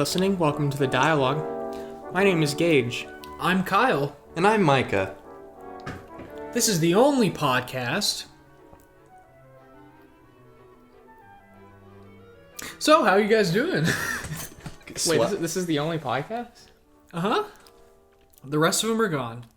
listening. Welcome to the dialogue. My name is Gage. I'm Kyle. And I'm Micah. This is the only podcast. So, how are you guys doing? Wait, this is the only podcast? Uh-huh. The rest of them are gone.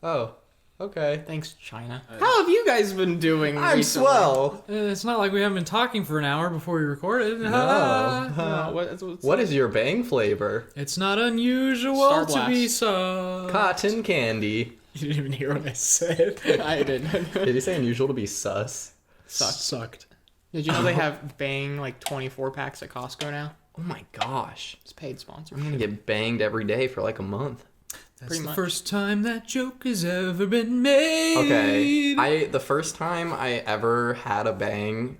Oh, okay. Thanks, China. How have you guys been doing I'm recently? swell. It's not like we haven't been talking for an hour before we recorded. No. What's What is your bang flavor? It's not unusual Star to be Blast. so... Cotton candy. You didn't even hear what I said. I didn't. Did you say unusual to be sus? Sucked. Did you know they have Bang like 24 packs at Costco now? Oh my gosh. It's paid sponsor. I'm gonna get banged every day for like a month. That's Pretty the much. first time that joke has ever been made. Okay. The first time I ever had a bang,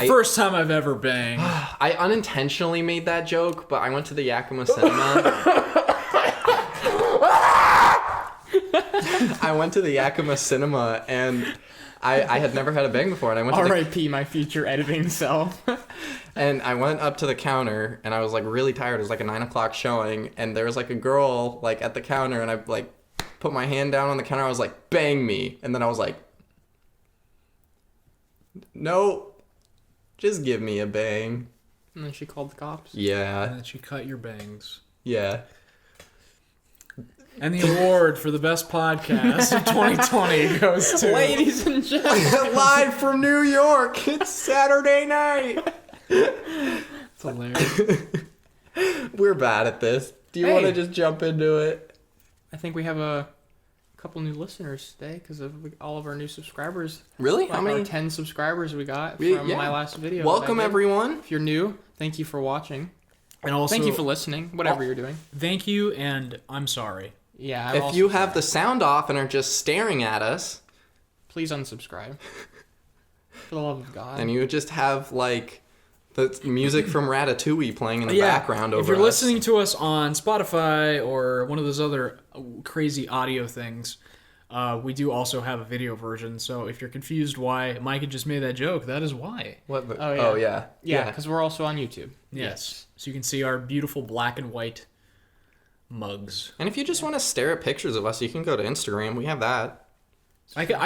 First time I've ever banged. I unintentionally made that joke, but I went to the Yakima Cinema. I went to the Yakima Cinema and I had never had a bang before, and I went to R.I.P. my future editing self. and I went up to the counter, and I was like really tired. It was like a 9 o'clock showing, and there was like a girl like at the counter, and I like put my hand down on the counter. I was like, "Bang me," and then I was like, "No, just give me a bang." And then she called the cops. Yeah, And then she cut your bangs. yeah. And the award for the best podcast of 2020 goes to... Ladies and gentlemen. Live from New York. It's Saturday night. It's hilarious. We're bad at this. Do you Hey. want to just jump into it? I think we have a couple new listeners today because of all of our new subscribers. Really? Like How many? our 10 subscribers we got from Yeah. my last video. Welcome, that I did. everyone. If you're new, thank you for watching. And also, Thank you for listening, whatever you're doing. thank you, and I'm sorry. Yeah. If you have the sound off and are just staring at us, please unsubscribe. For the love of God. and you just have like the music from Ratatouille playing in the background over if you're us. listening to us on Spotify or one of those other crazy audio things, we do also have a video version. So if you're confused why Micah just made that joke, that is why. What the, Oh, yeah. oh yeah. Yeah, because we're also on YouTube. Yes. So you can see our beautiful black and white mugs. And if you just want to stare at pictures of us, you can go to Instagram. We have that. I could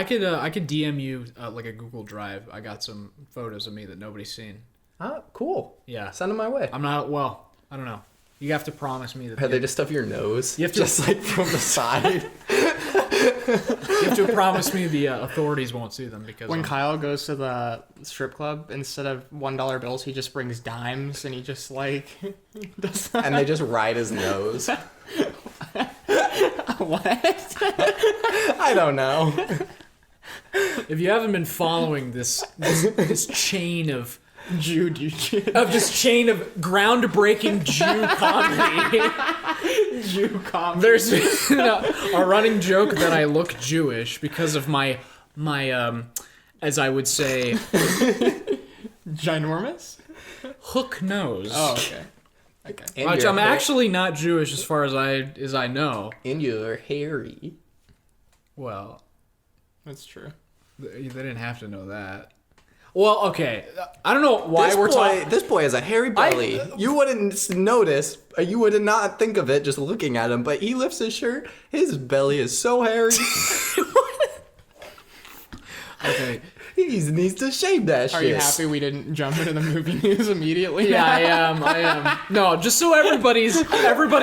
DM you like a Google Drive. I got some photos of me that nobody's seen. Oh, cool. Yeah. Send them my way. I'm not, well, I don't know. You have to promise me that. Are they just of your nose? You have to- just like from the side. You have to promise me the authorities won't see them because When Kyle goes to the strip club, instead of $1 bills, he just brings dimes and he just like does that. And they just ride his nose. What? I don't know. if you haven't been following this chain of this chain of groundbreaking Jew comedy, Jew comedy. there's been a running joke that I look Jewish because of my as I would say, Ginormous? hook nose. Oh, okay. Okay. And Which you're I'm actually not Jewish as far as I know. And you're hairy. Well, That's true. they didn't have to know that. Well, okay. I don't know why we're talking. This boy has a hairy belly. You wouldn't notice. You would not think of it just looking at him. But he lifts his shirt. His belly is so hairy. Okay. He needs to shave that shit. Are you happy we didn't jump into the movie news immediately? Yeah, I am. No, just so everybody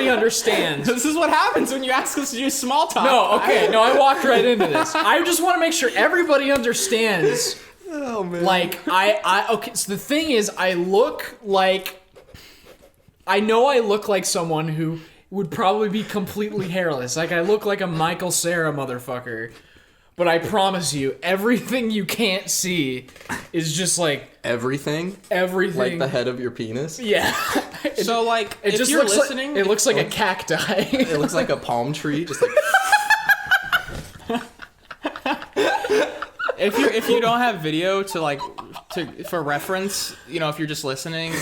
understands. This is what happens when you ask us to do small talk. No, okay. No, I walked right into this. I just want to make sure everybody understands. Oh man. Like, okay, so the thing is, I know I look like someone who would probably be completely hairless. Like, I look like a Michael Cera motherfucker. But I promise you, everything you can't see is just like... Everything? Everything. Like the head of your penis? Yeah. So, like, It if just you're looks listening... like, it looks like a cacti. It looks like a palm tree, just like... If you don't have video for reference, you know, if you're just listening,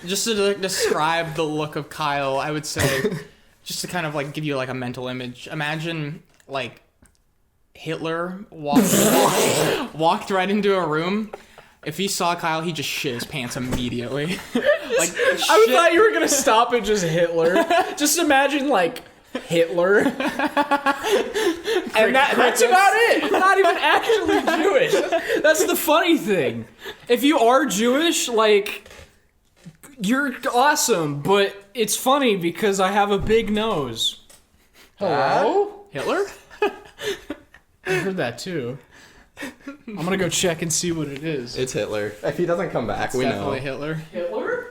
just to describe the look of Kyle, I would say, just to kind of like give you like a mental image. Imagine like Hitler walked right into a room. If he saw Kyle, he just shit his pants immediately. Like I thought you were gonna stop at just Hitler. Just imagine like Hitler, and that's about it. Not even actually Jewish. That's the funny thing. If you are Jewish, like, you're awesome, but it's funny because I have a big nose. Hello? Hitler? I heard that too. I'm gonna go check and see what it is. It's Hitler. If he doesn't come back, we know. Definitely Hitler. Hitler?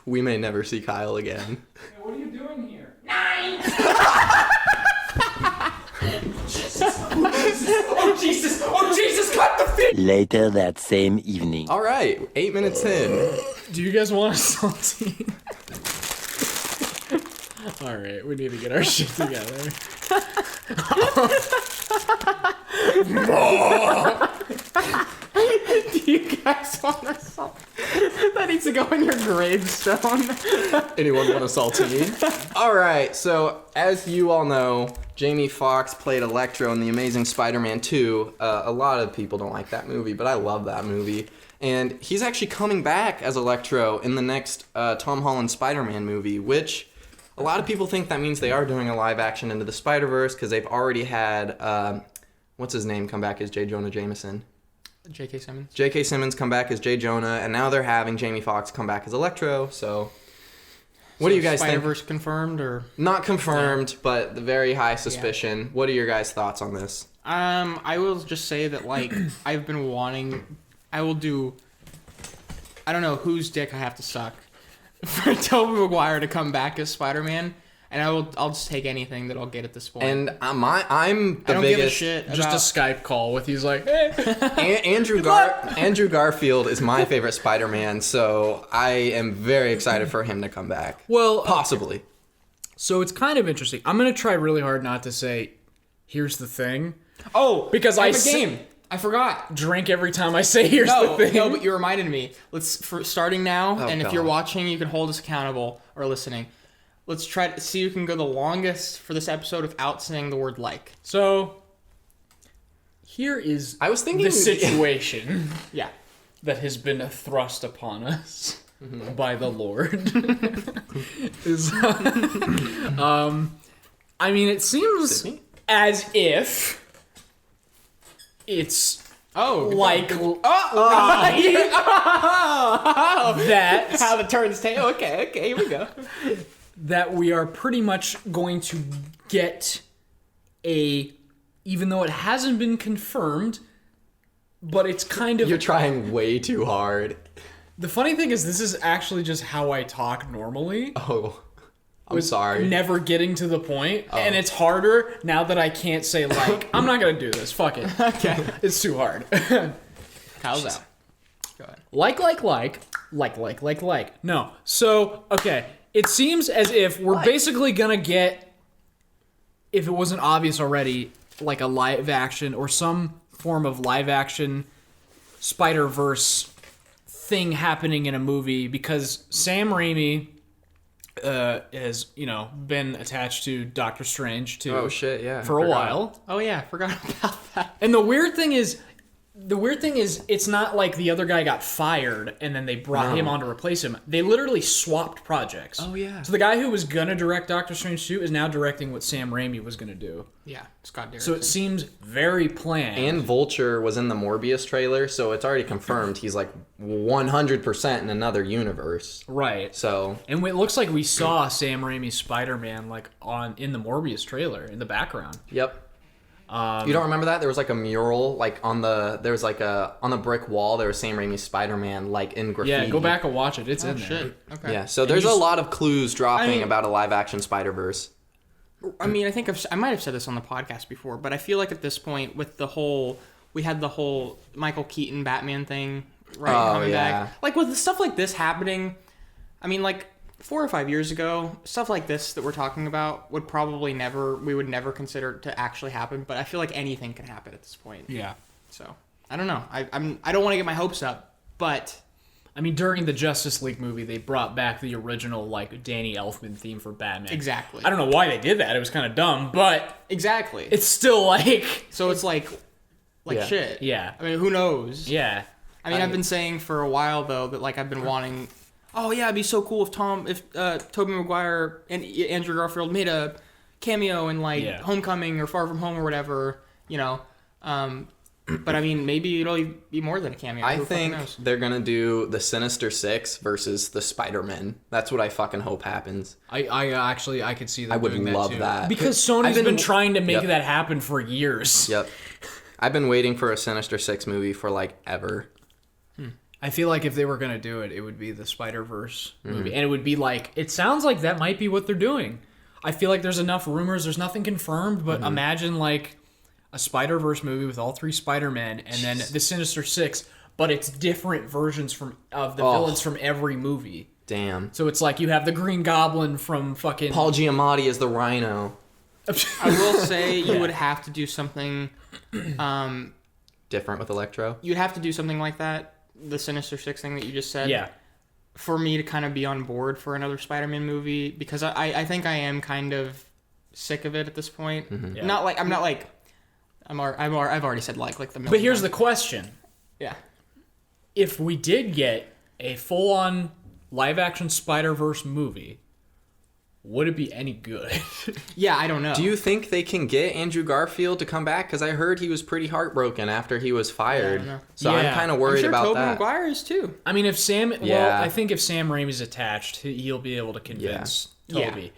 We may never see Kyle again. What are you doing here? Oh Jesus, cut the feet! Later that same evening. All right, 8 minutes in. Do you guys want a saltine? Alright, we need to get our shit together. Do you guys want a salt? That needs to go in your gravestone. Anyone want a saltine? All right, so as you all know, Jamie Foxx played Electro in The Amazing Spider-Man 2. A lot of people don't like that movie, but I love that movie. And he's actually coming back as Electro in the next Tom Holland Spider-Man movie, which a lot of people think that means they are doing a live action Into the Spider-Verse because they've already had, what's his name come back as J. Jonah Jameson? J.K. Simmons. J.K. Simmons come back as J. Jonah, and now they're having Jamie Foxx come back as Electro, so... What do you guys think? Spider-Verse confirmed, or...? Not confirmed, but the very high suspicion. Yeah. What are your guys' thoughts on this? I will just say that, like, I've been wanting... I will do... I don't know whose dick I have to suck for Tobey Maguire to come back as Spider-Man, and I'll just take anything that I'll get at this point. And I'm the I don't biggest... give a shit Just about... a Skype call with he's like, hey. Andrew Garfield is my favorite Spider-Man, so I am very excited for him to come back. Well, possibly. So it's kind of interesting. I'm going to try really hard not to say, here's the thing. Oh, because I have a game. I forgot. Drink every time I say here's the thing. No, but you reminded me. Starting now, Oh, and if God. you're watching, you can hold us accountable, or listening. Let's try to see who can go the longest for this episode without saying the word like. So, here is I was thinking the situation Yeah. that has been thrust upon us by the Lord. is, I mean, it seems Sydney? as if it's like that How the turns tail. Okay, here we go. that we are pretty much going to get even though it hasn't been confirmed, but it's kind of... You're trying way too hard. The funny thing is, this is actually just how I talk normally. Oh, I'm sorry. Never getting to the point. And it's harder now that I can't say like, I'm not going to do this. Fuck it. Okay. It's too hard. Kyle's out. Go ahead. Like. No. So, okay. It seems as if we're basically going to get, if it wasn't obvious already, like a live action or some form of live action Spider-Verse thing happening in a movie, because Sam Raimi has, been attached to Doctor Strange too. Oh shit, yeah. For a while. Oh yeah, I forgot about that. And the weird thing is, it's not like the other guy got fired and then they brought him on to replace him. They literally swapped projects. Oh, yeah. So the guy who was gonna direct Doctor Strange 2 is now directing what Sam Raimi was gonna do. Yeah, Scott Derrickson. So it seems very planned. And Vulture was in the Morbius trailer, so it's already confirmed he's like 100% in another universe. Right. So... And it looks like we saw Sam Raimi's Spider-Man like in the Morbius trailer in the background. Yep. You don't remember that? There was like a mural, like on the brick wall. There was Sam Raimi's Spider-Man, like in graffiti. Yeah, go back and watch it. It's in there. Shit. Okay. Yeah, so there's a lot of clues dropping about a live-action Spider-Verse. I mean, I think I might have said this on the podcast before, but I feel like at this point, with we had the whole Michael Keaton Batman thing, right? Coming back. Like with stuff like this happening, I mean, like 4 or 5 years ago, stuff like this that we're talking about we would never consider to actually happen. But I feel like anything can happen at this point. Yeah. So I don't know. I don't want to get my hopes up, but. I mean, during the Justice League movie, they brought back the original, like, Danny Elfman theme for Batman. Exactly. I don't know why they did that. It was kind of dumb, but... Exactly. It's still, like... So it's like Yeah. shit. Yeah. I mean, who knows? Yeah. I mean, I've been saying for a while though that like I've been wanting. Oh yeah, it'd be so cool if Tobey Maguire and Andrew Garfield made a cameo in like Homecoming or Far From Home or whatever, you know. But I mean, maybe it'll be more than a cameo. I think they're gonna do the Sinister Six versus the Spider-Men. That's what I fucking hope happens. I could see them I would doing love that too. that. Because Sony's been trying to make Yep. that happen for years. Yep. I've been waiting for a Sinister Six movie for like ever. I feel like if they were gonna do it, it would be the Spider-Verse movie, and it would be like, it sounds like that might be what they're doing. I feel like there's enough rumors. There's nothing confirmed, but imagine like a Spider-Verse movie with all 3 Spider-Men, and then the Sinister Six, but it's different versions of the villains from every movie. Damn. So it's like you have the Green Goblin from fucking Paul Giamatti is the Rhino. I will say you would have to do something. Different with Electro. You'd have to do something like that. The Sinister Six thing that you just said. Yeah. For me to kind of be on board for another Spider-Man movie, because I think I am kind of sick of it at this point. Yeah. I've already said like the. But here's the question: Yeah. if we did get a full-on live-action Spider-Verse movie, would it be any good? Yeah, I don't know. Do you think they can get Andrew Garfield to come back? Because I heard he was pretty heartbroken after he was fired. I don't know. So I'm Yeah. kind of I'm worried sure about Tobey that. Maguire is too. I mean, if Sam... Yeah. Well, I think if Sam Raimi's attached, he'll be able to convince Yeah. Toby.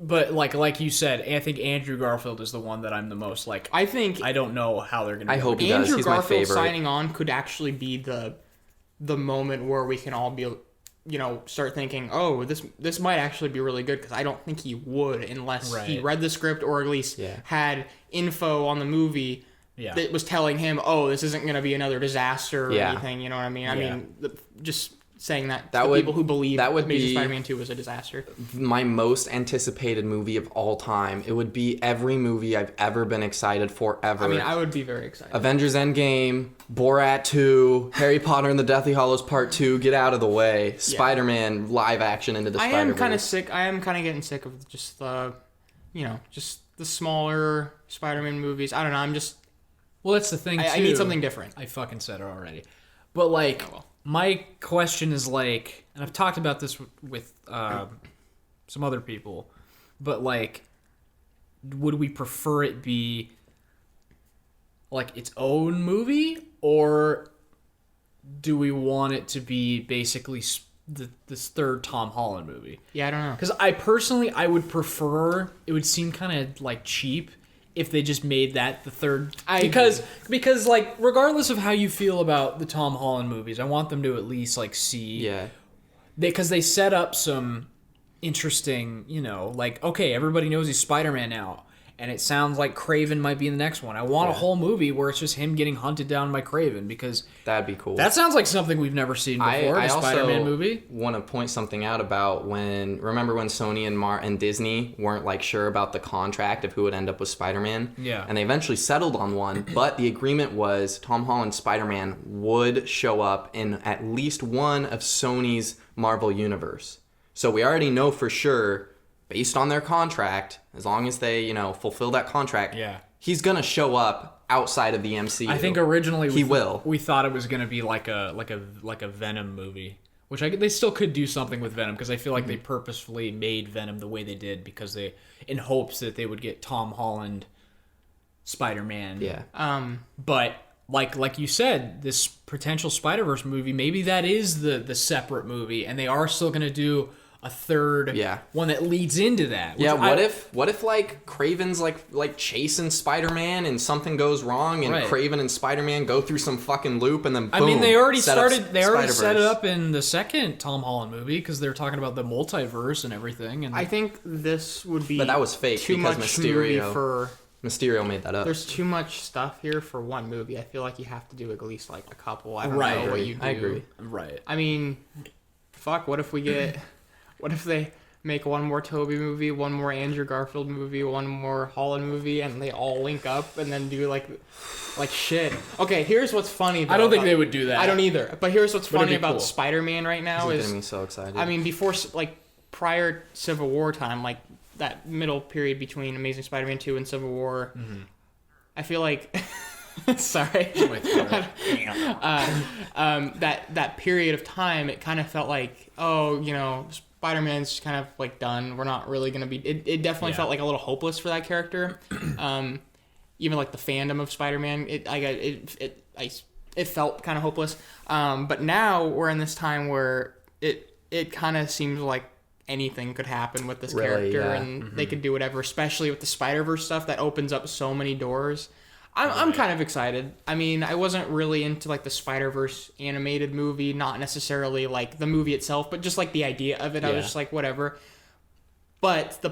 But like you said, I think Andrew Garfield is the one that I'm the most like... I think I don't know how they're going to I hope he does. Andrew He's my Garfield favorite. signing on could actually be the moment where we can all be, you know, start thinking, oh, this might actually be really good, because I don't think he would unless he Right. read the script or at least Yeah. had info on the movie Yeah. that was telling him, oh, this isn't going to be another disaster or Yeah. anything. You know what I mean? I Yeah. mean, just saying that, That to would- people who believe that would Amazing be- Spider-Man 2 was a disaster. My most anticipated movie of all time. It would be every movie I've ever been excited for ever. I mean, I would be very excited. Avengers Endgame, Borat 2, Harry Potter and the Deathly Hallows Part 2, get out of the way. Spider-Man live action into the I Spider-Verse. am kind of sick. I am kind of getting sick of just the, you know, just the smaller Spider-Man movies. I don't know. I'm just. Well, that's the thing, too. I need something different. I fucking said it already. But, like, my question is, like... And I've talked about this with some other people. But, like, would we prefer it be, like, its own movie? Or do we want it to be basically this third Tom Holland movie? Yeah, I don't know. Because I would prefer... It would seem kind of, like, cheap if they just made that the third, because like regardless of how you feel about the Tom Holland movies, I want them to at least like see, because they set up some interesting, you know, like, okay, everybody knows he's Spider-Man now, and it sounds like Kraven might be in the next one. I want a whole movie where it's just him getting hunted down by Kraven, because that'd be cool. that sounds like something we've never seen before. I a Spider-Man also movie. want to point something out about remember when Sony and Disney weren't like sure about the contract of who would end up with Spider-Man? Yeah. And they eventually settled on one, but the agreement was Tom Holland's Spider-Man would show up in at least one of Sony's Marvel universe. So we already know for sure, based on their contract, as long as they, you know, fulfill that contract, he's gonna show up outside of the MCU. I think originally we thought it was gonna be like a Venom movie, which they still could do something with Venom, because I feel like they purposefully made Venom the way they did because they, in hopes that they would get Tom Holland Spider-Man. Yeah. But like you said, this potential Spider-Verse movie, maybe that is the separate movie, and they are still gonna do a third one that leads into that. Yeah, what if like Kraven's like chasing Spider-Man and something goes wrong and Kraven and Spider-Man go through some fucking loop and then boom, I mean, they already set set it up in the second Tom Holland movie, because they're talking about the multiverse and everything. And I think this would be, but that was fake too because much movie Mysterio made that up. There's too much stuff here for one movie. I feel like you have to do at least like a couple. I don't Right. know what you do. I agree. Right. I mean, fuck. What if we get? What if they make one more Toby movie, one more Andrew Garfield movie, one more Holland movie, and they all link up and then do like shit? Okay, here's what's funny. I don't think they would do that. I don't either. But here's what's funny it'd be about cool. Spider-Man right now This is is getting me so excited. I mean, before, like, prior Civil War time, like, that middle period between Amazing Spider-Man 2 and Civil War, I feel like Sorry. That period of time, it kind of felt like, Spider-Man's just kind of like done. We're not really gonna be. It definitely felt like a little hopeless for that character. Even like the fandom of Spider-Man, it felt kind of hopeless. But now we're in this time where it kind of seems like anything could happen with this character, and they could do whatever. Especially with the Spider-Verse stuff, that opens up so many doors. I'm kind of excited. I mean, I wasn't really into like the Spider-Verse animated movie, not necessarily like the movie itself, but just like the idea of it. I was just like, whatever. But the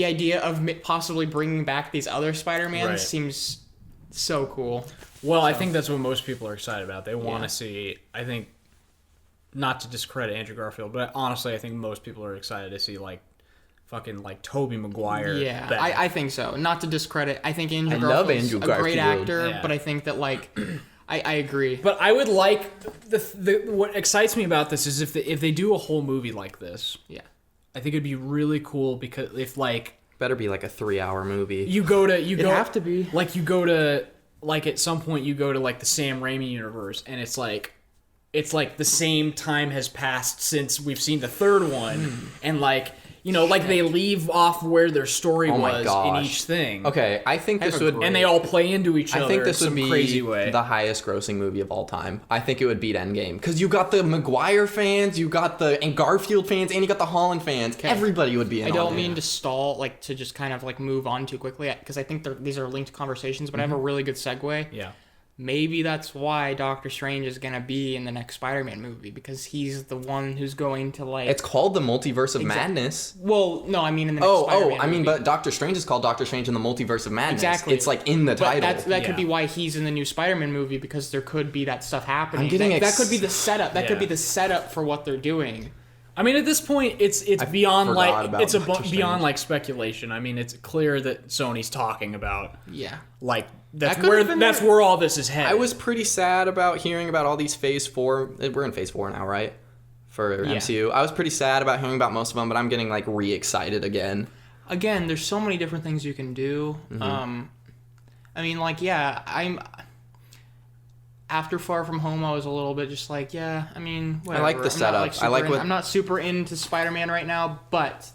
idea of possibly bringing back these other Spider-Mans seems so cool. Well, I think that's what most people are excited about. They want to see, I think, not to discredit Andrew Garfield, but honestly, I think most people are excited to see like fucking like Tobey Maguire. Yeah, back. I think so. Not to discredit. I think Andrew Garfield's a great actor, but I think that like I agree. But I would like what excites me about this is if they do a whole movie like this. Yeah. I think it'd be really cool because if like better be like a 3-hour movie. You go It'd have to be. like you go to like at some point you go to like the Sam Raimi universe and it's like the same time has passed since we've seen the third one and like like they leave off where their story was in each thing. Okay, I think this would... And they all play into each other. I think this would in be some crazy way. The highest grossing movie of all time. I think it would beat Endgame. Because you got the Maguire fans, you got the Garfield fans, and you got the Holland fans. Okay. Everybody would be in I on don't it. mean to stall, like to just kind of like move on too quickly, because I think these are linked conversations, but I have a really good segue. Yeah. Maybe that's why Doctor Strange is going to be in the next Spider-Man movie, because he's the one who's going to like... It's called the Multiverse of Madness. Well, no, I mean in the next Spider-Man movie. But Doctor Strange is called Doctor Strange in the Multiverse of Madness. Exactly. It's like in the title. That could be why he's in the new Spider-Man movie, because there could be that stuff happening. I'm getting that could be the setup. That could be the setup for what they're doing. I mean, at this point, it's beyond like beyond Strange. like speculation. I mean, it's clear that Sony's talking about like that's That where all this is headed. I was pretty sad about hearing about all these Phase 4. We're in Phase 4 now, right? For MCU. I was pretty sad about hearing about most of them, but I'm getting like re-excited again. Again, there's so many different things you can do. I mean, like, I'm... After Far From Home, I was a little bit just like, I mean, whatever. I like the setup. I'm not super into Spider-Man right now, but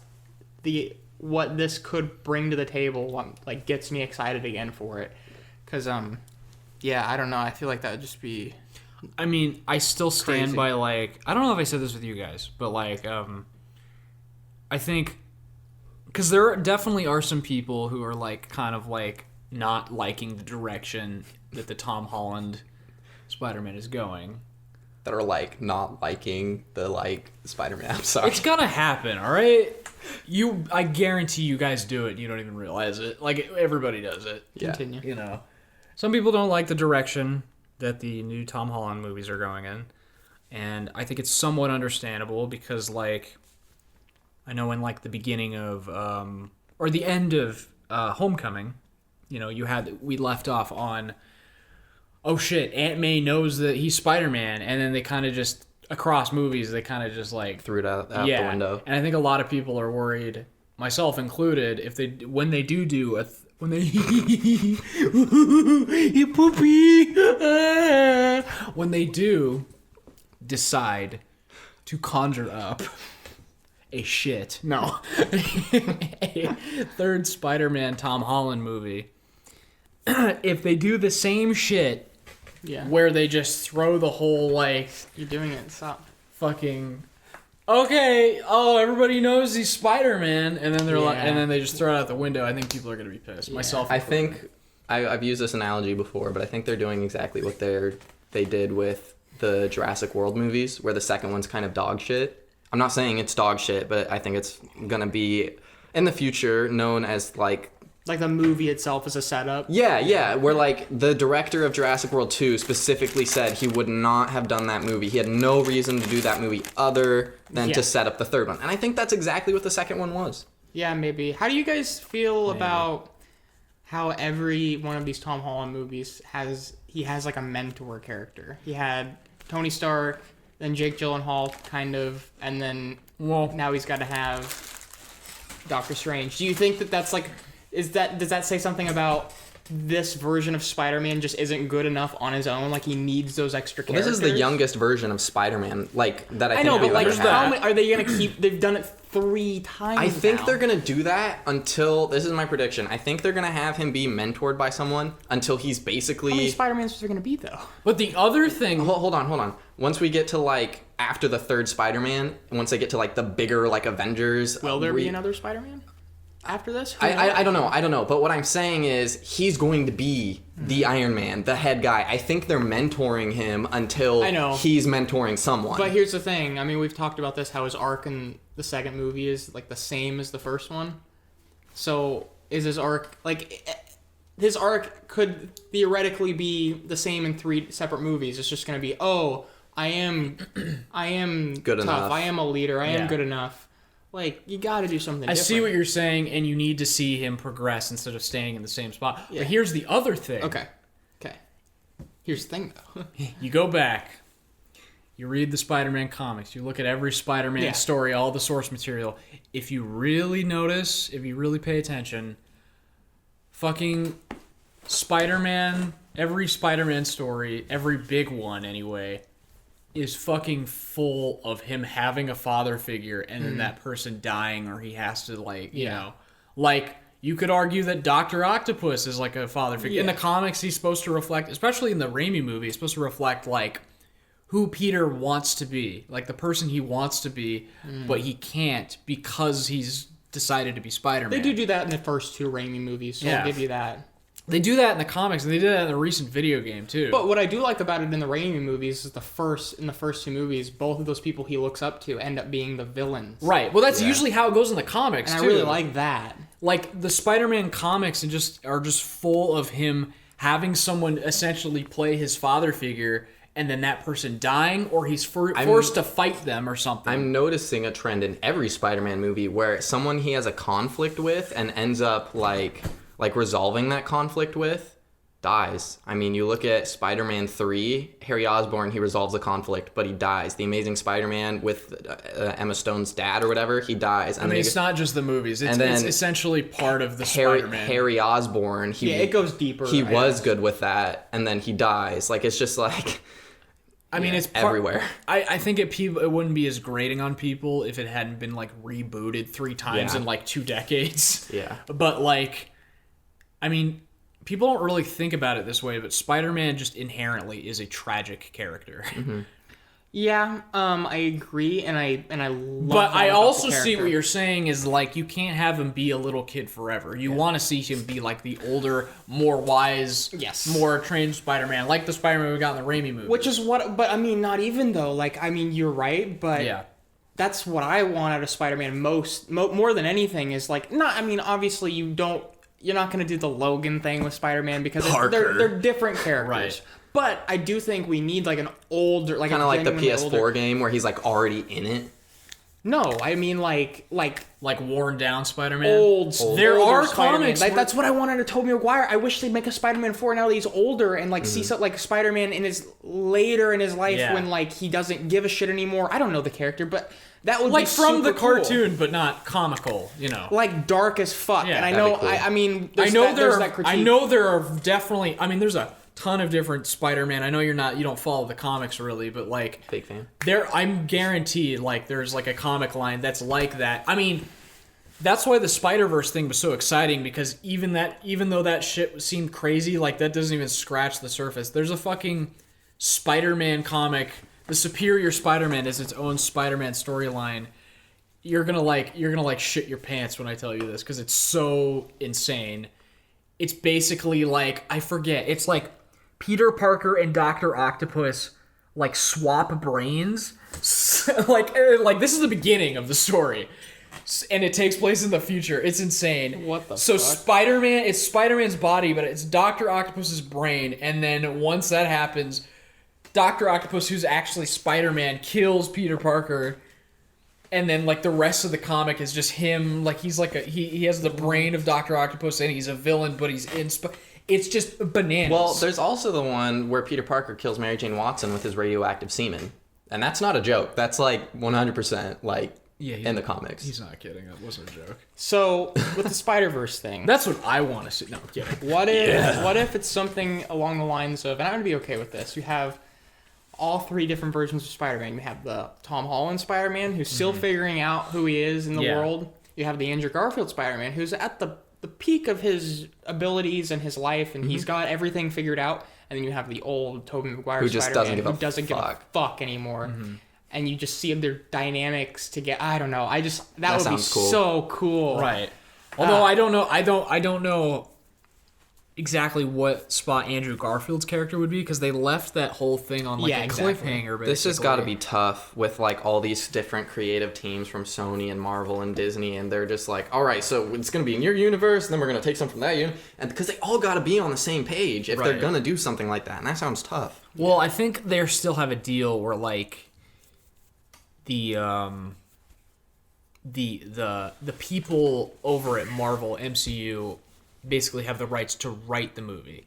what this could bring to the table like gets me excited again for it. Because I don't know. I feel like that would just be... I mean, I still stand crazy. by like, I don't know if I said this with you guys, but like I think because there definitely are some people who are like kind of like not liking the direction that the Tom Holland Spider-Man is going. That are like not liking the like Spider-Man. I'm sorry. It's gonna happen, all right? I guarantee you guys do it. You don't even realize it. Like everybody does it. Yeah. Continue. Some people don't like the direction that the new Tom Holland movies are going in, and I think it's somewhat understandable because like I know in like the beginning of or the end of Homecoming, we left off on, oh shit, Aunt May knows that he's Spider-Man, and then they kind of just, across movies, they kind of just like... Threw it out the window. And I think a lot of people are worried, myself included, when they do when they... you poopy! When they do decide to conjure up a third Spider-Man Tom Holland movie, if they do the same shit... Yeah. Where they just throw the whole, like... You're doing it. Stop. Fucking... Okay, everybody knows he's Spider-Man, and then they're like, and then they just throw it out the window. I think people are going to be pissed. Yeah. Myself I think... I've used this analogy before, but I think they're doing exactly what they did with the Jurassic World movies, where the second one's kind of dog shit. I'm not saying it's dog shit, but I think it's going to be, in the future, known as, like the movie itself is a setup. Yeah, where like the director of Jurassic World 2 specifically said he would not have done that movie. He had no reason to do that movie other than to set up the third one. And I think that's exactly what the second one was. Yeah, maybe. How do you guys feel about how every one of these Tom Holland movies has like a mentor character? He had Tony Stark, then Jake Gyllenhaal kind of, and then now he's got to have Doctor Strange. Do you think that that's like... does that say something about this version of Spider-Man just isn't good enough on his own. Like he needs those extra characters. This is the youngest version of Spider-Man, like that I think know, but we've like, ever had. how many, are they gonna keep? They've done it 3 times. I think now. they're gonna do that until this is my prediction. I think they're gonna have him be mentored by someone until he's basically. How many Spider-Mans are there gonna be though? But the other thing, Hold on. Once we get to like after the 3rd Spider-Man, once they get to like the bigger like Avengers, Will there be another Spider-Man after this? I don't know. But what I'm saying is he's going to be the Iron Man, the head guy. I think they're mentoring him until he's mentoring someone. But here's the thing. I mean, we've talked about this. How his arc in the 2nd movie is like the same as the first one. So is his arc like? His arc could theoretically be the same in 3 separate movies. It's just going to be, I am good tough. enough. I am a leader. I am Yeah. good enough. Like, you got to do something I different. see what you're saying, and you need to see him progress instead of staying in the same spot. Yeah. But here's the other thing. Okay. Here's the thing, though. You go back, you read the Spider-Man comics, you look at every Spider-Man story, all the source material. If you really notice, if you really pay attention, fucking Spider-Man, every Spider-Man story, every big one anyway, is fucking full of him having a father figure and then that person dying, or he has to you know, like you could argue that Dr. Octopus is like a father figure. In the comics, he's supposed to reflect, especially in the Raimi movie, he's supposed to reflect like who Peter wants to be, like the person he wants to be, but he can't because he's decided to be Spider-Man. They do that in the first 2 Raimi movies, so I'll give you that. They do that in the comics, and they did that in the recent video game too. But what I do like about it in the Raimi movies is in the first 2 movies, both of those people he looks up to end up being the villains. Right. Well, that's usually how it goes in the comics And too. I really like that. Like the Spider-Man comics are just full of him having someone essentially play his father figure, and then that person dying, or he's forced to fight them or something. I'm noticing a trend in every Spider-Man movie where someone he has a conflict with and ends up like resolving that conflict with dies. I mean, you look at Spider-Man 3, Harry Osborn, he resolves the conflict, but he dies. The Amazing Spider-Man with Emma Stone's dad or whatever, he dies. And I mean, it's not just the movies. It's essentially part of the Spider-Man. Harry Osborn, it goes deeper. He was good with that, and then he dies. Like, it's just like... I mean, it's everywhere. I think it wouldn't be as grating on people if it hadn't been like rebooted 3 times in like 2 decades. Yeah. But like, I mean, people don't really think about it this way, but Spider-Man just inherently is a tragic character. Mm-hmm. Yeah, I agree, and I love. But that I about also the see character. what you're saying is like you can't have him be a little kid forever. You want to see him be like the older, more wise, more trained Spider-Man, like the Spider-Man we got in the Raimi movie. Which is what, but I mean, not even though. Like, I mean, you're right, but that's what I want out of Spider-Man more than anything is like, not. I mean, obviously you're not gonna do the Logan thing with Spider-Man because they're different characters. Right. But I do think we need like an older, like kind of like the PS4 older... game where he's like already in it. No, I mean like worn down Spider-Man. There are Spider-Man. comics. Like, that's what I wanted to Tobey Maguire. I wish they'd make a Spider-Man 4 now that he's older and like see something like Spider-Man in his later in his life when like he doesn't give a shit anymore. I don't know the character, but that would like be from super the cartoon, cool. but not comical. You know, like dark as fuck. Yeah, and I that'd know. be cool. I mean, there's that critique. I know there are definitely. I mean, there's a ton of different Spider-Man. I know you don't follow the comics really, but like Fake fan. I'm guaranteed like there's like a comic line that's like that. I mean, that's why the Spider-Verse thing was so exciting because even though that shit seemed crazy, like that doesn't even scratch the surface. There's a fucking Spider-Man comic. The Superior Spider-Man is its own Spider-Man storyline. You're gonna shit your pants when I tell you this because it's so insane. It's basically like I forget. It's like Peter Parker and Dr. Octopus like swap brains. like this is the beginning of the story. And it takes place in the future. It's insane. What the So fuck? Spider-Man, it's Spider-Man's body, but it's Dr. Octopus's brain. And then once that happens, Dr. Octopus, who's actually Spider-Man, kills Peter Parker. And then like the rest of the comic is just him. Like he's like he has the brain of Dr. Octopus and he's a villain, but he's in. It's just bananas. Well, there's also the one where Peter Parker kills Mary Jane Watson with his radioactive semen. And that's not a joke. That's like 100% like in the comics. He's not kidding. That wasn't a joke. So with the Spider-Verse thing, That's what I want to see. No, I'm kidding. what if it's something along the lines of, and I'm gonna be okay with this. You have all three different versions of Spider-Man. You have the Tom Holland Spider-Man, who's still figuring out who he is in the world. You have the Andrew Garfield Spider-Man, who's at the peak of his abilities and his life, and he's got everything figured out. And then you have the old Tobey Maguire Who just Spider-Man, doesn't give a fuck anymore. And you just see their dynamics I don't know. That would be sounds cool. so cool. Right. Although I don't know. I don't know exactly what spot Andrew Garfield's character would be, because they left that whole thing on like a cliffhanger. Basically. This has got to be tough with like all these different creative teams from Sony and Marvel and Disney, and they're just like, all right, so it's going to be in your universe, and then we're going to take some from that universe, and because they all got to be on the same page if they're going to do something like that, and that sounds tough. Well, I think they still have a deal where like the people over at Marvel MCU basically have the rights to write the movie,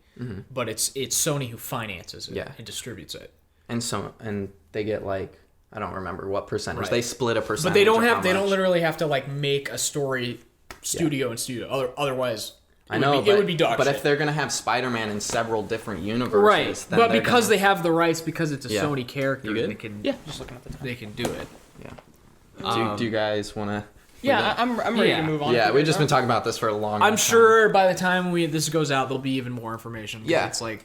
but it's Sony who finances it and distributes it. And they get like, I don't remember what percentage. Right. They split a percentage. But they don't literally have to like make a story studio and studio. Otherwise, it would be dog But shit. if they're gonna have Spider-Man in several different universes, right? then But because they have the rights, because it's a Sony character, You good? they can Just looking at the time. they can do it. Yeah. Do you guys want to? Yeah, I'm ready to move on. Yeah, we've just been talking about this for a long time. I'm sure by the time this goes out, there'll be even more information. Yeah. It's like,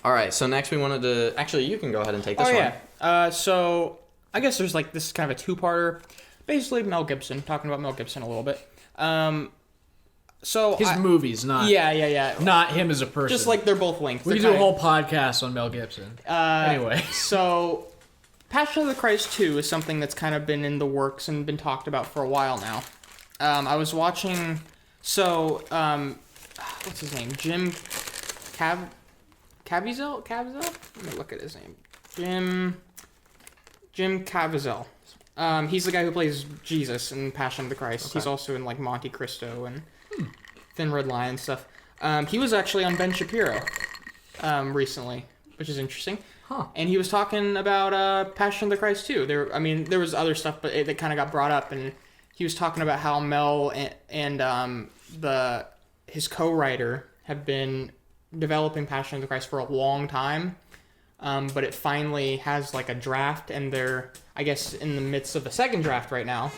All right, so next we wanted to... Actually, you can go ahead and take this one. So I guess there's like, this is kind of a two-parter. Basically, Mel Gibson, talking about Mel Gibson a little bit. So his movies, not... Yeah. Not him as a person. Just like they're both linked. We can do a whole podcast on Mel Gibson. Anyway. So Passion of the Christ 2 is something that's kind of been in the works and been talked about for a while now. I was watching... So, what's his name? Jim Caviezel? Let me look at his name. Jim Caviezel. He's the guy who plays Jesus in Passion of the Christ. Okay. He's also in like Monte Cristo and Thin Red Line and stuff. He was actually on Ben Shapiro recently, which is interesting. Huh. And he was talking about Passion of the Christ too. There was other stuff, but it kind of got brought up, and he was talking about how Mel and his co-writer have been developing Passion of the Christ for a long time, but it finally has like a draft, and they're, I guess, in the midst of a second draft right now.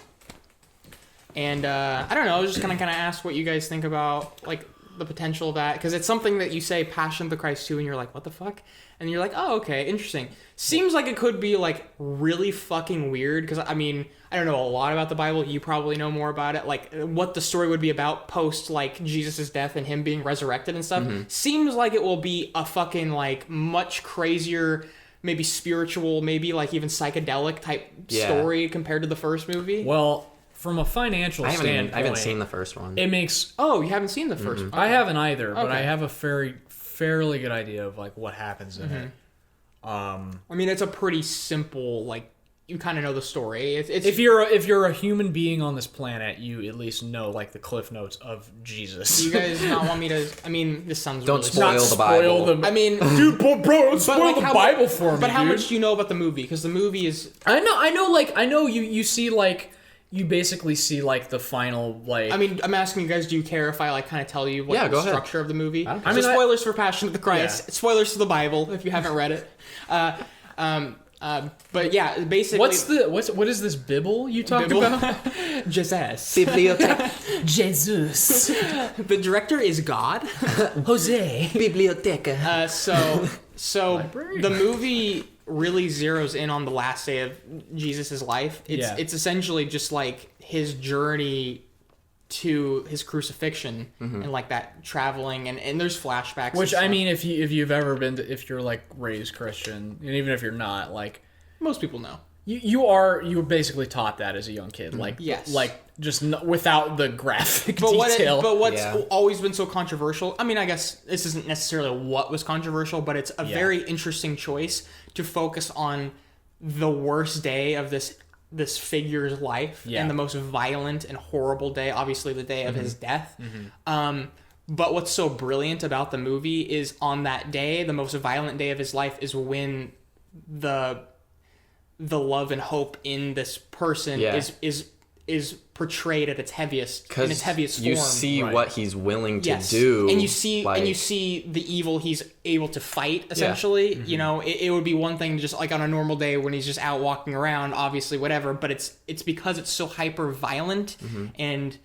And I don't know, I was just gonna kind of ask what you guys think about like the potential of that, because it's something that you say Passion of the Christ 2 and you're like, what the fuck? And you're like, oh, okay, interesting. Seems like it could be like really fucking weird, because I mean, I don't know a lot about the Bible. You probably know more about it, like what the story would be about post like Jesus' death and him being resurrected and stuff. Seems like it will be a fucking like much crazier, maybe spiritual, maybe like even psychedelic type story compared to the first movie. Well, from a financial standpoint... I haven't seen the first one. It makes... Oh, you haven't seen the first one? I haven't either, but I have a fairly good idea of like what happens in it. I mean, it's a pretty simple, like, you kind of know the story. It's if you're a human being on this planet, you at least know like the cliff notes of Jesus. You guys not want me to? I mean, this sounds don't really spoil not the Bible. I mean, dude, bro, don't spoil like the Bible for me. But how dude. much do you know about the movie? Because the movie is. I know. You see like. You basically see like the final like. I mean, I'm asking you guys. Do you care if I like kind of tell you what the structure of the movie? I mean, spoilers for Passion of the Christ. Spoilers to the Bible if you haven't read it. But yeah, basically. What is this Bible you talk about? Jesus. Biblioteca. Jesus. The director is God. Jose. Biblioteca. So the movie really zeroes in on the last day of Jesus' life. It's essentially just like his journey to his crucifixion and like that traveling and there's flashbacks. Which I mean, if you've ever been if you're like raised Christian, and even if you're not, like most people know. You were basically taught that as a young kid, like just without the graphic detail. But what's always been so controversial? I mean, I guess this isn't necessarily what was controversial, but it's a very interesting choice to focus on the worst day of this figure's life and the most violent and horrible day, obviously the day of his death. But what's so brilliant about the movie is on that day, the most violent day of his life, is when the love and hope in this person is is portrayed at its heaviest in its heaviest form. You see Right. what he's willing to do, and you see like, the evil he's able to fight. Essentially, you know, it would be one thing just like on a normal day when he's just out walking around, obviously whatever. But it's because it's so hyper violent and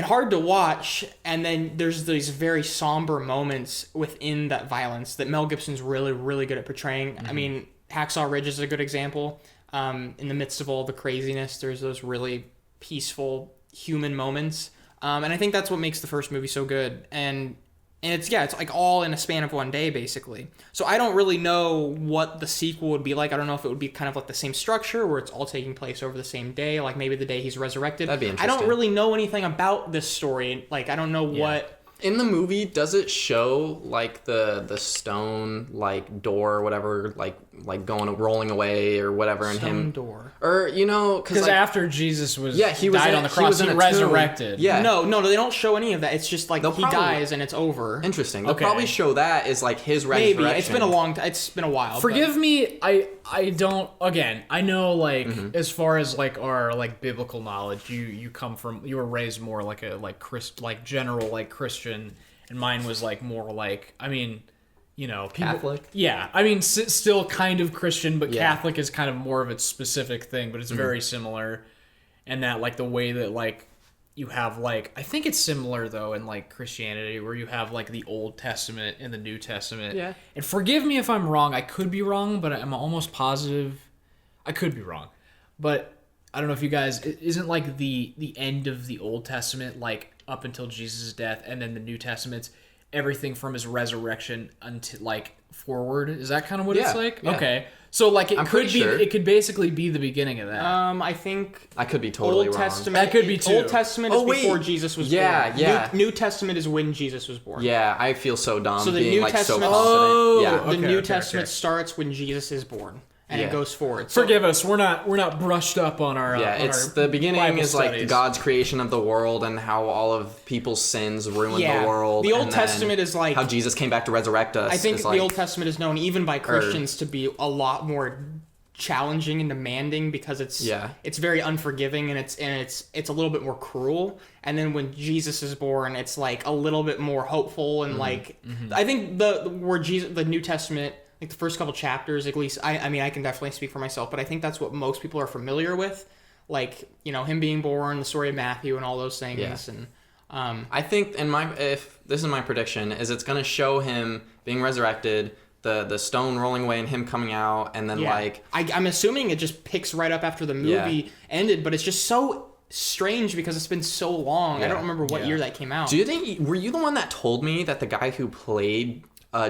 hard to watch, and then there's these very somber moments within that violence that Mel Gibson's really, really good at portraying. I mean, Hacksaw Ridge is a good example. In the midst of all the craziness, there's those really peaceful human moments, and I think that's what makes the first movie so good. And it's like all in a span of one day, basically. So I don't really know what the sequel would be like. I don't know if it would be kind of like the same structure where it's all taking place over the same day, like maybe the day he's resurrected. That'd be I interesting. don't really know anything about this story. Like, I don't know what... In the movie, does it show like the stone like door or whatever, like rolling away or whatever, and Stone him door. or you know Because like, after Jesus was he was died in- on the he cross, was he in a tomb. resurrected. Yeah. No, they don't show any of that. It's just like They'll he probably- dies and it's over. Interesting. They'll Okay. probably show that as like his resurrection. Maybe. It's been a long time. It's been a while. Forgive me, I don't, again, I know like as far as like our like biblical knowledge, you were raised more like a general like Christian, and mine was like more like, I mean, you know, people, Catholic? Yeah, I mean still kind of Christian, but Yeah. Catholic is kind of more of its specific thing, but it's very similar. And that like the way that like you have like, I think it's similar though in like Christianity, where you have like the Old Testament and the New Testament. Yeah. And forgive me if I'm wrong. I could be wrong, but I'm almost positive. I could be wrong, but I don't know if you guys, isn't like the end of the Old Testament like up until Jesus' death, and then the New Testament's everything from his resurrection until like forward. Is that kind of what it's Yeah, like? yeah. Okay, so like I'm pretty sure. it could basically be the beginning of that. I think I could be totally Old wrong. Testament. That could be too. Old Testament is Oh, wait. before Jesus was Yeah, born. yeah. New Testament is when Jesus was born. Yeah, I feel so dumb So the being New like Testament- so confident. Oh, yeah. The Okay, New okay, Testament okay. starts when Jesus is born, and Yeah. it goes forward. So, Forgive us, we're not brushed up on our Yeah, on it's our the beginning Bible is like studies. God's creation of the world and how all of people's sins ruined Yeah. the world. The Old and then Testament is like- how Jesus came back to resurrect us. I think is the like, Old Testament is known even by Christians to be a lot more challenging and demanding because it's very unforgiving and it's a little bit more cruel. And then when Jesus is born, it's like a little bit more hopeful and like I think the New Testament, like the first couple chapters, at least I mean I can definitely speak for myself, but I think that's what most people are familiar with, like, you know, him being born, the story of Matthew and all those things. Yeah. And I think if this is my prediction, is it's gonna show him being resurrected, the stone rolling away and him coming out, and then yeah. like I'm assuming it just picks right up after the movie ended, but it's just so strange because it's been so long. I don't remember what year that came out. Do you think were you the one that told me that the guy who played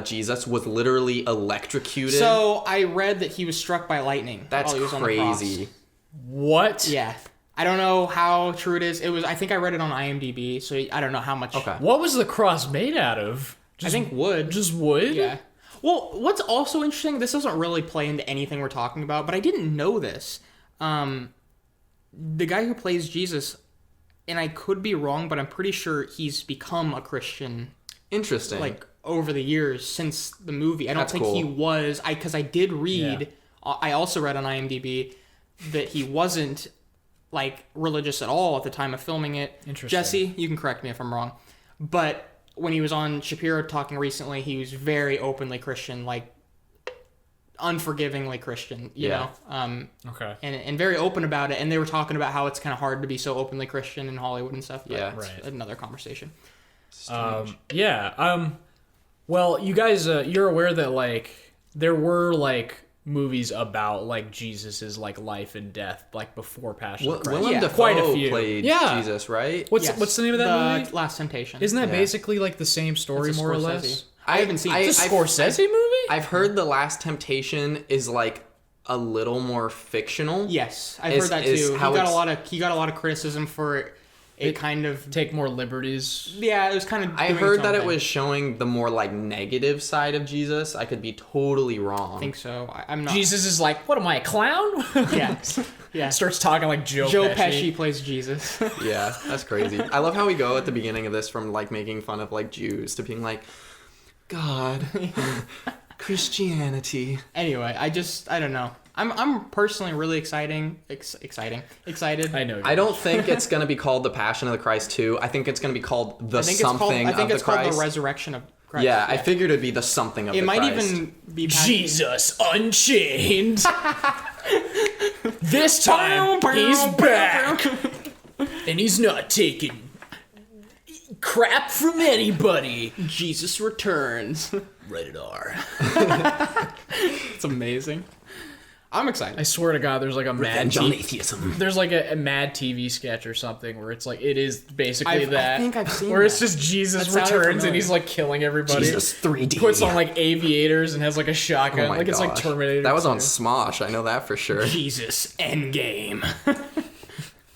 Jesus was literally electrocuted? So I read that he was struck by lightning That's while he was on the cross. crazy. What? Yeah. I don't know how true it is. I think I read it on IMDb, so I don't know how much. Okay. What was the cross made out of? I think wood. Just wood? Yeah. Well, what's also interesting, this doesn't really play into anything we're talking about, but I didn't know this. The guy who plays Jesus, and I could be wrong, but I'm pretty sure he's become a Christian Interesting. like over the years since the movie. I don't That's think cool. he was. Because I did read. Yeah. I also read on IMDb that he wasn't like religious at all at the time of filming it. Interesting. Jesse, you can correct me if I'm wrong, but when he was on Shapiro talking recently, he was very openly Christian, like unforgivingly Christian. You Yeah. know. Okay. And very open about it. And they were talking about how it's kind of hard to be so openly Christian in Hollywood and stuff. But Yeah. it's Right. another conversation. Yeah. Well, you guys, you're aware that like there were like movies about like Jesus's like life and death like before Passion of Christ. Willem Yeah, Dafoe quite a few. played Yeah. Jesus, right? What's Yes. what's the name of that movie? Last Temptation. Isn't that Yeah. basically like the same story It's a more or Scorsese. less? I haven't seen it. It's a Scorsese movie? I've heard The Last Temptation is like a little more fictional. Yes, I've Is- heard that is too. how He got a lot of criticism for it kind of. Take more liberties. Yeah, it was kind of. I doing heard its that own it thing. was showing the more like negative side of Jesus. I could be totally wrong. I think so. I'm not. Jesus is like, what am I, a clown? Yeah, yeah. Starts talking like Joe Pesci plays Jesus. Yeah, that's crazy. I love how we go at the beginning of this from like making fun of like Jews to being like, God, Christianity. Anyway, I don't know. I'm personally really excited. I know. I don't think it's gonna be called The Passion of the Christ 2. I think it's gonna be called The Something I think of it's the called Christ. The Resurrection of Christ. Yeah, I figured it'd be The Something of It the might Christ. even be Jesus Unchained. This time he's back, and he's not taking crap from anybody. Jesus Returns. Rated R. It's amazing. I'm excited. I swear to God, there's like a atheism. There's like a Mad TV sketch or something where it's like it is basically that. I think I've seen where it's that. just Jesus That sounded returns and familiar. he's like killing everybody. Jesus 3D. Puts on like aviators and has like a shotgun. Oh my like it's like gosh. Terminator. That was on 2. Smosh. I know that for sure. Jesus Endgame.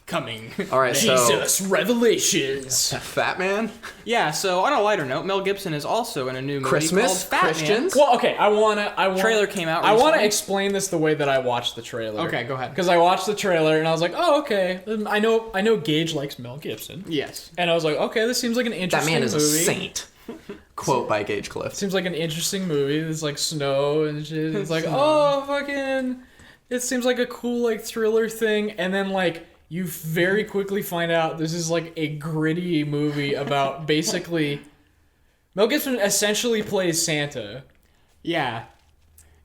Coming. All right, so Jesus Revelations. Fat Man, Yeah, so on a lighter note, Mel Gibson is also in a new movie Christmas, called Fat Man. Christians. Well, okay, I want Trailer came out I want to recently. explain this the way that I watched the trailer. Okay, go ahead. Because I watched the trailer and I was like, oh, okay. I know Gage likes Mel Gibson. Yes. And I was like, okay, this seems like an That interesting man is movie. a saint. Quote by Gage Cliff. Seems like an interesting movie. There's like snow and shit. It's like, oh, fucking. It seems like a cool like thriller thing. And then like you very quickly find out this is like a gritty movie about basically Mel Gibson essentially plays Santa. Yeah.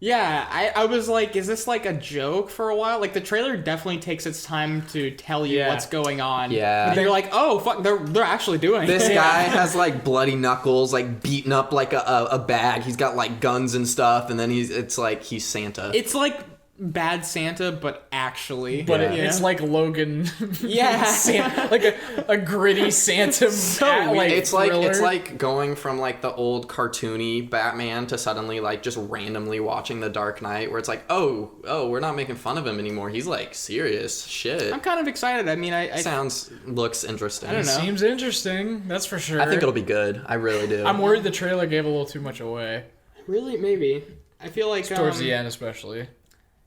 Yeah, I was like, is this like a joke for a while? Like, the trailer definitely takes its time to tell you Yeah. what's going on. Yeah. And then you're like, oh, fuck, they're actually doing This it. guy has like bloody knuckles, like beaten up like a bag. He's got like guns and stuff, and then it's like he's Santa. It's like Bad Santa, but actually. But Yeah. it's like Logan. Yeah. like a gritty Santa. weird. It's like thriller. it's like going from like the old cartoony Batman to suddenly like just randomly watching The Dark Knight, where it's like, oh, we're not making fun of him anymore. He's like serious shit. I'm kind of excited. I mean, I Looks interesting. I don't know. Seems interesting. That's for sure. I think it'll be good. I really do. I'm worried the trailer gave a little too much away. really, maybe. I feel like Towards the end, especially.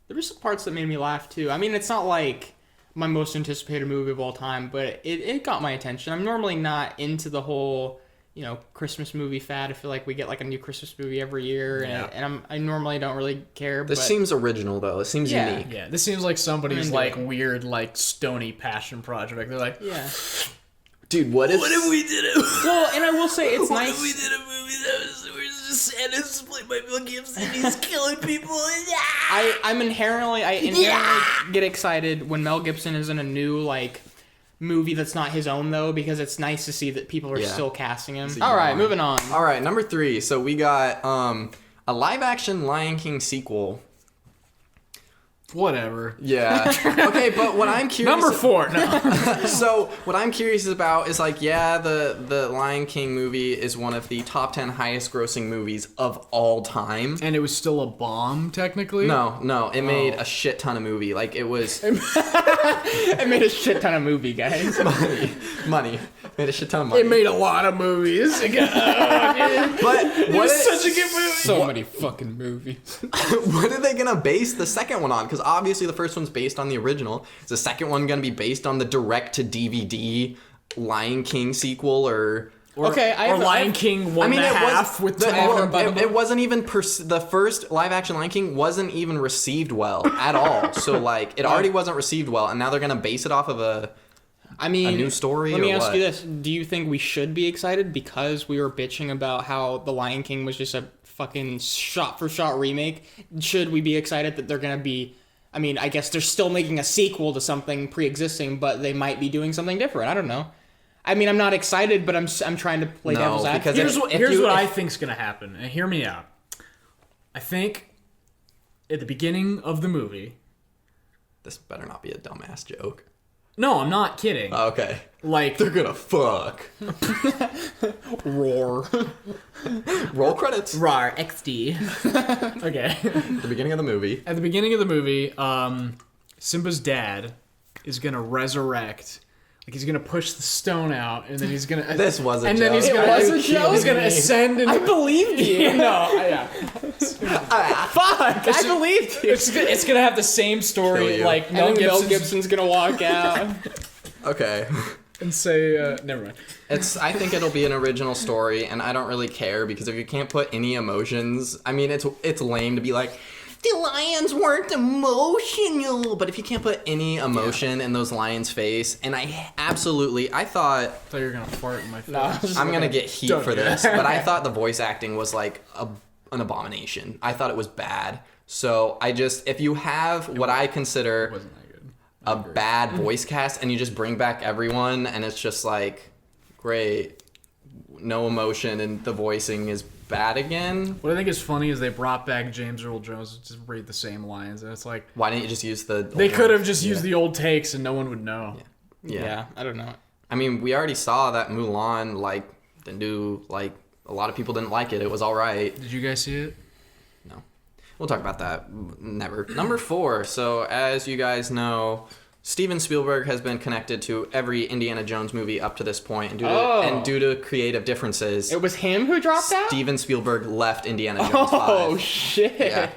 there were some parts that made me laugh too. I mean, it's not like my most anticipated movie of all time, but it got my attention. I'm normally not into the whole, Christmas movie fad. I feel like we get like a new Christmas movie every year, Yeah. and I normally don't really care. This but seems original though. It seems Yeah. unique. Yeah, this seems like somebody's into like it. weird, like stony passion project. They're like, yeah. Dude, what if we did it? Well, and I will say it's nice. did a movie that was just Santa's played by Mel Gibson. He's killing people. I inherently get excited when Mel Gibson is in a new like movie that's not his own though, because it's nice to see that people are Yeah. still casting him. See All right, more. moving on. All right, number 3. So we got a live action Lion King sequel. Whatever. Yeah. Okay, but what I'm curious Number 4. No. So what I'm curious about is like, yeah, the Lion King movie is one of the top 10 highest grossing movies of all time. And it was still a bomb, technically. No, it made a shit ton of movie. Like it was It made a shit ton of movie, guys. money. Made a shit ton of money. It made a lot of movies. but It was such a good movie. So many fucking movies. what are they gonna base the second one on? Because obviously the first one's based on the original. Is the second one gonna be based on the direct to DVD Lion King sequel or? Okay, Or Lion King 1.5 with it wasn't even the first live action Lion King wasn't even received well at all. So like it already wasn't received well, and now they're gonna base it off of a new story. Let me or ask what? you this: do you think we should be excited because we were bitching about how The Lion King was just a fucking shot-for-shot remake? Should we be excited that they're gonna be? I mean, I guess they're still making a sequel to something pre-existing, but they might be doing something different. I don't know. I mean, I'm not excited, but I'm trying to play No, devil's advocate. because Here's what I think's gonna happen, and hear me out. I think at the beginning of the movie. This better not be a dumbass joke. No, I'm not kidding. Okay. Like They're gonna fuck. Roar. Roll credits. RAR XD. Okay. The beginning of the movie. At the beginning of the movie, Simba's dad is gonna resurrect. Like he's gonna push the stone out, and then he's gonna. This was a and joke. then he's It gonna. was a joke? He's gonna ascend. And, I believed you. no, yeah. Fuck, I believed you. It's gonna have the same Kill story, you. like And then Mel Gibson's- Gibson's gonna walk out. Okay. and say, never mind. I think it'll be an original story, and I don't really care because if you can't put any emotions, I mean, it's lame to be like, the lions weren't emotional. But if you can't put any emotion in those lions' face, and I thought... I thought you were going to fart in my face. No, I'm gonna get heat Don't for do that. this, but I thought the voice acting was like an abomination. I thought it was bad. So if you have what I consider Wasn't that good? a bad voice cast and you just bring back everyone and it's just like, great, no emotion and the voicing is bad again. What I think is funny is they brought back James Earl Jones to read the same lines, and it's like Why didn't you just use the... they could have just used the old takes and no one would know. Yeah. I don't know. I mean, we already saw that Mulan, like, didn't do, like, a lot of people didn't like it. It was all right. Did you guys see it? No. We'll talk about that. Never. Number 4. So, as you guys know, Steven Spielberg has been connected to every Indiana Jones movie up to this point, and due to creative differences, It was him who dropped out? Steven Spielberg left Indiana Jones 5. Oh, shit. Yeah.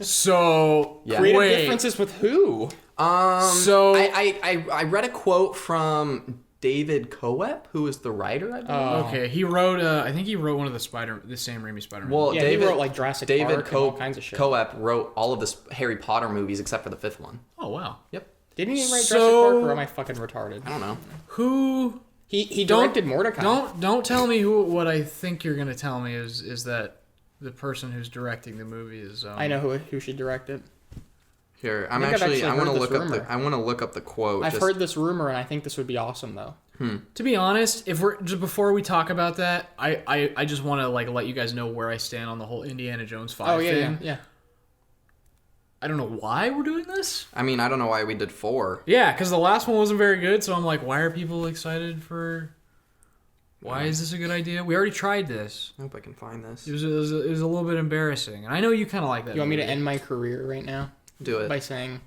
So Yeah. Creative wait, differences with who? so I read a quote from David Coep, who is the writer, I believe. okay, he wrote. I think he wrote one of the Sam Raimi Spider-Man. Well, Yeah, David, he wrote like Jurassic David Park and all kinds of shit. Coep wrote all of the Harry Potter movies except for the 5th one. oh wow, Yep. Didn't he write So- Jurassic Park, or am I fucking retarded? I don't know. who? He Don't- directed Mordecai. Don't tell me who. What I think you're gonna tell me is that the person who's directing the movie is. I know who should direct it. Here, I want to I want to look up the quote. I've heard this rumor, and I think this would be awesome, though. To be honest, if we're just before we talk about that, I just want to like let you guys know where I stand on the whole Indiana Jones 5 Oh, yeah, thing. yeah. I don't know why we're doing this. I mean, I don't know why we did 4. Yeah, because the last one wasn't very good, so I'm like, why are people excited for? Why is this a good idea? We already tried this. I hope I can find this. It was a little bit embarrassing, and I know you kind of like that. You want me to movie. end my career right now Do it. by saying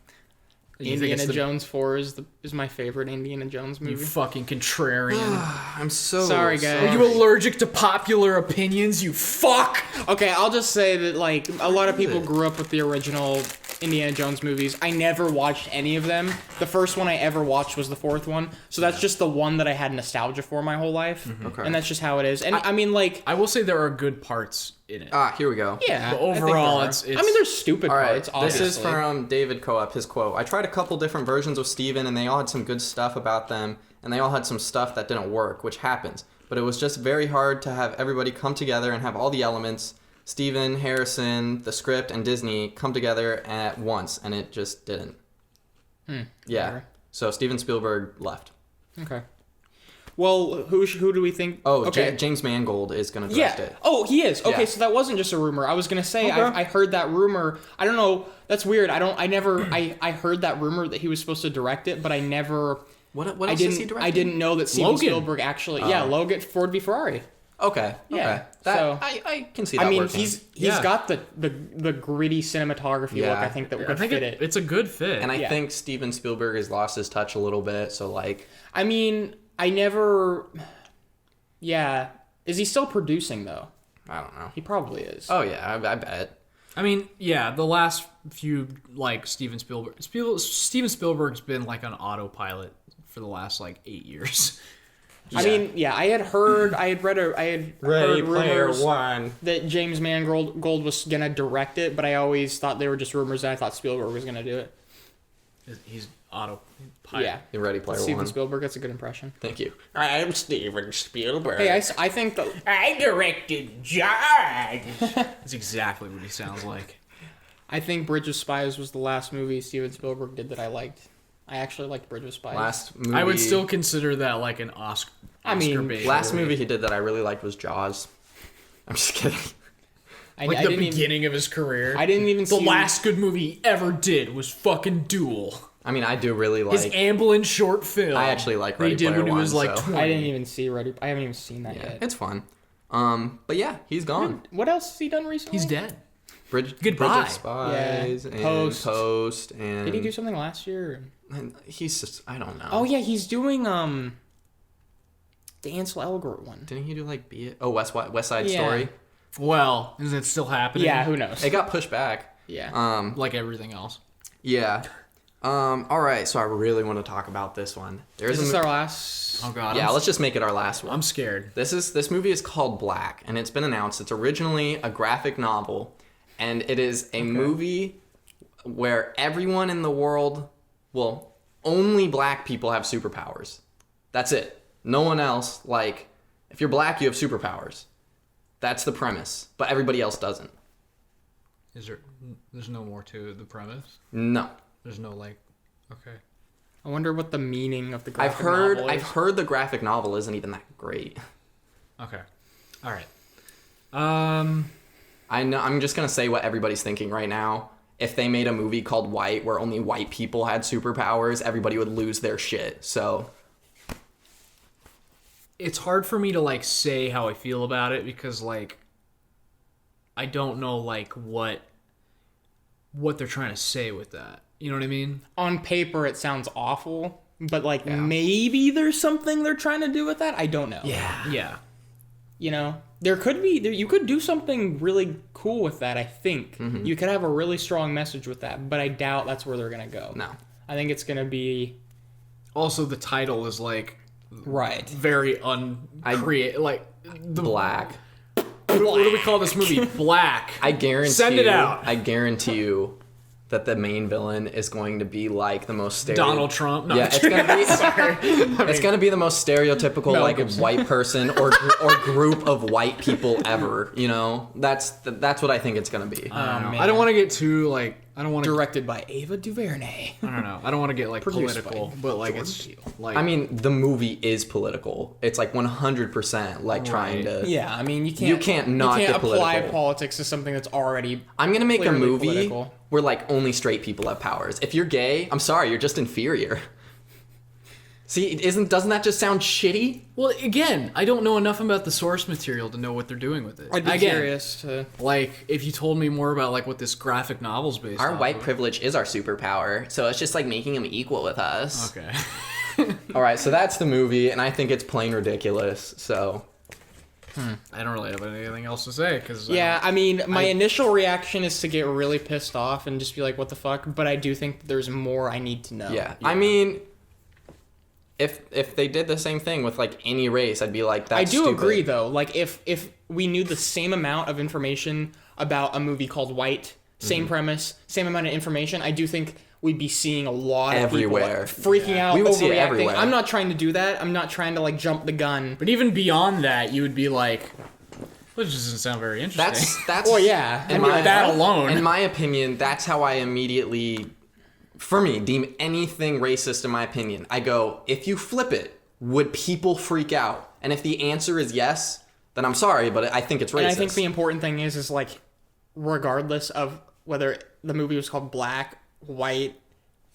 You think Indiana it's the- Jones 4 is my favorite Indiana Jones You movie? fucking contrarian. I'm so Sorry, guys. Are you allergic to popular opinions? You fuck. Okay, I'll just say that like a lot of people grew up with the original Indiana Jones movies. I never watched any of them. The first one I ever watched was the 4th one. So that's just the one that I had nostalgia for my whole life. Okay. And that's just how it is. And I mean, like, I will say there are good parts in it. Here we go. yeah. But I think overall, there are. it's- I mean, there's stupid All right, parts, obviously. this is from David Coep, his quote. I tried a couple different versions of Steven, and they all had some good stuff about them, and they all had some stuff that didn't work, which happens. But it was just very hard to have everybody come together and have all the elements, Steven, Harrison, the script, and Disney, come together at once, and it just didn't. Yeah. whatever. So Steven Spielberg left. Okay. Well, who do we think? Oh, okay. James Mangold is going to direct Yeah. it. Oh, he is. Okay, Yeah. so that wasn't just a rumor. I was gonna say Okay. I heard that rumor. I don't know. That's weird. I heard that rumor that he was supposed to direct it, but I never. What I else is he didn't. directing? I didn't know that Steven Logan. Spielberg actually. Yeah, Logan, Ford v Ferrari. Okay. Yeah, Okay. That, so- I can see that I mean, working. he's Yeah. got the gritty cinematography Yeah. look. I think that I would think fit it. it's a good fit. And I Yeah. think Steven Spielberg has lost his touch a little bit, so like... I mean, I never. Yeah, is he still producing though? I don't know. He probably is. Oh, yeah, I bet. I mean, yeah, the last few like Steven Spielberg's been like on autopilot for the last like 8 years. I mean, yeah, I had heard rumors One. that James Mangold was gonna direct it, but I always thought they were just rumors, and I thought Spielberg was gonna do it. He's autopilot. Yeah, You Ready Player Steven One. Spielberg. That's a good impression. Thank you. I'm Steven Spielberg. Hey, I think that I directed Jaws. That's exactly what he sounds like. I think Bridge of Spies was the last movie Steven Spielberg did that I liked. I actually liked Bridge of Spies. Last movie... I would still consider that like an Oscar. I mean, Oscar-bait Last movie he did that I really liked was Jaws. I'm just kidding. like I the didn't even, beginning of his career. I didn't even The see last good movie he ever did was fucking Duel. I mean, I do really His like... Amblin short film. I actually like that Ready he did Player when he was One, like so- 20. I didn't even see Ready. I haven't even seen that Yeah, yet. it's fun. But yeah, he's gone. What else has he done recently? He's dead. Bridge Goodbye. of Spies Yeah. and Post. Post and... Did he do something last year? and he's just... I don't know. Oh yeah, he's doing the Ansel Elgort one. Didn't he do like Be It? Oh, West Side Yeah. Story? Well, is it still happening? Yeah, who knows? It got pushed back. Yeah. Like everything else. Yeah. All right, so I really want to talk about this one. Is this our last? Oh god. Yeah, I'm, let's just make it our last one. I'm scared. This movie is called Black, and it's been announced. It's originally a graphic novel, and it is a movie where everyone in the world, well, only black people have superpowers. That's it. No one else, like, if you're black, you have superpowers. That's the premise, but everybody else doesn't. There's no more to the premise? No. There's no, like, okay. I wonder what the meaning of the graphic novel is. I've heard the graphic novel isn't even that great. Okay. All right. I know. I'm just gonna say what everybody's thinking right now. If they made a movie called White, where only white people had superpowers, everybody would lose their shit. So it's hard for me to, like, say how I feel about it because, like, I don't know, like, what they're trying to say with that. You know what I mean? On paper, it sounds awful, but, like, maybe there's something they're trying to do with that. I don't know. Yeah. You know, you could do something really cool with that, I think. Mm-hmm. You could have a really strong message with that, but I doubt that's where they're going to go. no. I think it's going to be... Also, the title is, like, Right. very uncreative. Like, the Black. What do we call this movie? Black. I guarantee. Send it out. I guarantee you that the main villain is going to be like the most Donald Trump. No, Yeah, it's gonna be. sorry. It's gonna be the most stereotypical Mel like Gibson. white person or group of white people ever. You know, that's what I think it's gonna be. man. I don't want to get too, like, I don't want to. Directed by Ava DuVernay. I don't know. I don't want to get, like, Produced political, by but, like, Jordan it's Peele. like. I mean, the movie is political. It's like 100% like trying to. Yeah, I mean, you can't not get apply political. politics to something that's already... I'm gonna make a Clearly movie political. where like only straight people have powers. If you're gay, I'm sorry, you're just inferior. See, doesn't that just sound shitty? Well, again, I don't know enough about the source material to know what they're doing with it. I'd be Again, curious to... Like, if you told me more about, like, what this graphic novel's based Our off white of. privilege is our superpower, so it's just like making them equal with us. Okay. All right, so that's the movie, and I think it's plain ridiculous. So I don't really have anything else to say because Yeah, I mean, my initial reaction is to get really pissed off and just be like, what the fuck? But I do think there's more I need to know. yeah, I mean, if they did the same thing with like any race, I'd be like, that's I do stupid. agree, though. Like, if we knew the same amount of information about a movie called White, same premise, same amount of information, I do think we'd be seeing a lot of Everywhere. people like, freaking out, We would see it overreacting. everywhere. I'm not trying to do that. I'm not trying to, like, jump the gun. But even beyond that, you would be like, well, this doesn't sound very interesting. That's Well, yeah. in Like, my, that alone. in my opinion, that's how I immediately, for me, deem anything racist. In my opinion, I go, if you flip it, would people freak out? And if the answer is yes, then I'm sorry, but I think it's racist. And I think the important thing is like, regardless of whether the movie was called Black, White,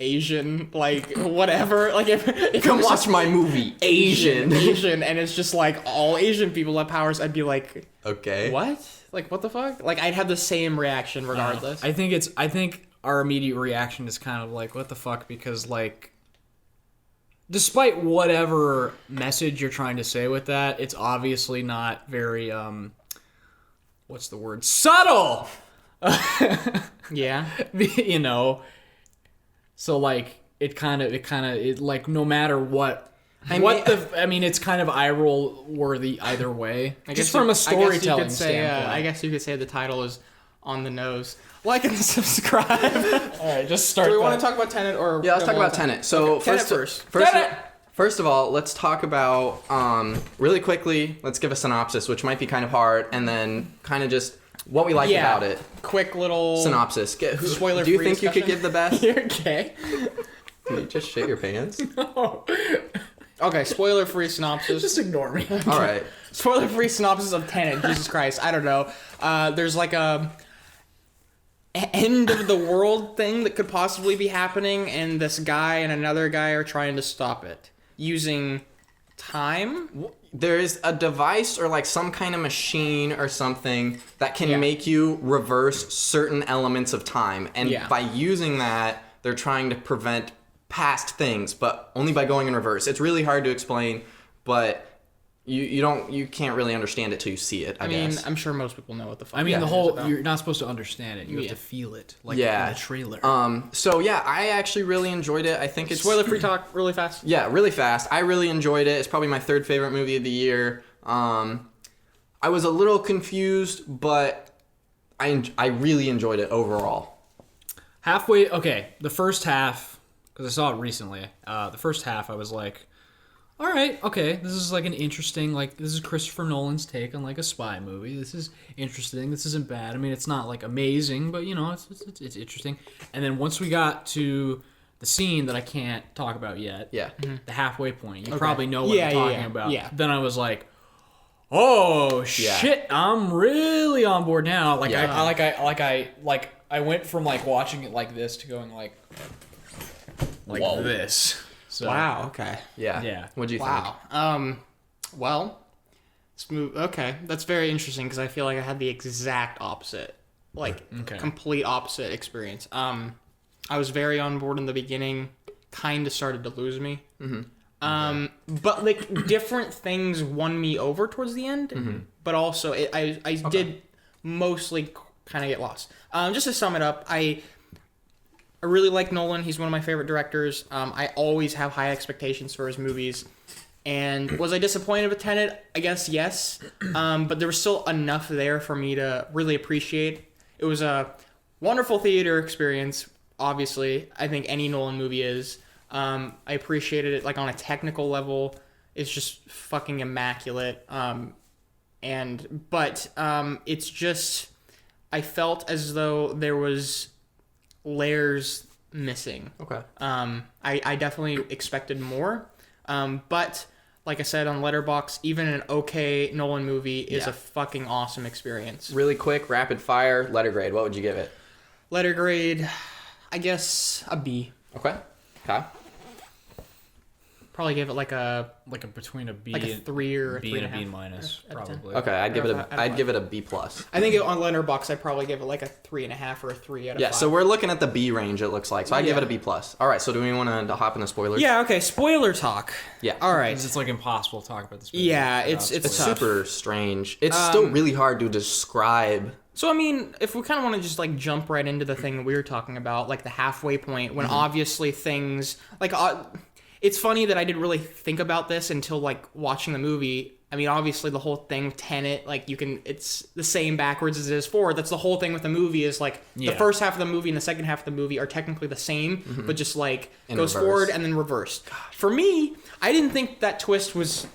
Asian, like whatever, like if come it was watch just my movie, Asian. Asian, and it's just like all Asian people have powers, I'd be like, Okay. what? Like what the fuck? Like I'd have the same reaction regardless. I think our immediate reaction is kind of like, what the fuck? Because, like, despite whatever message you're trying to say with that, it's obviously not very, what's the word? Subtle! Yeah. You know? So, like, it like, no matter what, it's kind of eye roll worthy either way. Just from a storytelling standpoint. I guess you could say the title is on the nose. Like and subscribe. Alright, just start. Do we want to talk about Tenet or? Yeah, let's talk about Tenet. So Okay, Tenet first. First of all, let's talk about really quickly. Let's give a synopsis, which might be kind of hard, and then kind of just what we like Yeah. about it. Quick little Synopsis. Spoiler-free Do you think discussion? you could give the best? You're okay. Did you just shit your pants? Okay, spoiler-free synopsis. Just ignore me. All right. Spoiler-free synopsis of Tenet. Jesus Christ, I don't know. There's like a end of the world thing that could possibly be happening, and this guy and another guy are trying to stop it using time. There is a device or like some kind of machine or something that can Yeah. make you reverse certain elements of time, and Yeah. by using that, they're trying to prevent past things, but only by going in reverse. It's really hard to explain, but you can't really understand it till you see it. I mean, guess. I'm sure most people know what the fuck. I mean, it the is whole, about. you're not supposed to understand it. You have Yeah. to feel it, like Yeah. in the trailer. So yeah, I actually really enjoyed it. I think it's Spoiler-free talk, really fast. Yeah, really fast. I really enjoyed it. It's probably my third favorite movie of the year. I was a little confused, but I really enjoyed it overall. Halfway, okay, the first half, because I saw it recently, the first half I was like, all right, okay, this is like an interesting, like, this is Christopher Nolan's take on like a spy movie. This is interesting. This isn't bad. I mean, it's not like amazing, but you know, it's interesting. And then once we got to the scene that I can't talk about yet, the halfway point, you probably know what I'm talking about. Yeah. Then I was like, oh shit, I'm really on board now. Like I went from like watching it like this to going like Whoa. this. So, Wow. Okay. Yeah. What'd you think? Wow. Well, okay, that's very interesting because I feel like I had the exact opposite, like complete opposite experience. I was very on board in the beginning, kind of started to lose me. But like different things won me over towards the end, but also I did mostly kind of get lost. Just to sum it up, I really like Nolan. He's one of my favorite directors. I always have high expectations for his movies. And was I disappointed with Tenet? I guess yes. But there was still enough there for me to really appreciate. It was a wonderful theater experience, obviously. I think any Nolan movie is. I appreciated it like on a technical level. It's just fucking immaculate. But it's just, I felt as though there was layers missing. Okay. I definitely expected more. But like I said on Letterboxd, even an okay Nolan movie is a fucking awesome experience. Really quick, rapid fire, letter grade. What would you give it? Letter grade, I guess a B. Okay. Okay. Probably give it like a between a B, like a 3 or a B 3.5 and a B minus, probably. Okay, I'd give it a B+. I think on Letterboxd I'd probably give it like a 3.5 or a 3 out of 5. Yeah, so we're looking at the B range, it looks like. So I'd give it a B+. All right, so do we want to hop into spoilers? Yeah, okay, spoiler talk. Yeah. All right. It's like impossible to talk about this movie. Yeah, it's It's tough. super strange. It's still really hard to describe. So, I mean, if we kind of want to just, like, jump right into the thing that we were talking about, like the halfway point, when obviously things, like, it's funny that I didn't really think about this until, like, watching the movie. I mean, obviously the whole thing with Tenet, like, it's the same backwards as it is forward. That's the whole thing with the movie is, like, the first half of the movie and the second half of the movie are technically the same, but just, like, goes forward and then reversed. For me, I didn't think that twist was,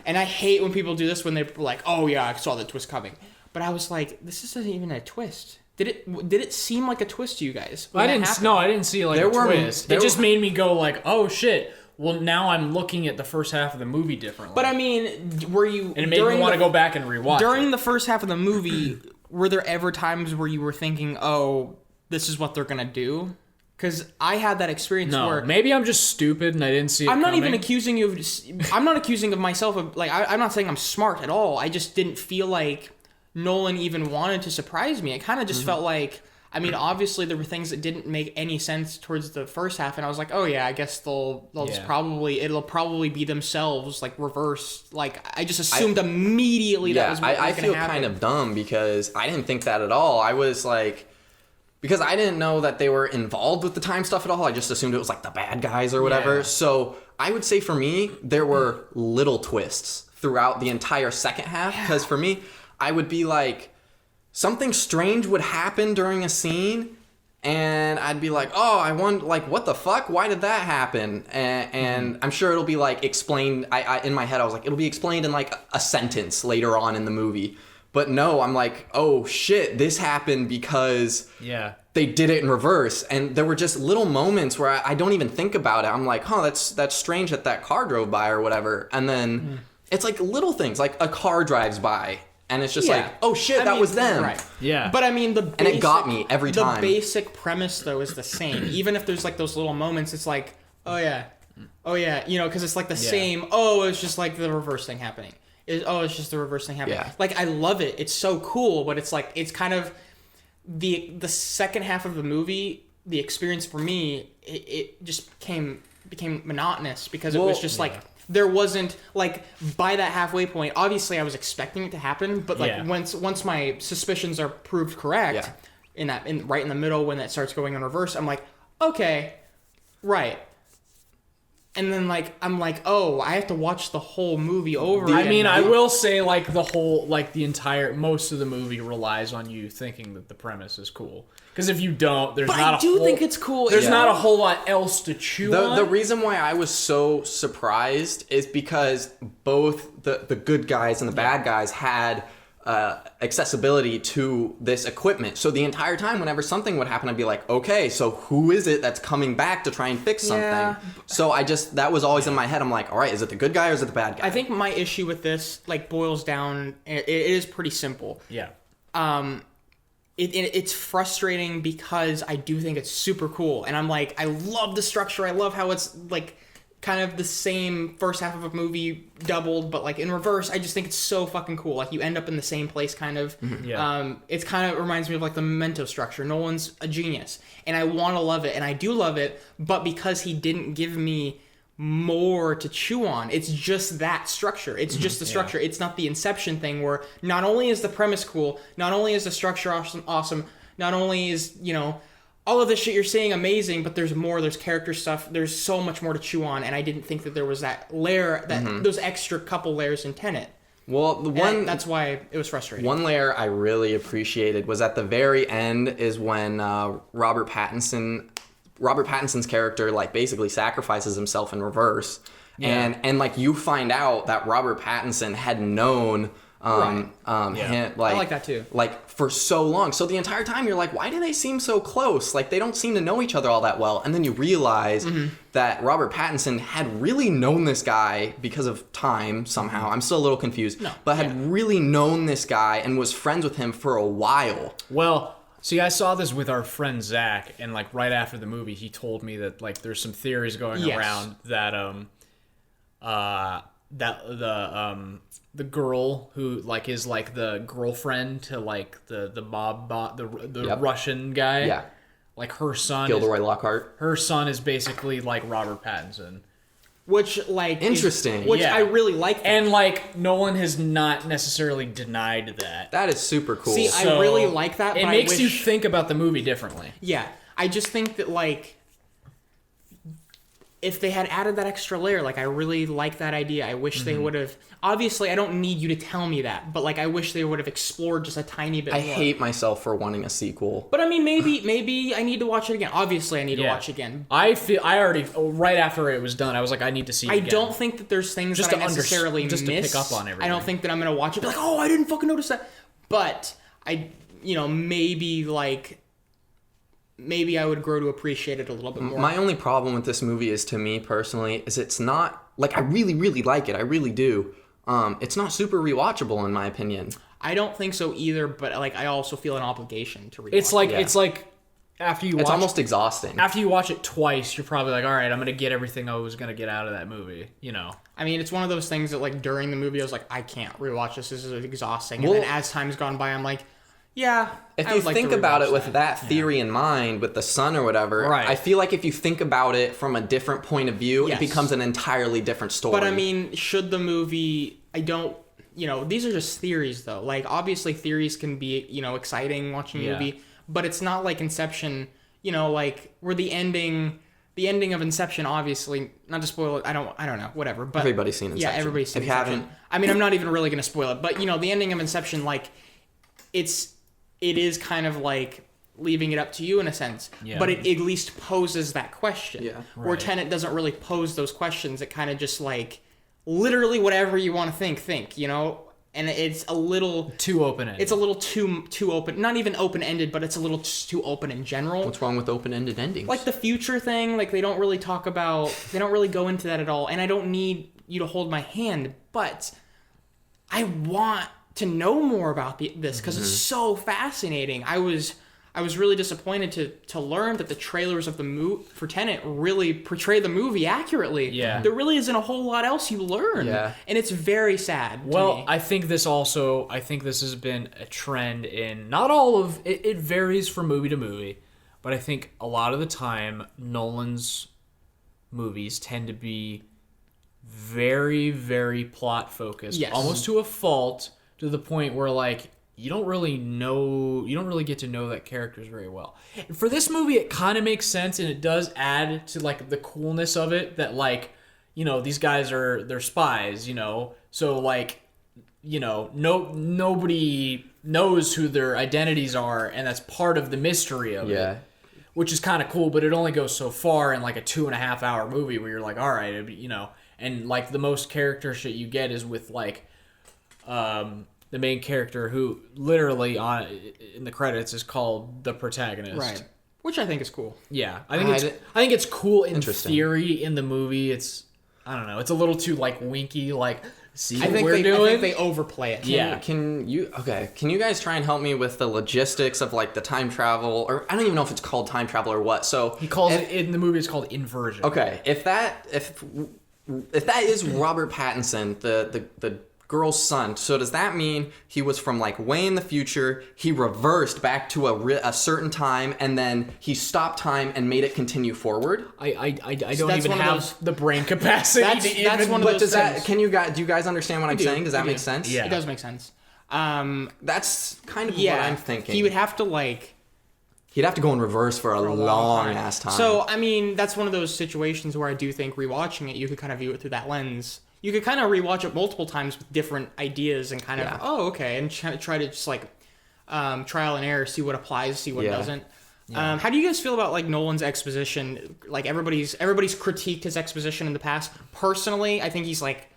and I hate when people do this when they're like, oh, yeah, I saw the twist coming. But I was like, this isn't even a twist. Did it seem like a twist to you guys? I didn't see like a twist. It just made me go like, oh shit. Well, now I'm looking at the first half of the movie differently. But I mean, were you? And it made me want to go back and rewatch. During the first half of the movie, were there ever times where you were thinking, oh, this is what they're gonna do? Because I had that experience where maybe I'm just stupid and I didn't see it I'm not coming. even accusing you of. I'm not accusing of myself of like. I'm not saying I'm smart at all. I just didn't feel like Nolan even wanted to surprise me. It kind of just felt like, I mean, obviously there were things that didn't make any sense towards the first half, and I was like, oh yeah, I guess they'll just it'll probably be themselves, like reversed. Like I just assumed immediately that was what was going to happen. I feel kind of dumb because I didn't think that at all. I was like, because I didn't know that they were involved with the time stuff at all. I just assumed it was like the bad guys or whatever. Yeah. So I would say for me, there were little twists throughout the entire second half. Because for me, I would be like, something strange would happen during a scene, and I'd be like, oh, I wonder, like, what the fuck? Why did that happen? And I'm sure it'll be, like, explained. I in my head, I was like, it'll be explained in, like, a sentence later on in the movie. But no, I'm like, oh, shit, this happened because they did it in reverse. And there were just little moments where I don't even think about it. I'm like, huh, that's strange that car drove by or whatever. And then it's, like, little things, like a car drives by. And it's just like, oh shit, that was them. Right. Yeah. But I mean, and it got me every time. The basic premise, though, is the same. Even if there's like those little moments, it's like, oh yeah, you know, because it's like the same. Oh, it's just like the reverse thing happening. It's just the reverse thing happening. Yeah. Like I love it. It's so cool, but it's like it's kind of the second half of the movie. The experience for me, it just became monotonous because it was just like. There wasn't, like, by that halfway point, obviously I was expecting it to happen, but, like, once my suspicions are proved correct, right in the middle when that starts going in reverse, I'm like, okay, right. and then like I'm like, oh, I have to watch the whole movie over. I again mean, now. I will say like most of the movie relies on you thinking that the premise is cool. Because if you don't, there's But not I a do whole, think it's cool. There's Yeah. not a whole lot else to chew on. The reason why I was so surprised is because both the good guys and the bad guys had accessibility to this equipment. So the entire time, whenever something would happen, I'd be like, okay, so who is it that's coming back to try and fix something? Yeah. So that was always in my head. I'm like, all right, is it the good guy or is it the bad guy? I think my issue with this like boils down. It is pretty simple. Yeah. It's frustrating because I do think it's super cool, and I'm like, I love the structure. I love how it's like kind of the same first half of a movie doubled, but like in reverse. I just think it's so fucking cool. Like you end up in the same place, kind of. Yeah. It's kind of reminds me of like the Memento structure. Nolan's a genius, and I want to love it, and I do love it, but because he didn't give me more to chew on, it's just that structure. It's just the structure. It's not the Inception thing where not only is the premise cool, not only is the structure awesome, not only is, you know, all of this shit you're saying amazing, but there's more. There's character stuff. There's so much more to chew on, and I didn't think that there was that layer, those extra couple layers in Tenet. well, That's why it was frustrating. one layer I really appreciated was at the very end is when Robert Pattinson's character like basically sacrifices himself in reverse, and like you find out that Robert Pattinson had known him, like, I like that too. like for so long. So the entire time you're like, why do they seem so close? Like they don't seem to know each other all that well. And then you realize that Robert Pattinson had really known this guy because of time somehow. I'm still a little confused, but had really known this guy and was friends with him for a while. Well, see, I saw this with our friend Zach, and like right after the movie, he told me that like there's some theories going around that the girl who like is like the girlfriend to like the mob the Russian guy, Yeah. like her son, Gilderoy Lockhart. her son is basically like Robert Pattinson. Which like Interesting. which Yeah. I really like. That. And like Nolan has not necessarily denied that. That is super cool. See, I really like that. It but makes I wish, you think about the movie differently. Yeah, I just think that like if they had added that extra layer, like I really like that idea. I wish they would have. Obviously, I don't need you to tell me that, but like I wish they would have explored just a tiny bit I more. hate myself for wanting a sequel. But I mean, maybe I need to watch it again. Obviously, I need to watch it again. I already right after it was done, I was like, I need to see it I again. don't think that there's things Just that I to necessarily just to miss. pick up on everything. I don't think that I'm gonna watch it and be like, oh, I didn't fucking notice that. But maybe I would grow to appreciate it a little bit more. My only problem with this movie is, to me personally, is it's not like I really, really like it. I really do. It's not super rewatchable in my opinion. I don't think so either, but like I also feel an obligation to read. It's like after you watch It's almost exhausting. after you watch it twice, you're probably like, all right, I'm gonna get everything I was gonna get out of that movie. You know. I mean, it's one of those things that like during the movie I was like, I can't rewatch this. This is exhausting. Well- And then as time's gone by, I'm like, yeah. If I you would like think to about rewatch it with that theory in mind, with the sun or whatever, Right. I feel like if you think about it from a different point of view, Yes. it becomes an entirely different story. But I mean, should the movie? I don't. These are just theories, though. Like, obviously, theories can be, exciting watching a Yeah. movie, but it's not like Inception. Like where the ending of Inception, obviously, not to spoil it. I don't know, whatever. But Everybody's seen Yeah, Inception. everybody's seen If you Inception. haven't- I mean, I'm not even really gonna spoil it, but the ending of Inception, like, it is kind of like leaving it up to you in a sense, Yeah. but it at least poses that question. Yeah. Where Right. Tenet doesn't really pose those questions. It kind of just like literally whatever you want to think, and it's a little Too open-ended. it's a little too open, not even open-ended, but it's a little too open in general. What's wrong with open-ended endings? Like the future thing, like they don't really go into that at all, and I don't need you to hold my hand, but I want to know more about this because it's so fascinating. I was really disappointed to learn that the trailers of the movie for Tenet really portray the movie accurately. Yeah. There really isn't a whole lot else you learn. Yeah. And it's very sad to Well, me. I think this has been a trend in not all of it. It varies from movie to movie, but I think a lot of the time Nolan's movies tend to be very, very plot focused, Yes. almost to a fault, to the point where like you don't really get to know that characters very well. And for this movie, it kind of makes sense, and it does add to like the coolness of it that like these guys they're spies, so like, nobody knows who their identities are, and that's part of the mystery of it. Which is kind of cool, but it only goes so far in like a 2.5 hour movie where you're like, all right, and like the most character shit you get is with like the main character who literally in the credits is called the protagonist. Right. Which I think is cool. Yeah. I think it's cool in theory. In the movie, I don't know, it's a little too like winky, like see what we're doing. I think they overplay it. Can you guys try and help me with the logistics of like the time travel, or I don't even know if it's called time travel or what. So he calls it in the movie. It's called inversion. Okay, if that is Robert Pattinson, the girl's son, so does that mean he was from like way in the future, he reversed back to a certain time, and then he stopped time and made it continue forward? I don't even have the brain capacity to that's even... one of those things. Do you guys understand what I'm saying? Does that make sense? Yeah. It does make sense. That's kind of what I'm thinking. He would have to He'd have to go in reverse for a long ass time. So, I mean, that's one of those situations where I do think rewatching it, you could kind of view it through that lens. You could kind of rewatch it multiple times with different ideas and kind of, okay, and try to just like trial and error, see what applies, see what doesn't. Yeah. How do you guys feel about like Nolan's exposition? Like everybody's critiqued his exposition in the past. Personally, I think he's like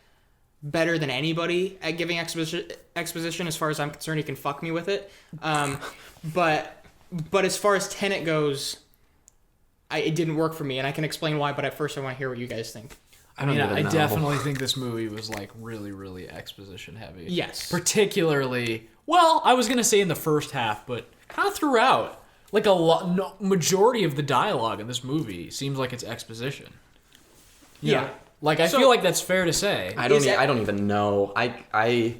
better than anybody at giving exposition. As far as I'm concerned, he can fuck me with it. But as far as Tenet goes, it didn't work for me, and I can explain why. But at first, I want to hear what you guys think. I definitely think this movie was like really, really exposition heavy. Yes. Particularly, well, I was gonna say in the first half, but kind of throughout. Like majority of the dialogue in this movie seems like it's exposition. Yeah. Like I feel like that's fair to say. I don't even know. I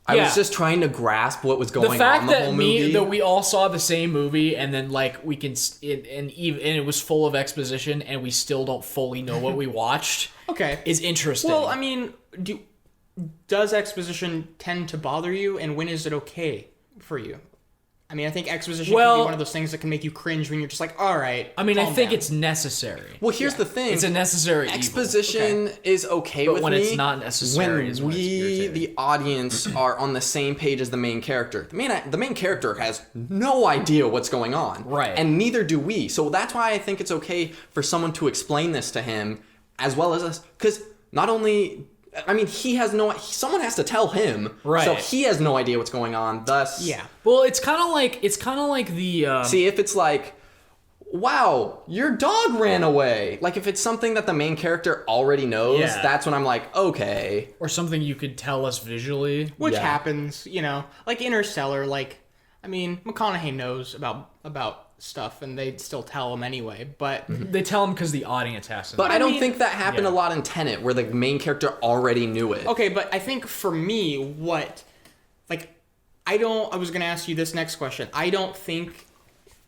was just trying to grasp what was going on the whole movie. That we all saw the same movie, and then like we can, and it was full of exposition, and we still don't fully know what we watched. Okay, is interesting. Well, I mean, does exposition tend to bother you, and when is it okay for you? I mean, I think exposition can be one of those things that can make you cringe when you're just like, all right. I mean, I think it's necessary. Well, here's the thing. It's a necessary exposition is okay with me. But when it's not necessary is when it's irritating. The audience, are on the same page as the main character. The main character has no idea what's going on. Right. And neither do we. So that's why I think it's okay for someone to explain this to him as well as us. Because not only... I mean, someone has to tell him, right? So he has no idea what's going on. Thus, yeah. Well, it's kind of like the. See, if it's like, wow, your dog ran away. Like if it's something that the main character already knows, that's when I'm like, okay. Or something you could tell us visually, which happens, like Interstellar. Like, I mean, McConaughey knows about stuff, and they still tell him anyway. But they tell him because the audience has to. But I don't think that happened a lot in Tenet, where the main character already knew it. Okay, but I think for me, I was gonna ask you this next question. I don't think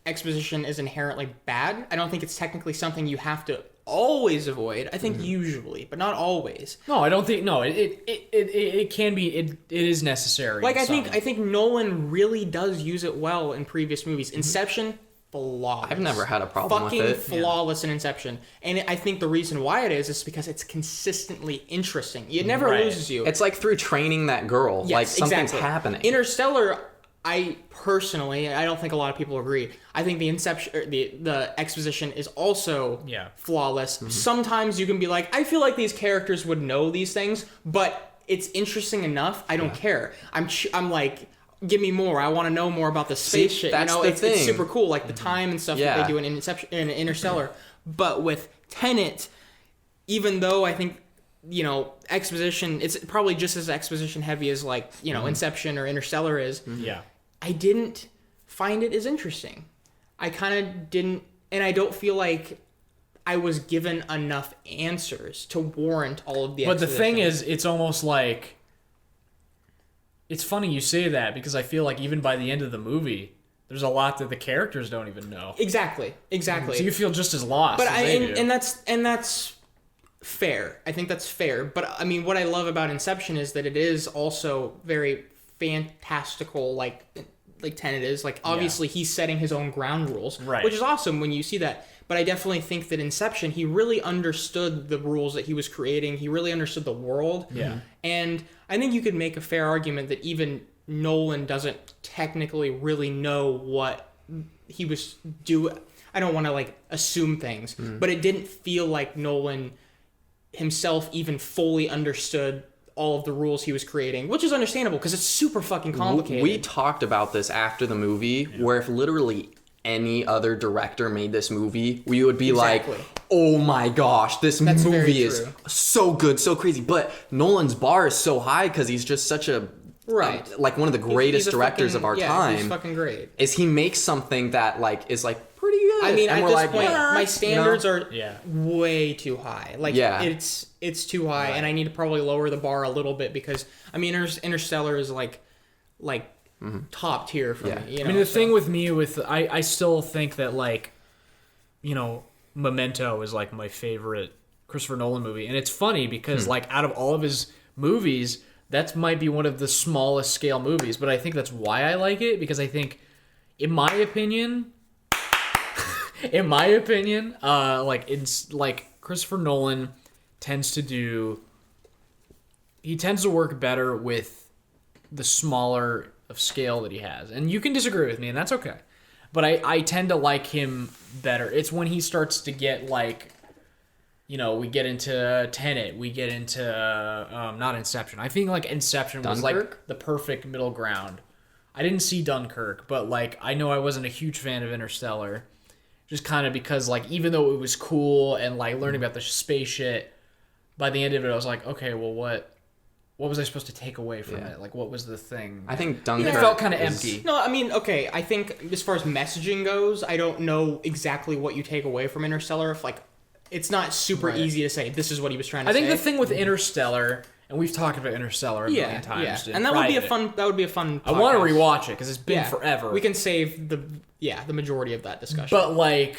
exposition is inherently bad. I don't think it's technically something you have to always avoid. I think usually, but not always. No, I don't think. No, it can be. It is necessary. Like I think Nolan really does use it well in previous movies. Inception. Flawless. I've never had a problem with it. Fucking flawless in Inception. And I think the reason why it is because it's consistently interesting. It never loses you. It's like through training that girl. Yes, like something's exactly. happening. Interstellar, I don't think a lot of people agree. I think the Inception, the exposition is also flawless. Mm-hmm. Sometimes you can be like, I feel like these characters would know these things, but it's interesting enough. I don't care. I'm like, give me more. I want to know more about the space shit. That's it's super cool, like the time and stuff that they do in Interstellar. But with Tenet, even though I think exposition, it's probably just as exposition heavy as like Inception or Interstellar is. Yeah, I didn't find it as interesting. I kind of didn't, and I don't feel like I was given enough answers to warrant all of the. But the thing is, it's almost like. It's funny you say that because I feel like even by the end of the movie, there's a lot that the characters don't even know. Exactly. So you feel just as lost. But as they do. and that's fair. I think that's fair. But I mean, what I love about Inception is that it is also very fantastical, like like Tenet is. Like obviously he's setting his own ground rules, Right. which is awesome when you see that. But I definitely think that Inception, he really understood the rules that he was creating. He really understood the world. Yeah. And I think you could make a fair argument that even Nolan doesn't technically really know what he was doing. I don't want to like assume things, but it didn't feel like Nolan himself even fully understood all of the rules he was creating, which is understandable because it's super fucking complicated. We talked about this after the movie, where if literally any other director made this movie, we would be Exactly. like, oh my gosh, this That's very movie is true. so good, so crazy. But Nolan's bar is so high because he's just such a Right. like one of the greatest He's a directors fucking- of our He's time. fucking great. Is he makes something that like is like pretty good. I mean, and at we're this like, point, "Yeah," my standards are Yeah. way too high. Like, Yeah. it's too high, and I need to probably lower the bar a little bit because I mean, Interstellar is like top tier for Yeah. me. You know? I mean, the so- thing with me I still think that like, you know, Memento is like my favorite Christopher Nolan movie, and it's funny because like out of all of his movies, that might be one of the smallest scale movies, but I think that's why I like it because I think, in my opinion, like it's like Christopher Nolan tends to work better with the smaller of scale that he has. And you can disagree with me, and that's okay. But I tend to like him better. It's when he starts to get like, you know, we get into Tenet, we get into not Inception. I think like Inception was like Dunkirk? the perfect middle ground. I didn't see Dunkirk, but like I know I wasn't a huge fan of Interstellar, just kind of because like even though it was cool and like learning about the space shit, by the end of it I was like, okay, well what was I supposed to take away from it? Like what was the thing? I think Dunkirk it felt kind of is- empty. No, I mean, okay. I think as far as messaging goes, I don't know exactly what you take away from Interstellar. If like, it's not super easy to say this is what he was trying to I say. think the thing with Interstellar, and we've talked about Interstellar a million times, and that would be a private. fun. That would be a fun. I want to podcast. rewatch it because it's been Yeah. forever. We can save the majority of that discussion. But like,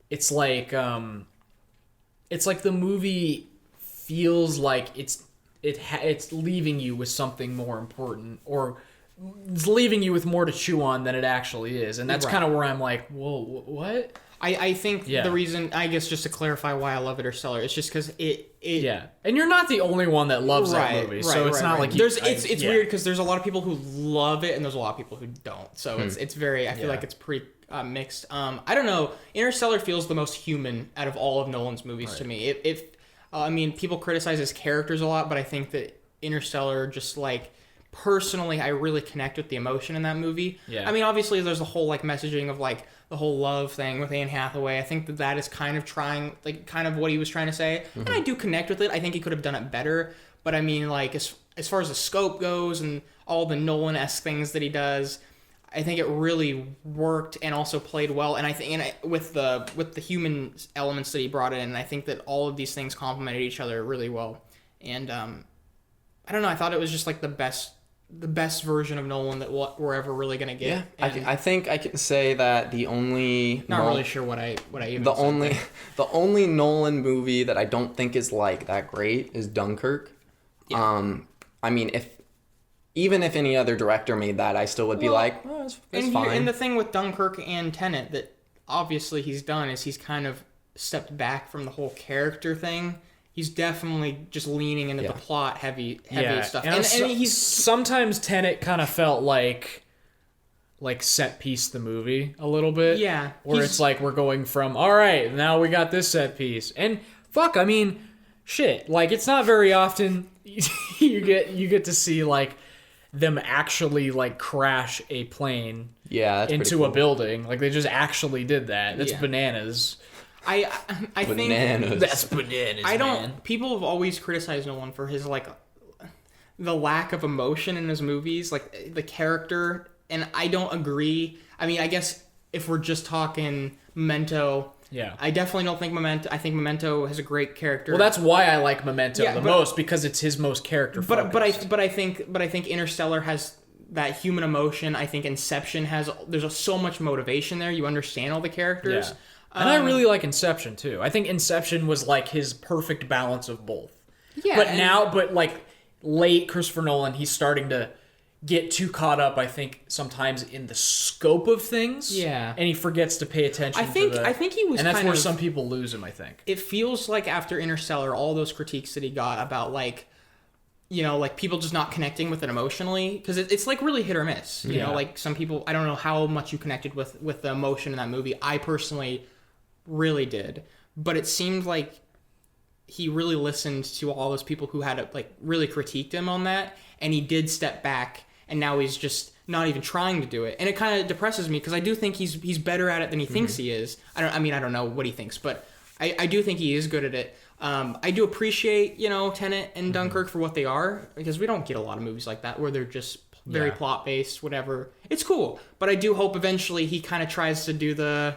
it's like the movie feels like it's leaving you with something more important, or it's leaving you with more to chew on than it actually is, and that's Right. kind of where I'm like, whoa, what? I think Yeah. the reason, I guess, just to clarify why I love Interstellar, it's just because it Yeah, and you're not the only one that loves that movie, so it's not like you, it's yeah. weird because there's a lot of people who love it and there's a lot of people who don't. So Hmm. it's very, I feel like it's pretty mixed. I don't know. Interstellar feels the most human out of all of Nolan's movies to me. I mean, people criticize his characters a lot, but I think that Interstellar just like personally, I really connect with the emotion in that movie. Yeah. I mean, obviously, there's the whole like messaging of like the whole love thing with Anne Hathaway. I think that is kind of what he was trying to say, and I do connect with it. I think he could have done it better, but I mean, like as far as the scope goes and all the Nolan-esque things that he does, I think it really worked and also played well. And I think with the human elements that he brought in, I think that all of these things complemented each other really well. And I don't know. I thought it was just like the best version of Nolan that we're ever really gonna get. Yeah, And I think I can say that the only not really sure what I even the said only there. the only Nolan movie that I don't think is like that great is Dunkirk. Yeah. I mean, even if any other director made that, I still would be Well, like, oh, it's and fine. and the thing with Dunkirk and Tenet that obviously he's done is he's kind of stepped back from the whole character thing. He's definitely just leaning into the plot heavy stuff. And he's sometimes Tenet kind of felt like set piece the movie a little bit. Yeah, Where he's- it's like we're going from, all right, now we got this set piece. And fuck, I mean, shit, like it's not very often you get to see like them actually like crash a plane that's pretty into cool. a building. Like they just actually did that. That's Yeah. bananas. I think Bananas. That's bananas. I don't. man. People have always criticized Nolan for his like the lack of emotion in his movies, like the character, and I don't agree. I mean, I guess if we're just talking Memento, Yeah. I definitely don't think Memento. I think Memento has a great character. Well, that's why I like Memento Yeah, the but- most, because it's his most character focused. but I think Interstellar has that human emotion. I think Inception has. There's so much motivation there. You understand all the characters. Yeah. And I really like Inception too. I think Inception was like his perfect balance of both. Yeah, But and- now, like late Christopher Nolan, he's starting to get too caught up, I think, sometimes in the scope of things. Yeah. And he forgets to pay attention I think to the... I think he was And that's kind where of, some people lose him, I think. it feels like after Interstellar, all those critiques that he got about like, you know, like people just not connecting with it emotionally, because it's like really hit or miss. You know, like some people, I don't know how much you connected with the emotion in that movie. I personally really did, but it seemed like he really listened to all those people who had like really critiqued him on that, and he did step back, and now he's just not even trying to do it, and it kind of depresses me because I do think he's better at it than he thinks he is. I don't know what he thinks, but I do think he is good at it. I do appreciate, you know, Tenet and Dunkirk for what they are, because we don't get a lot of movies like that where they're just very plot based, whatever. It's cool, but I do hope eventually he kind of tries to do the,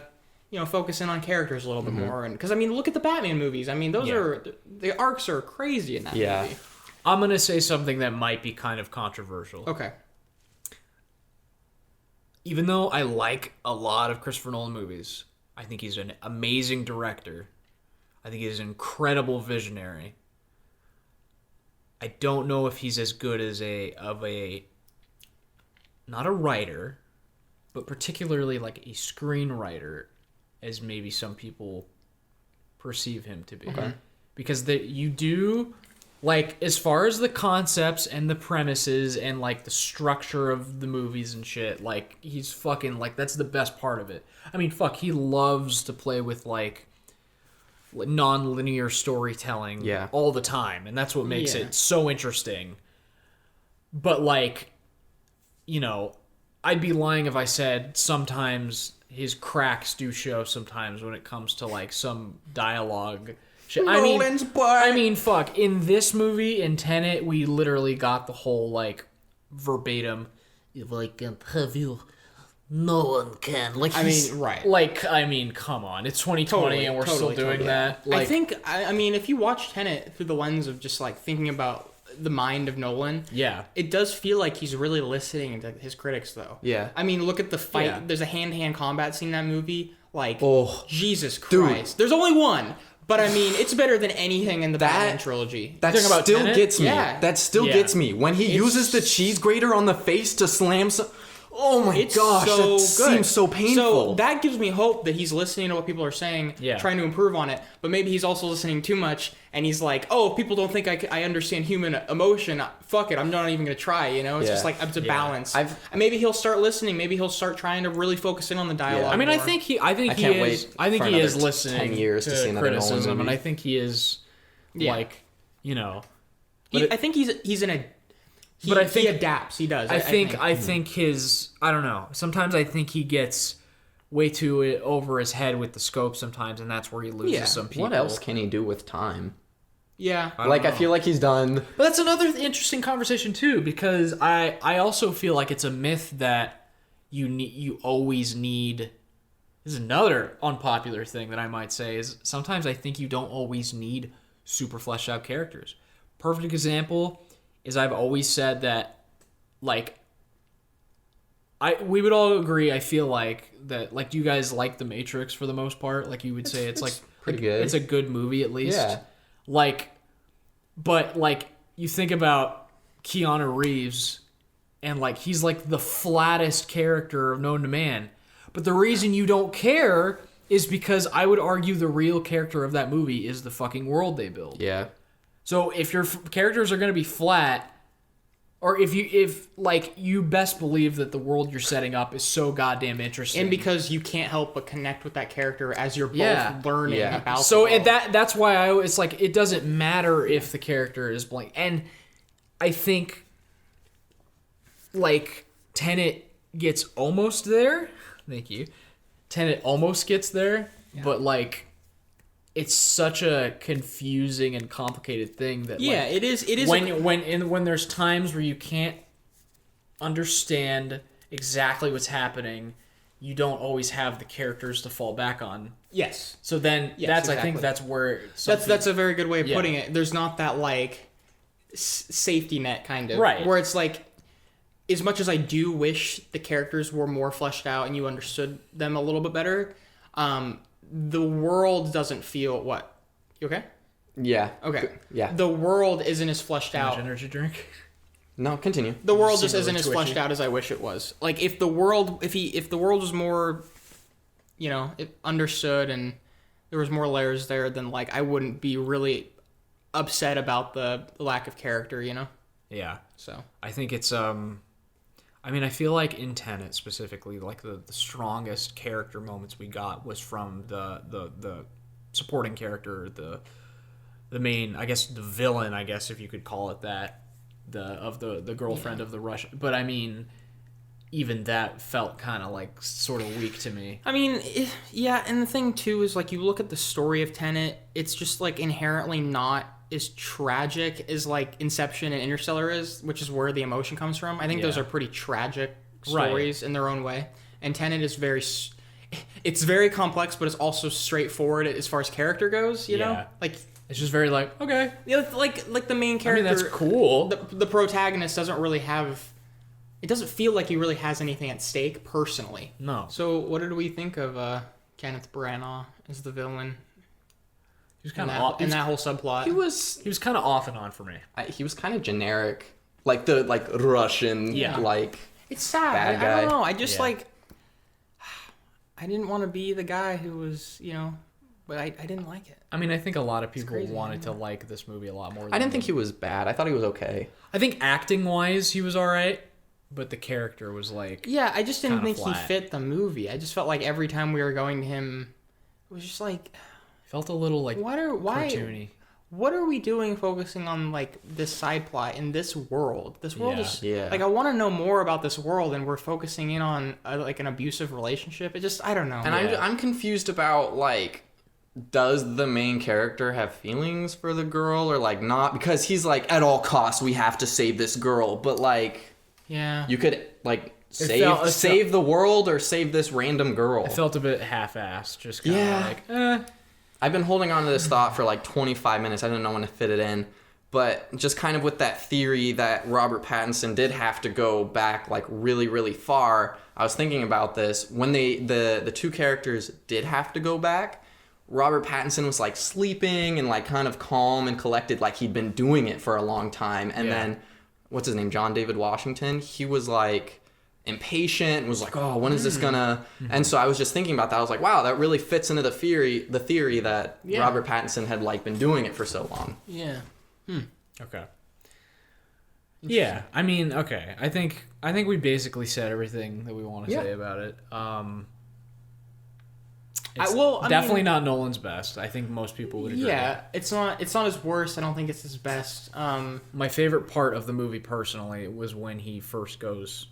you know, focus in on characters a little bit more. And because I mean, look at the Batman movies. I mean, those are the arcs are crazy in that movie. I'm gonna say something that might be kind of controversial. Okay. Even though I like a lot of Christopher Nolan movies, I think he's an amazing director. I think he's an incredible visionary. I don't know if he's as good as not a writer, but particularly like a screenwriter as maybe some people perceive him to be. Okay. Because you do, like, as far as the concepts and the premises and like the structure of the movies and shit, like he's fucking like, that's the best part of it. I mean, fuck, he loves to play with like non-linear storytelling all the time, and that's what makes it so interesting. But like, you know, I'd be lying if I said sometimes his cracks do show sometimes when it comes to like some dialogue shit. I mean, fuck, in this movie, in Tenet, we literally got the whole like verbatim, if I can't have you, no one can. Like, I mean, right. Like, I mean, come on. It's 2020 and we're still doing that. Like, I think, I mean, if you watch Tenet through the lens of just like thinking about the mind of Nolan, it does feel like he's really listening to his critics, though. Yeah. I mean, look at the fight. Yeah. There's a hand-to-hand combat scene in that movie. Like, Jesus Christ. Dude. There's only one. But I mean, it's better than anything in the Batman trilogy. That still gets me. Yeah. That still gets me. When he uses the cheese grater on the face to slam some... Oh my gosh, so that good. Seems so painful. So that gives me hope that he's listening to what people are saying, trying to improve on it. But maybe he's also listening too much, and he's like, oh, people don't think I understand human emotion. Fuck it, I'm not even going to try, you know? It's just like, it's a balance. And maybe he'll start listening. Maybe he'll start trying to really focus in on the dialogue. I mean, more. I think he is listening 10 years to see criticism, and I think he is, like, you know. I think he's in a... But I think he adapts. He does. I think his... I don't know. Sometimes I think he gets way too over his head with the scope sometimes, and that's where he loses some people. What else can he do with time? Yeah. I feel like he's done... But that's another interesting conversation, too, because I also feel like it's a myth that you always need... This is another unpopular thing that I might say, is sometimes I think you don't always need super fleshed out characters. Perfect example... is I've always said that, like, we would all agree, I feel like, that, like, do you guys like The Matrix for the most part? Like, you would say it's like, pretty good. It's a good movie, at least. Yeah. Like, but, like, you think about Keanu Reeves, and, like, he's, like, the flattest character known to man. But the reason you don't care is because I would argue the real character of that movie is the fucking world they build. Yeah. So if your characters are going to be flat, or if you best believe that the world you're setting up is so goddamn interesting, and because you can't help but connect with that character as you're both learning about. So that's why it's like, it doesn't matter if the character is blank, and I think like Tenet gets almost there. Thank you. Tenet almost gets there, but like. It's such a confusing and complicated thing that it is. It is when there's times where you can't understand exactly what's happening, you don't always have the characters to fall back on. Yes. So then I think that's where that's a very good way of putting it. There's not that like safety net kind of right where it's like, as much as I do wish the characters were more fleshed out and you understood them a little bit better. The world doesn't feel what? You okay? Yeah. Okay. Yeah. The world isn't as fleshed out. Energy drink? No, continue. The world just Seem isn't really as fleshed twitchy. out as I wish it was. Like if the world was more, understood and there was more layers there, then like I wouldn't be really upset about the lack of character, Yeah. So I think it's I feel like in Tenet specifically, like the strongest character moments we got was from the supporting character, the main, I guess the villain, I guess if you could call it that, the girlfriend of the Russian. But I mean, even that felt kind of like sort of weak to me. I mean, yeah, and the thing too is like you look at the story of Tenet, it's just like inherently not as tragic as like Inception and Interstellar is, which is where the emotion comes from. I think those are pretty tragic stories in their own way. And Tenet is it's very complex, but it's also straightforward as far as character goes, you know? Like It's just very like, okay. yeah, like the main character. I mean, that's cool. The protagonist doesn't really have. It doesn't feel like he really has anything at stake personally. No. So what did we think of Kenneth Branagh as the villain? He was kind in of that, off. in that whole subplot. He was Kind of off and on for me. he was kind of generic, like the Russian like. It's sad. Bad I guy. don't know. I just I didn't want to be the guy who was, but I didn't like it. I mean, I think a lot of people crazy, wanted to like this movie a lot more. I didn't think he was bad. I thought he was okay. I think acting wise, he was all right, but the character was like. Yeah, I just didn't Kinda think he flat. fit the movie. I just felt like every time we were going to him, it was just like, Felt a little like why cartoony. what are we doing focusing on like this side plot in this world? This world is like I want to know more about this world, and we're focusing in on like an abusive relationship. It just I don't know. And I'm confused about like, does the main character have feelings for the girl or like not? Because he's like, at all costs we have to save this girl, but like, yeah, you could like felt- save the world or save this random girl. It felt a bit half-assed, just kind of like, I've been holding on to this thought for like 25 minutes. I didn't know when to fit it in. But just kind of with that theory that Robert Pattinson did have to go back like really, really far, I was thinking about this. When the two characters did have to go back, Robert Pattinson was like sleeping and like kind of calm and collected, like he'd been doing it for a long time. And then, what's his name? John David Washington. He was like impatient and was like, oh, when is this gonna and so I was just thinking about that. I was like, wow, that really fits into the theory that Robert Pattinson had like been doing it for so long. yeah. okay. Yeah, I mean, okay. I think we basically said everything that we want to say about it. It's definitely not Nolan's best. I think most people would agree. Yeah, it's not his worst. I don't think it's his best. My favorite part of the movie personally was when he first goes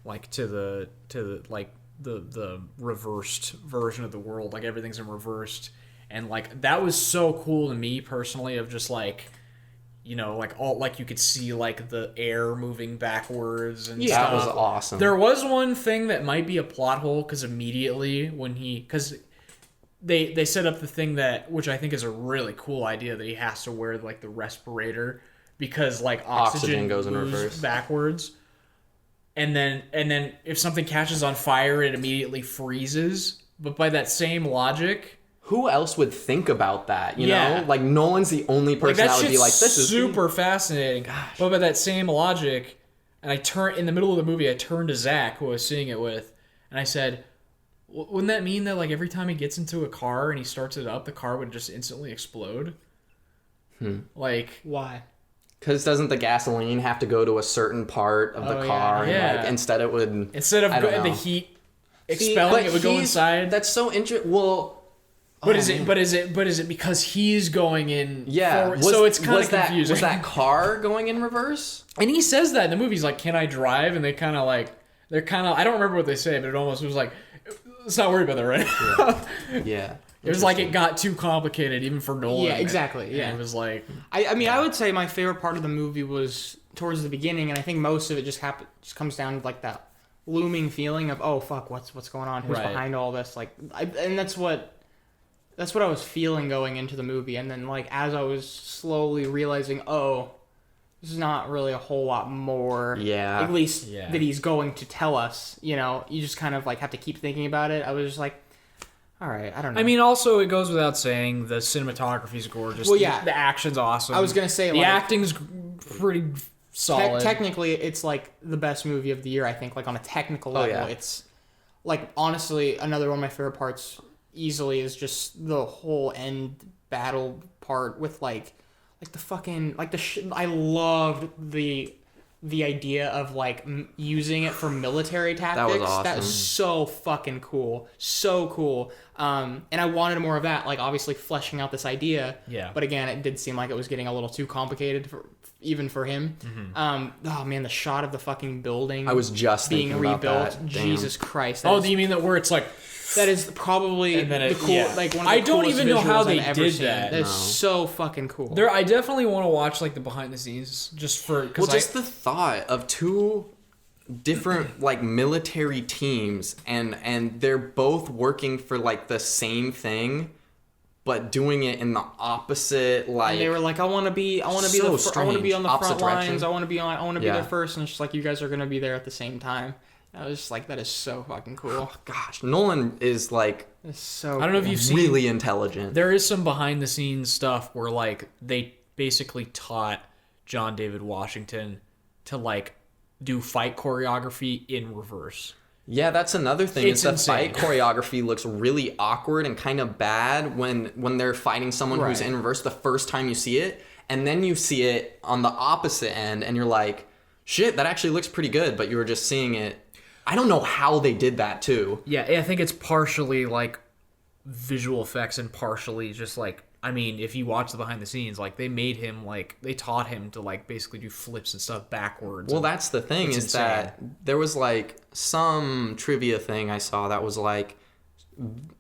like to the reversed version of the world, like everything's in reversed, and like that was so cool to me personally, of just like, like all, like you could see like the air moving backwards and stuff. That was awesome. There was one thing that might be a plot hole, because immediately when because they set up the thing that, which I think is a really cool idea, that he has to wear like the respirator because like oxygen goes in moves reverse backwards. And then if something catches on fire, it immediately freezes. But by that same logic, who else would think about that? You know, like Nolan's the only person that would be like, "This is super fascinating." Gosh. But by that same logic, and I turned in the middle of the movie, I turned to Zach, who I was seeing it with, and I said, "Wouldn't that mean that like every time he gets into a car and he starts it up, the car would just instantly explode?" Like, Why? Because doesn't the gasoline have to go to a certain part of the car? yeah. And like, instead it would... instead of I don't the know. heat expelling, it would go inside. That's so interesting. Well... But is it because he's going in? Yeah. Forward? So it's kind of confusing. Was that car going in reverse? And he says that in the movie. He's like, "Can I drive?" And they're kind of. I don't remember what they say, but it almost was like, "Let's not worry about that right now." Yeah. It was like it got too complicated even for Nolan. Yeah, exactly. Yeah. And it was like, I mean, I would say my favorite part of the movie was towards the beginning, and I think most of it just comes down to like that looming feeling of, oh fuck, what's going on? Who's behind all this? Like, and that's what I was feeling going into the movie, and then like as I was slowly realizing, oh, this is not really a whole lot more. Yeah. At least that he's going to tell us. You know, you just kind of like have to keep thinking about it. I was just like, all right, I don't know. I mean, also it goes without saying the cinematography's gorgeous. Well, yeah. the action's awesome. I was gonna say the like, acting's pretty solid. Technically, it's like the best movie of the year. I think, like on a technical level, yeah. it's like honestly another one of my favorite parts. Easily is just the whole end battle part with like the fucking like I loved the idea of like using it for military tactics. That was awesome. That was so fucking cool. So cool. And I wanted more of that, like obviously fleshing out this idea. Yeah. But again, it did seem like it was getting a little too complicated even for him. Oh man, the shot of the fucking building I was just being thinking about rebuilt. that. Damn. Jesus Christ. Oh, do you mean that where it's like... That is probably And then the it- cool, yeah. like one of the I don't coolest even know how visuals they I've ever did seen. that. That is No. so fucking cool. I definitely want to watch like the behind the scenes just for... Well, just the thought of two different like military teams and they're both working for like the same thing, but doing it in the opposite like. And they were like, I want to be So I want to be on the strange. front Opposite lines. direction. I want to be Yeah. there first. And it's just like you guys are gonna be there at the same time. I was just like, that is so fucking cool. Oh, gosh, Nolan is like It's so. I don't know if you've seen... really intelligent. There is some behind the scenes stuff where like they basically taught John David Washington to like do fight choreography in reverse. Yeah, that's another thing. It's Is the insane. fight choreography looks really awkward and kind of bad when they're fighting someone who's Right. in reverse the first time you see it, and then you see it on the opposite end, and you're like, shit, that actually looks pretty good. But you were just seeing it. I don't know how they did that too. Yeah, I think it's partially like visual effects and partially just like, I mean, if you watch the behind the scenes, like they made him like, they taught him to like basically do flips and stuff backwards. Well, and that's the thing it's is that there was like some trivia thing I saw that was like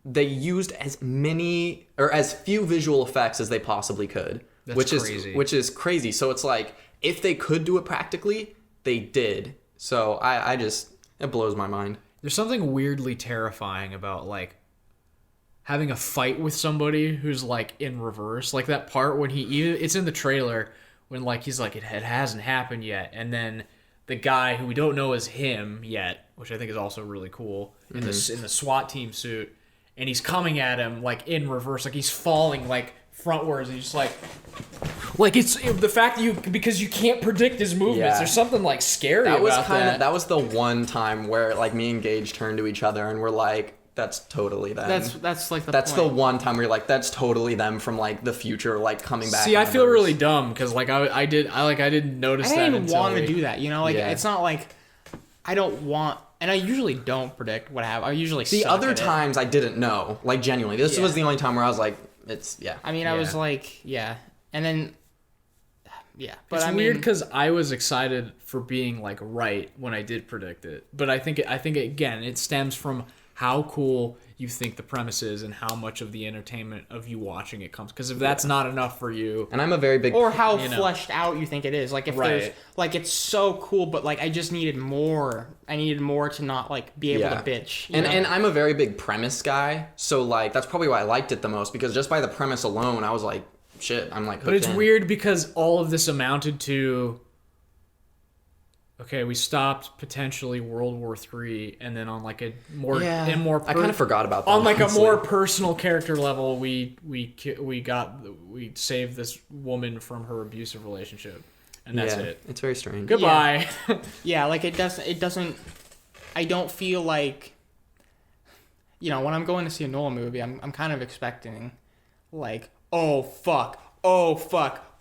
they used as many or as few visual effects as they possibly could, That's which crazy. is crazy. So it's like if they could do it practically, they did. So I just it blows my mind. There's something weirdly terrifying about like having a fight with somebody who's like in reverse, like that part when it's in the trailer when like he's like it hasn't happened yet, and then the guy who we don't know is him yet, which I think is also really cool, in the SWAT team suit, and he's coming at him like in reverse, like he's falling like frontwards, and he's just like it's the fact that because you can't predict his movements. Yeah. There's something like scary That was about kind that. of that was the one time where like me and Gage turned to each other and we're like, that's totally them. That's like the. That's the point. one time where you're like, that's totally them from like the future, like coming back. See, in I feel reverse. really dumb because like I didn't notice I that didn't even until want to we- do that. You know, like Yeah. it's not like I don't want, and I usually don't predict what happens. I usually The suck other at it. times I didn't know, like genuinely. This Yeah. was the only time where I was like, it's yeah. I mean, I was Yeah. like, yeah, and then yeah, but It's I weird mean, because I was excited for being like right when I did predict it, but I think again it stems from how cool you think the premise is and how much of the entertainment of you watching it comes. Because if that's not enough for you, And I'm a very big or how you know. fleshed out you think it is. Like if Right. there's like it's so cool, but like I just needed more. I needed more to not like be able Yeah. to bitch. you and know? and I'm a very big premise guy, so like that's probably why I liked it the most because just by the premise alone, I was like, shit, I'm like. but it's hooked in. weird because all of this amounted to. Okay, we stopped potentially World War III, and then on like a more Yeah, and more I kind of forgot about that. on like a honestly. more personal character level, we saved this woman from her abusive relationship, and that's Yeah, it. It's very strange. Goodbye. Yeah, like it doesn't. I don't feel like. You know, when I'm going to see a Nolan movie, I'm kind of expecting, like, oh fuck,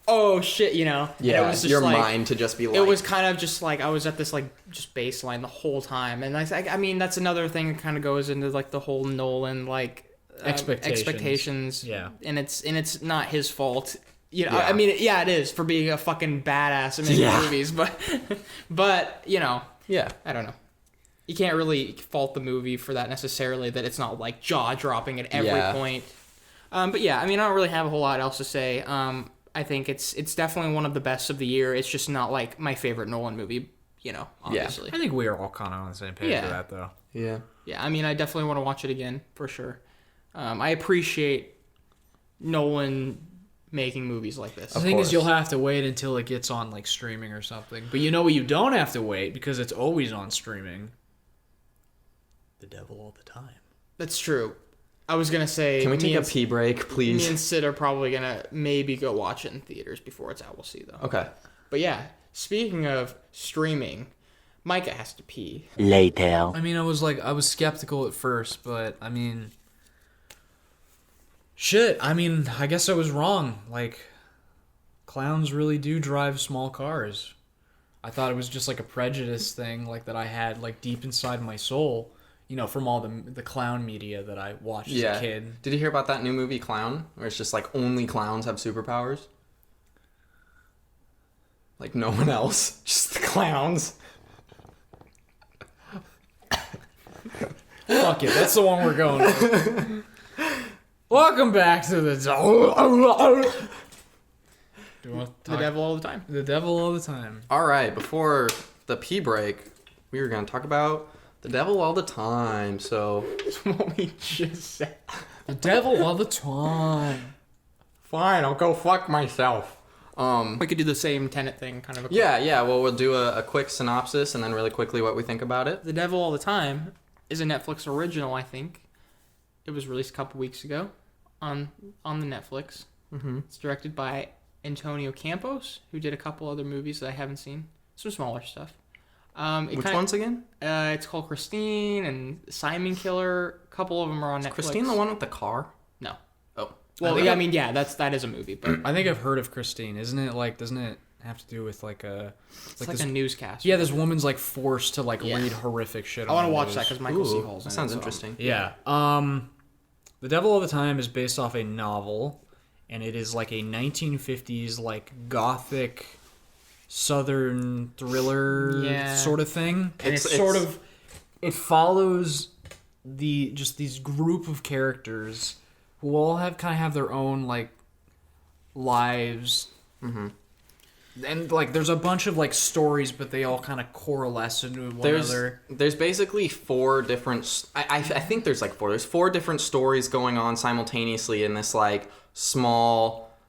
oh shit, you know. And Yeah, it was just your like, mind to just be like. It was kind of just like I was at this like just baseline the whole time, and I mean that's another thing that kind of goes into like the whole Nolan like expectations. Yeah. and it's not his fault. You know, Yeah. I mean, yeah, it is for being a fucking badass and making Yeah. movies, but you know, Yeah. I don't know. You can't really fault the movie for that necessarily. That it's not like jaw dropping at every Yeah. point. But yeah, I mean, I don't really have a whole lot else to say. I think it's definitely one of the best of the year. It's just not like my favorite Nolan movie. You know, obviously. I think we are all kind of on the same page Yeah. with that, though. Yeah. Yeah, I mean, I definitely want to watch it again for sure. I appreciate Nolan making movies like this. The thing course. is, you'll have to wait until it gets on like streaming or something. But you know what? You don't have to wait because it's always on streaming. The devil all the time. That's true. I was gonna say, Can we take me a and- pee break, Me please? and Sid are probably gonna maybe go watch it in theaters before it's out. We'll see though. Okay. But yeah, Speaking of streaming, Micah has to pee. Later. I mean, I was skeptical at first, but I mean, shit. I mean, I guess I was wrong. Like, clowns really do drive small cars. I thought it was just like a prejudice thing, like that I had like deep inside my soul, from all the clown media that I watched as a kid. Did you hear about that new movie Clown, where it's just like only clowns have superpowers? Like no one else, just the clowns. Fuck it, that's the one we're going with. Welcome back to the... Do you want to The talk? devil all the time. The devil all the time. All right, before the pee break, we were going to talk about the devil all the time. So, That's what we just said. The devil all the time. fine, I'll go fuck myself. We could do the same Tenet thing, kind of. Yeah. Well, we'll do a quick synopsis and then really quickly what we think about it. The Devil All the Time is a Netflix original, I think. It was released a couple weeks ago on the Netflix. Mm-hmm. It's directed by Antonio Campos, who did a couple other movies that I haven't seen. Some smaller stuff. Which ones again? It's called Christine and Simon Killer. A couple of them are on Netflix. Christine the one with the car? No. Oh. Well, that is a movie, but I think I've heard of Christine. Isn't it like, doesn't it have to do with like a... it's like this, a newscast. yeah, this woman's like forced to like Yeah. read horrific shit. I want on to the watch news. that because Michael C. Ooh, Hall's in that it, sounds so- interesting. Yeah. The Devil All the Time is based off a novel, and it is like a 1950s like gothic southern thriller Yeah. sort of thing. And It's- it's sort of it follows these group of characters who all have their own like lives. Mm-hmm. And like there's a bunch of like stories, but they all kind of coalesce into one another. There's basically four different... I think there's like four. There's four different stories going on simultaneously in this like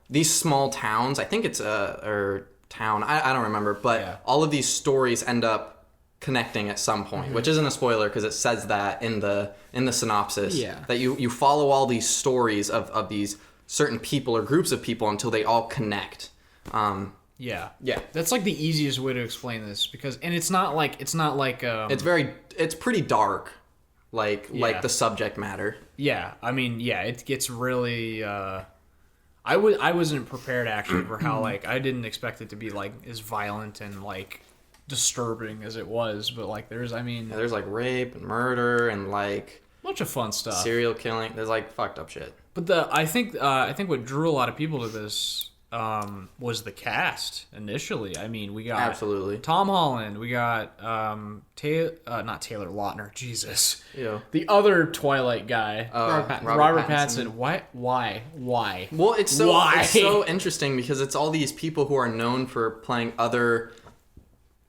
these small towns. I think it's or town. I don't remember. But Yeah. all of these stories end up connecting at some point, which isn't a spoiler because it says that in the synopsis. Yeah. That you follow all these stories of these certain people or groups of people until they all connect. Yeah. Yeah. That's like the easiest way to explain this because it's not like It's pretty dark, like the subject matter. yeah, I mean, yeah, it gets really I wasn't prepared actually for how like I didn't expect it to be like as violent and like disturbing as it was, but like there's Yeah, there's like rape and murder and like a bunch of fun stuff. serial killing. There's like fucked up shit. But I think what drew a lot of people to this was the cast initially. I mean, we got Absolutely. Tom Holland, we got not Taylor Lautner, Jesus. Yeah. The other Twilight guy, Robert Pattinson. Robert Pattinson. Why? Well, it's so Why? it's so interesting because it's all these people who are known for playing other,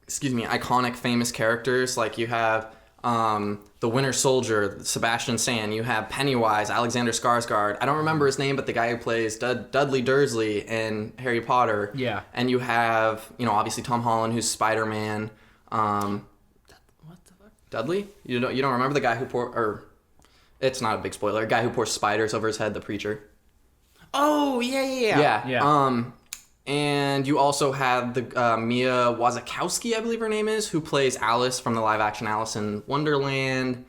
iconic, famous characters. Like you have the Winter Soldier, Sebastian Stan. You have Pennywise, Alexander Skarsgård. I don't remember his name, but the guy who plays Dudley Dursley in Harry Potter. Yeah. And you have, obviously Tom Holland, who's Spider-Man. What the fuck? Dudley? You don't remember the guy who it's not a big spoiler. A guy who pours spiders over his head, the preacher. Oh, yeah. Yeah. And you also have the Mia Wasikowska, I believe her name is, who plays Alice from the live-action Alice in Wonderland.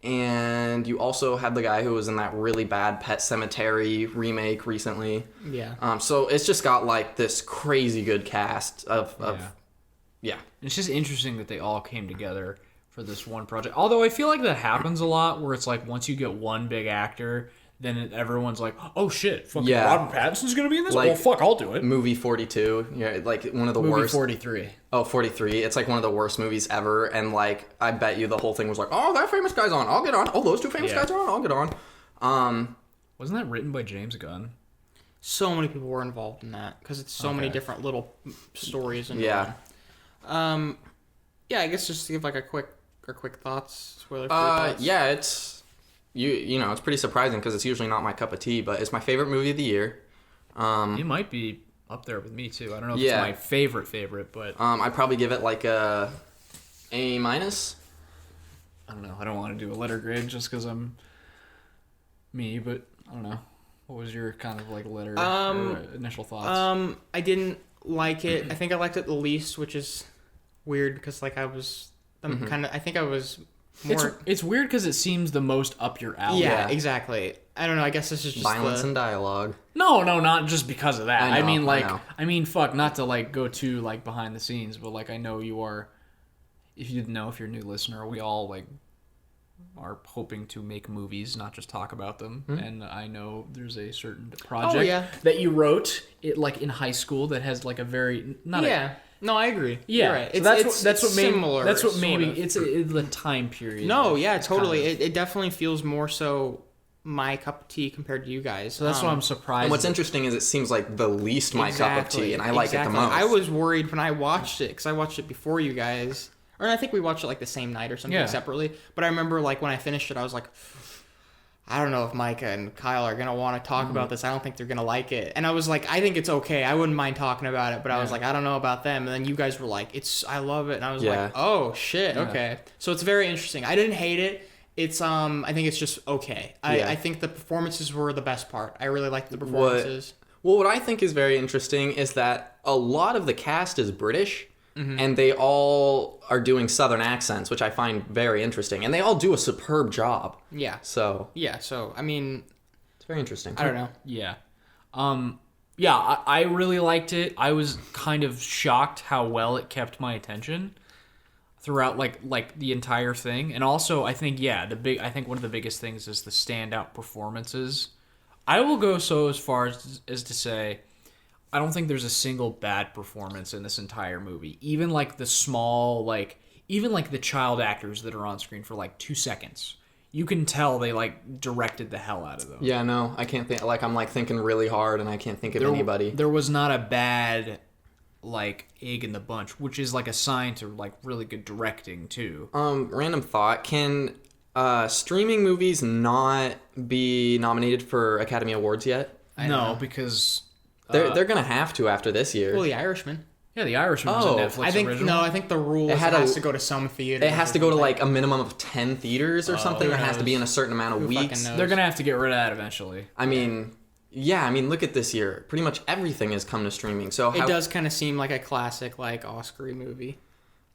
And you also have the guy who was in that really bad Pet Sematary remake recently. Yeah. So it's just got like this crazy good cast of yeah. It's just interesting that they all came together for this one project. Although I feel like that happens a lot, where it's like once you get one big actor, then everyone's like, "Oh shit, fucking Yeah. Robert Pattinson's gonna be in this? Like- Well, fuck, I'll do it." Movie 42, like one of the Movie worst. 43. Oh, 43. It's like one of the worst movies ever. And like, I bet you the whole thing was like, oh, that famous guy's on. I'll get on. Oh, those two famous Yeah. guys are on. I'll get on. Wasn't that written by James Gunn? So many people were involved in that because it's so many Okay. different little stories. And Yeah. Yeah, I guess just to give like a quick thoughts, spoiler free thoughts. Yeah, it's it's pretty surprising because it's usually not my cup of tea, but it's my favorite movie of the year. It might be up there with me too. I don't know if Yeah. it's my favorite, but I'd probably give it like a A-. I don't know. I don't want to do a letter grade just because I'm me, but I don't know. What was your kind of like letter or initial thoughts? I didn't like it. I think I liked it the least, which is weird because like I was kind of. I think I was more. It's weird because it seems the most up your alley. Yeah, exactly. I don't know. I guess this is just Violence and dialogue. No, not just because of that. I know. I mean, fuck, not to like go too like behind the scenes, but like I know you are. If you didn't know, if you're a new listener, we all like are hoping to make movies, not just talk about them. And I know there's a certain project that you wrote it like in high school that has like a very No, I agree. Yeah, You're right. So that's what maybe it's the time period. No, yeah, totally. It definitely feels more so my cup of tea compared to you guys. So that's why I'm surprised. And what's interesting is it seems like the least my cup of tea, and I like it the most. I was worried when I watched it because I watched it before you guys, or I think we watched it like the same night or something separately. But I remember like when I finished it, I was like, I don't know if Micah and Kyle are gonna want to talk about this. I don't think they're gonna like it. And I was like, I think it's okay. I wouldn't mind talking about it, but I was like, I don't know about them. And then you guys were like, I love it. And I was like, oh shit, okay. So it's very interesting. I didn't hate it. It's I think it's just okay. I think the performances were the best part. I really liked the performances. What I think is very interesting is that a lot of the cast is British. And they all are doing Southern accents, which I find very interesting. And they all do a superb job. Yeah. So I mean, it's very interesting. I don't know. Yeah. I really liked it. I was kind of shocked how well it kept my attention throughout like the entire thing. And also I think I think one of the biggest things is the standout performances. I will go so as far as to say I don't think there's a single bad performance in this entire movie. Even like the small even like the child actors that are on screen for like 2 seconds. You can tell they like directed the hell out of them. Yeah, no, I can't think. Like I'm like thinking really hard, and I can't think of anybody. There was not a bad like egg in the bunch, which is like a sign to like really good directing too. Random thought: can streaming movies not be nominated for Academy Awards yet? No, because they're gonna have to after this year. Well, The Irishman. Yeah, The Irishman was a Netflix original. I think the rule has to go to some theater. It has to go to like a minimum of 10 theaters or something. It has to be in a certain amount of weeks. They're gonna have to get rid of that eventually. I mean, look at this year. Pretty much everything has come to streaming. So it does kind of seem like a classic, like Oscar movie.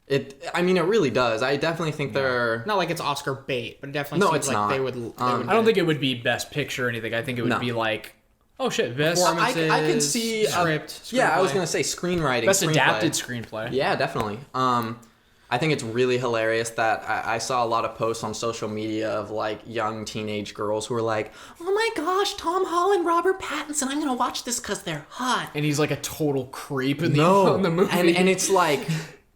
It really does. I definitely think they're not like it's Oscar bait, but it definitely seems like not. They would I don't think it would be Best Picture or anything. I think it would be like. Oh shit! Best I can see script. Yeah, I was gonna say screenwriting. Best adapted screenplay. Yeah, definitely. I think it's really hilarious that I saw a lot of posts on social media of like young teenage girls who were like, "Oh my gosh, Tom Holland, Robert Pattinson! I'm gonna watch this because they're hot." And he's like a total creep in the movie. And it's like.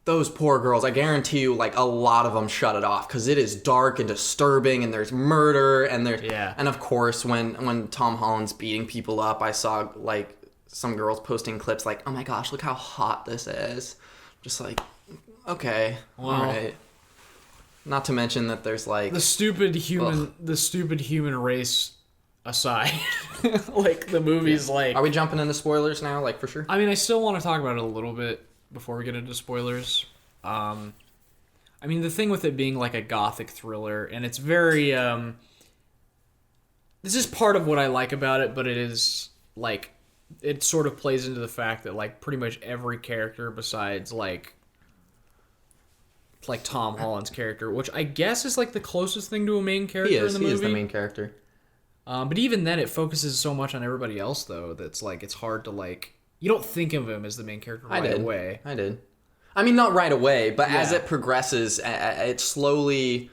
Those poor girls, I guarantee you, like, a lot of them shut it off because it is dark and disturbing and there's murder and there's... Yeah. And, of course, when Tom Holland's beating people up, I saw, like, some girls posting clips like, oh, my gosh, look how hot this is. Just like, okay, all right. Not to mention that there's, like... The stupid human race aside. Like, the movie's like... Are we jumping into spoilers now, like, for sure? I mean, I still want to talk about it a little bit before we get into spoilers. I mean, the thing with it being like a gothic thriller, and it's very this is part of what I like about it, but it is like it sort of plays into the fact that like pretty much every character besides like Tom Holland's character, which I guess is like the closest thing to a main character in the movie. He is the main character. But even then it focuses so much on everybody else though that's like it's hard to like you don't think of him as the main character away. I did. I mean, not right away, but as it progresses, it slowly...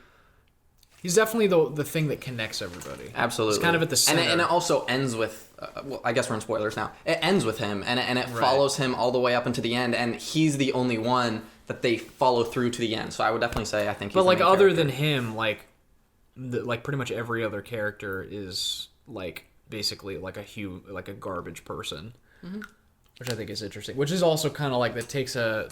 He's definitely the thing that connects everybody. Absolutely. It's kind of at the center. And it also ends with... well, I guess we're in spoilers now. It ends with him, and it follows him all the way up into the end, and he's the only one that they follow through to the end. So I would definitely say I think he's the main other character. than him, like pretty much every other character is, like, basically like a garbage person. Mm-hmm. Which I think is interesting. Which is also kind of like that takes a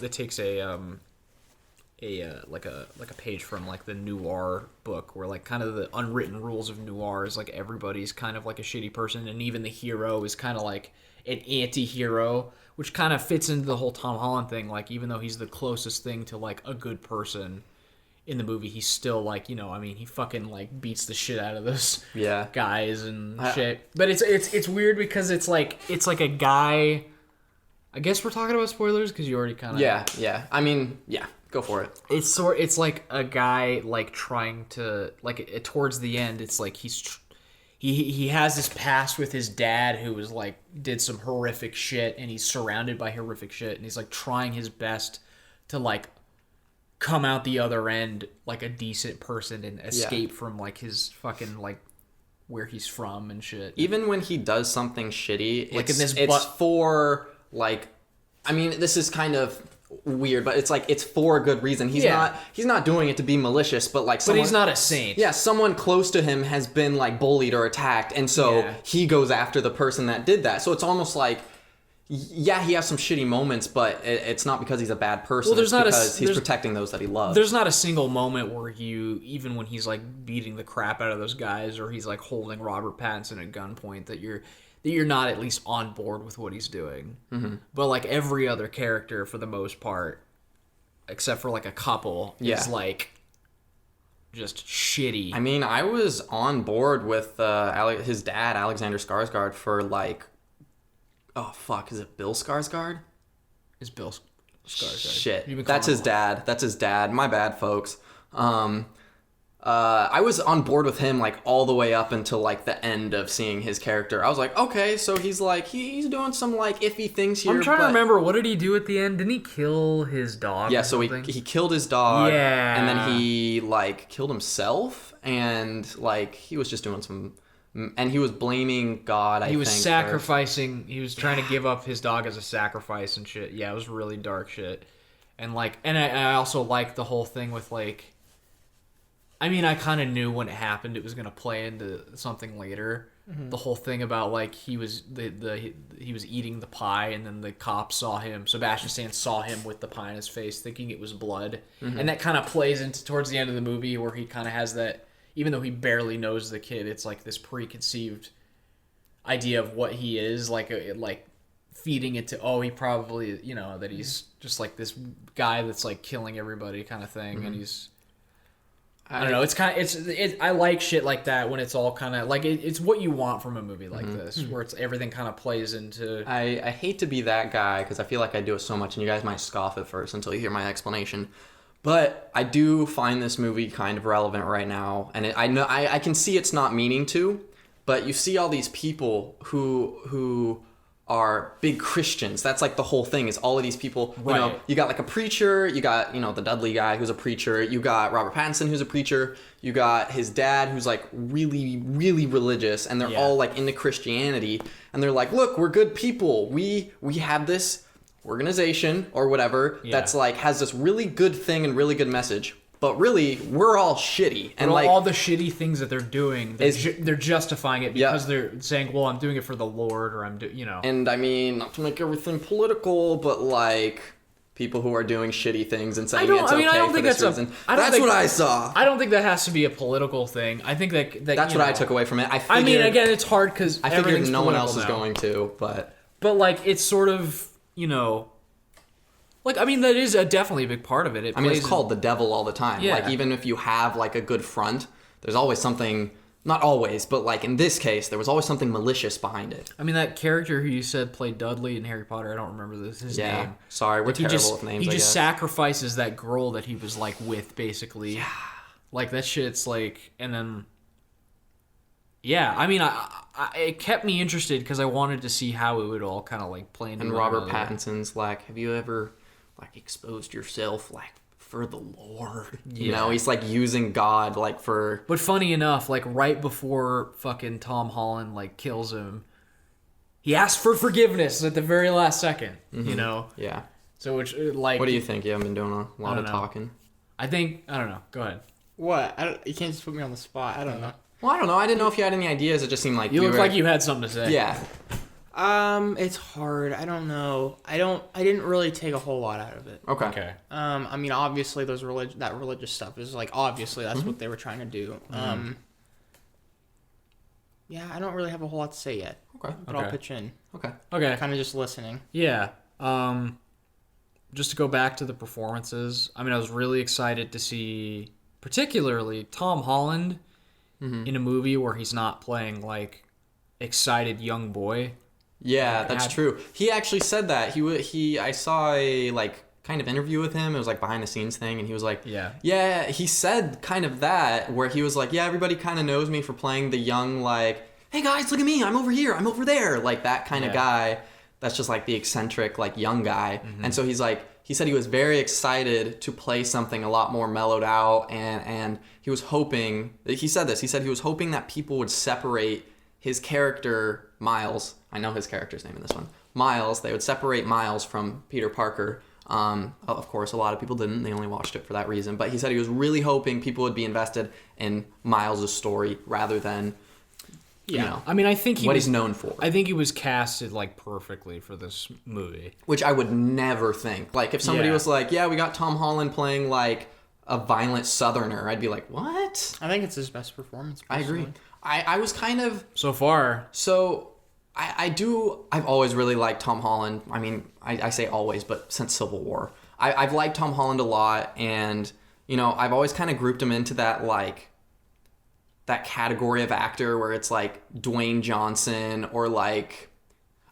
page from like the noir book, where like kind of the unwritten rules of noir is like everybody's kind of like a shitty person, and even the hero is kind of like an anti-hero, which kind of fits into the whole Tom Holland thing. Like even though he's the closest thing to like a good person in the movie, he's still like, I mean, he fucking like beats the shit out of those guys and shit. But it's weird because it's like a guy. I guess we're talking about spoilers because you already kind of. Yeah. I mean, yeah. Go for it. It's like a guy like trying to like towards the end. It's like he has this past with his dad who was like did some horrific shit, and he's surrounded by horrific shit, and he's like trying his best to like come out the other end like a decent person and escape from like his fucking like where he's from and shit. Even when he does something shitty, Like it's, in this it's for like, I mean, this is kind of weird, but it's like it's for a good reason. He's not doing it to be malicious, but like But he's not a saint. Yeah, someone close to him has been like bullied or attacked, and so he goes after the person that did that. So it's almost like, yeah, he has some shitty moments, but it's not because he's a bad person. Well, it's because he's protecting those that he loves. There's not a single moment where even when he's like beating the crap out of those guys, or he's like holding Robert Pattinson at gunpoint, that you're not at least on board with what he's doing. Mm-hmm. But like every other character, for the most part, except for like a couple, is like just shitty. I mean, I was on board with his dad, Alexander Skarsgård, for like, oh fuck, is it Bill Skarsgård? Is Bill Skarsgård? Shit, that's his dad. That's his dad. My bad, folks. I was on board with him like all the way up until like the end of seeing his character. I was like, okay, so he's like he's doing some like iffy things here. I'm trying to remember, what did he do at the end? Didn't he kill his dog? Yeah, so he killed his dog. Yeah, and then he like killed himself, and like he was just doing some, and he was blaming God. He was sacrificing. He was trying to give up his dog as a sacrifice and shit. Yeah, it was really dark shit. And like, and I also liked the whole thing with like. I mean, I kind of knew when it happened it was gonna play into something later. Mm-hmm. The whole thing about like he was he was eating the pie, and then the cop saw him. Sebastian Stan saw him with the pie in his face, thinking it was blood, and that kind of plays into towards the end of the movie where he kind of has that. Even though he barely knows the kid, it's like this preconceived idea of what he is, like feeding it to he probably that he's just like this guy that's like killing everybody kind of thing, and he's. I don't know. It's kind of I like shit like that when it's all kind of like it's what you want from a movie like this, where it's everything kind of plays into. I hate to be that guy because I feel like I do it so much, and you guys might scoff at first until you hear my explanation. But I do find this movie kind of relevant right now, and I know I can see it's not meaning to, but you see all these people who are big Christians. That's like the whole thing is all of these people, you got like a preacher, you got, the Dudley guy who's a preacher, you got Robert Pattinson who's a preacher, you got his dad who's like really, really religious, and they're all like into Christianity, and they're like, look, we're good people. We have this organization or whatever that's like has this really good thing and really good message. But really, we're all shitty, and like all the shitty things that they're doing, they're justifying it because they're saying, "Well, I'm doing it for the Lord," or And I mean, not to make everything political, but like people who are doing shitty things and saying it's okay for this reason. That's what I saw. I don't think that has to be a political thing. I think that's what I took away from it. I mean, again, it's hard because I figured no one else is going to, but like it's sort of Like, I mean, that is definitely a big part of it. It's called the devil all the time. Yeah. Like, even if you have, like, a good front, there's always something, not always, but, like, in this case, there was always something malicious behind it. I mean, that character who you said played Dudley in Harry Potter, I don't remember his name. Sorry, we're terrible with names, He just sacrifices that girl that he was, like, with, basically. Yeah. Like, that shit's, like, and then... Yeah, I mean, it kept me interested because I wanted to see how it would all kind of, like, play into And Robert Pattinson's, like, have you ever... like exposed yourself like for the Lord, he's like using God like for. But funny enough, like right before fucking Tom Holland like kills him, he asks for forgiveness at the very last second. Yeah. So which like. What do you think? You haven't been doing a lot of talking. I don't know. Go ahead. What? You can't just put me on the spot. I don't know. Well, I don't know. I didn't know if you had any ideas. It just seemed like you look like you had something to say. Yeah. It's hard. I don't know. I didn't really take a whole lot out of it. Okay. I mean, obviously that religious stuff is like obviously that's what they were trying to do. Yeah, I don't really have a whole lot to say yet. Okay. But I'll pitch in. Okay. Kind of just listening. Yeah. Just to go back to the performances, I mean, I was really excited to see particularly Tom Holland in a movie where he's not playing like excited young boy. Yeah, that's true. He actually said that. I saw a like kind of interview with him. It was like behind the scenes thing, and he was like, yeah. He said kind of that, where he was like, yeah, everybody kind of knows me for playing the young, like, hey guys, look at me, I'm over here, I'm over there, like that kind of guy. That's just like the eccentric, like young guy. And so he's like, he said he was very excited to play something a lot more mellowed out, and he was hoping. He said this. He said he was hoping that people would separate his character Miles. I know his character's name in this one. Miles. They would separate Miles from Peter Parker. Of course, a lot of people didn't. They only watched it for that reason. But he said he was really hoping people would be invested in Miles' story rather than, you know, I mean, I think what he's known for. I think he was casted like perfectly for this movie. Which I would never think. Like, if somebody was like, yeah, we got Tom Holland playing like a violent Southerner, I'd be like, what? I think it's his best performance. I agree. I was kind of... So far. So, I've always really liked Tom Holland. I mean, I say always, but since Civil War. I've liked Tom Holland a lot, and, you know, I've always kind of grouped him into that, like, that category of actor where it's, like, Dwayne Johnson or, like,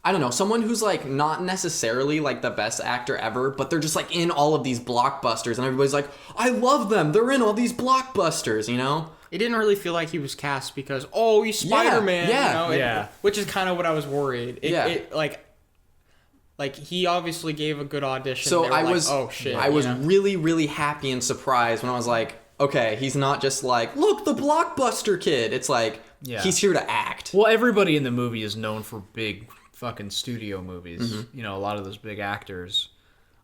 I don't know, someone who's, like, not necessarily, like, the best actor ever, but they're just, like, in all of these blockbusters, and everybody's like, I love them, they're in all these blockbusters, you know? It didn't really feel like he was cast because, oh, he's Spider-Man. Yeah, you know? Which is kind of what I was worried. It like he obviously gave a good audition. So I was, oh shit. I was really, really happy and surprised when I was like, okay, he's not just like, look, the blockbuster kid. It's like, he's here to act. Well, everybody in the movie is known for big fucking studio movies. You know, a lot of those big actors.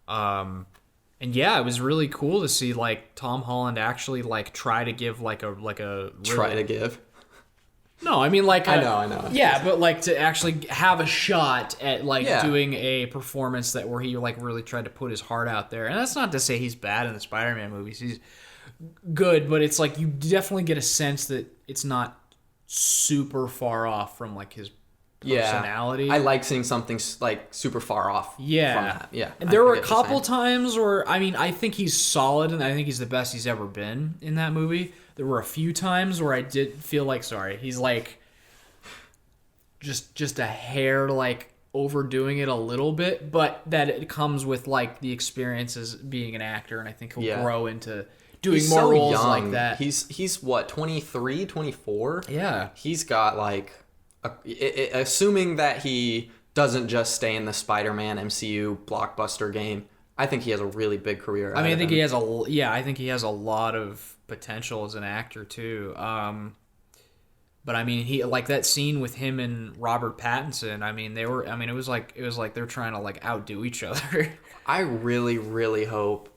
And yeah, it was really cool to see like Tom Holland actually like try to give like a Try to give. No, I mean like I know. Yeah, but like to actually have a shot at like doing a performance that where he like really tried to put his heart out there. And that's not to say he's bad in the Spider-Man movies. He's good, but it's like you definitely get a sense that it's not super far off from like his personality. I like seeing something like super far off from that. Yeah. And there were a couple times where, I mean, I think he's solid and I think he's the best he's ever been in that movie. There were a few times where I did feel like, he's like just a hair like overdoing it a little bit, but that it comes with like the experience as being an actor, and I think he'll grow into doing more roles like that. He's what, 23, 24? Yeah. He's got like assuming that he doesn't just stay in the Spider-Man MCU blockbuster game, I think he has a really big career. I mean, I think he has a lot of potential as an actor too. But I mean, he like that scene with him and Robert Pattinson. I mean, it was like they're trying to like outdo each other. I really, really hope,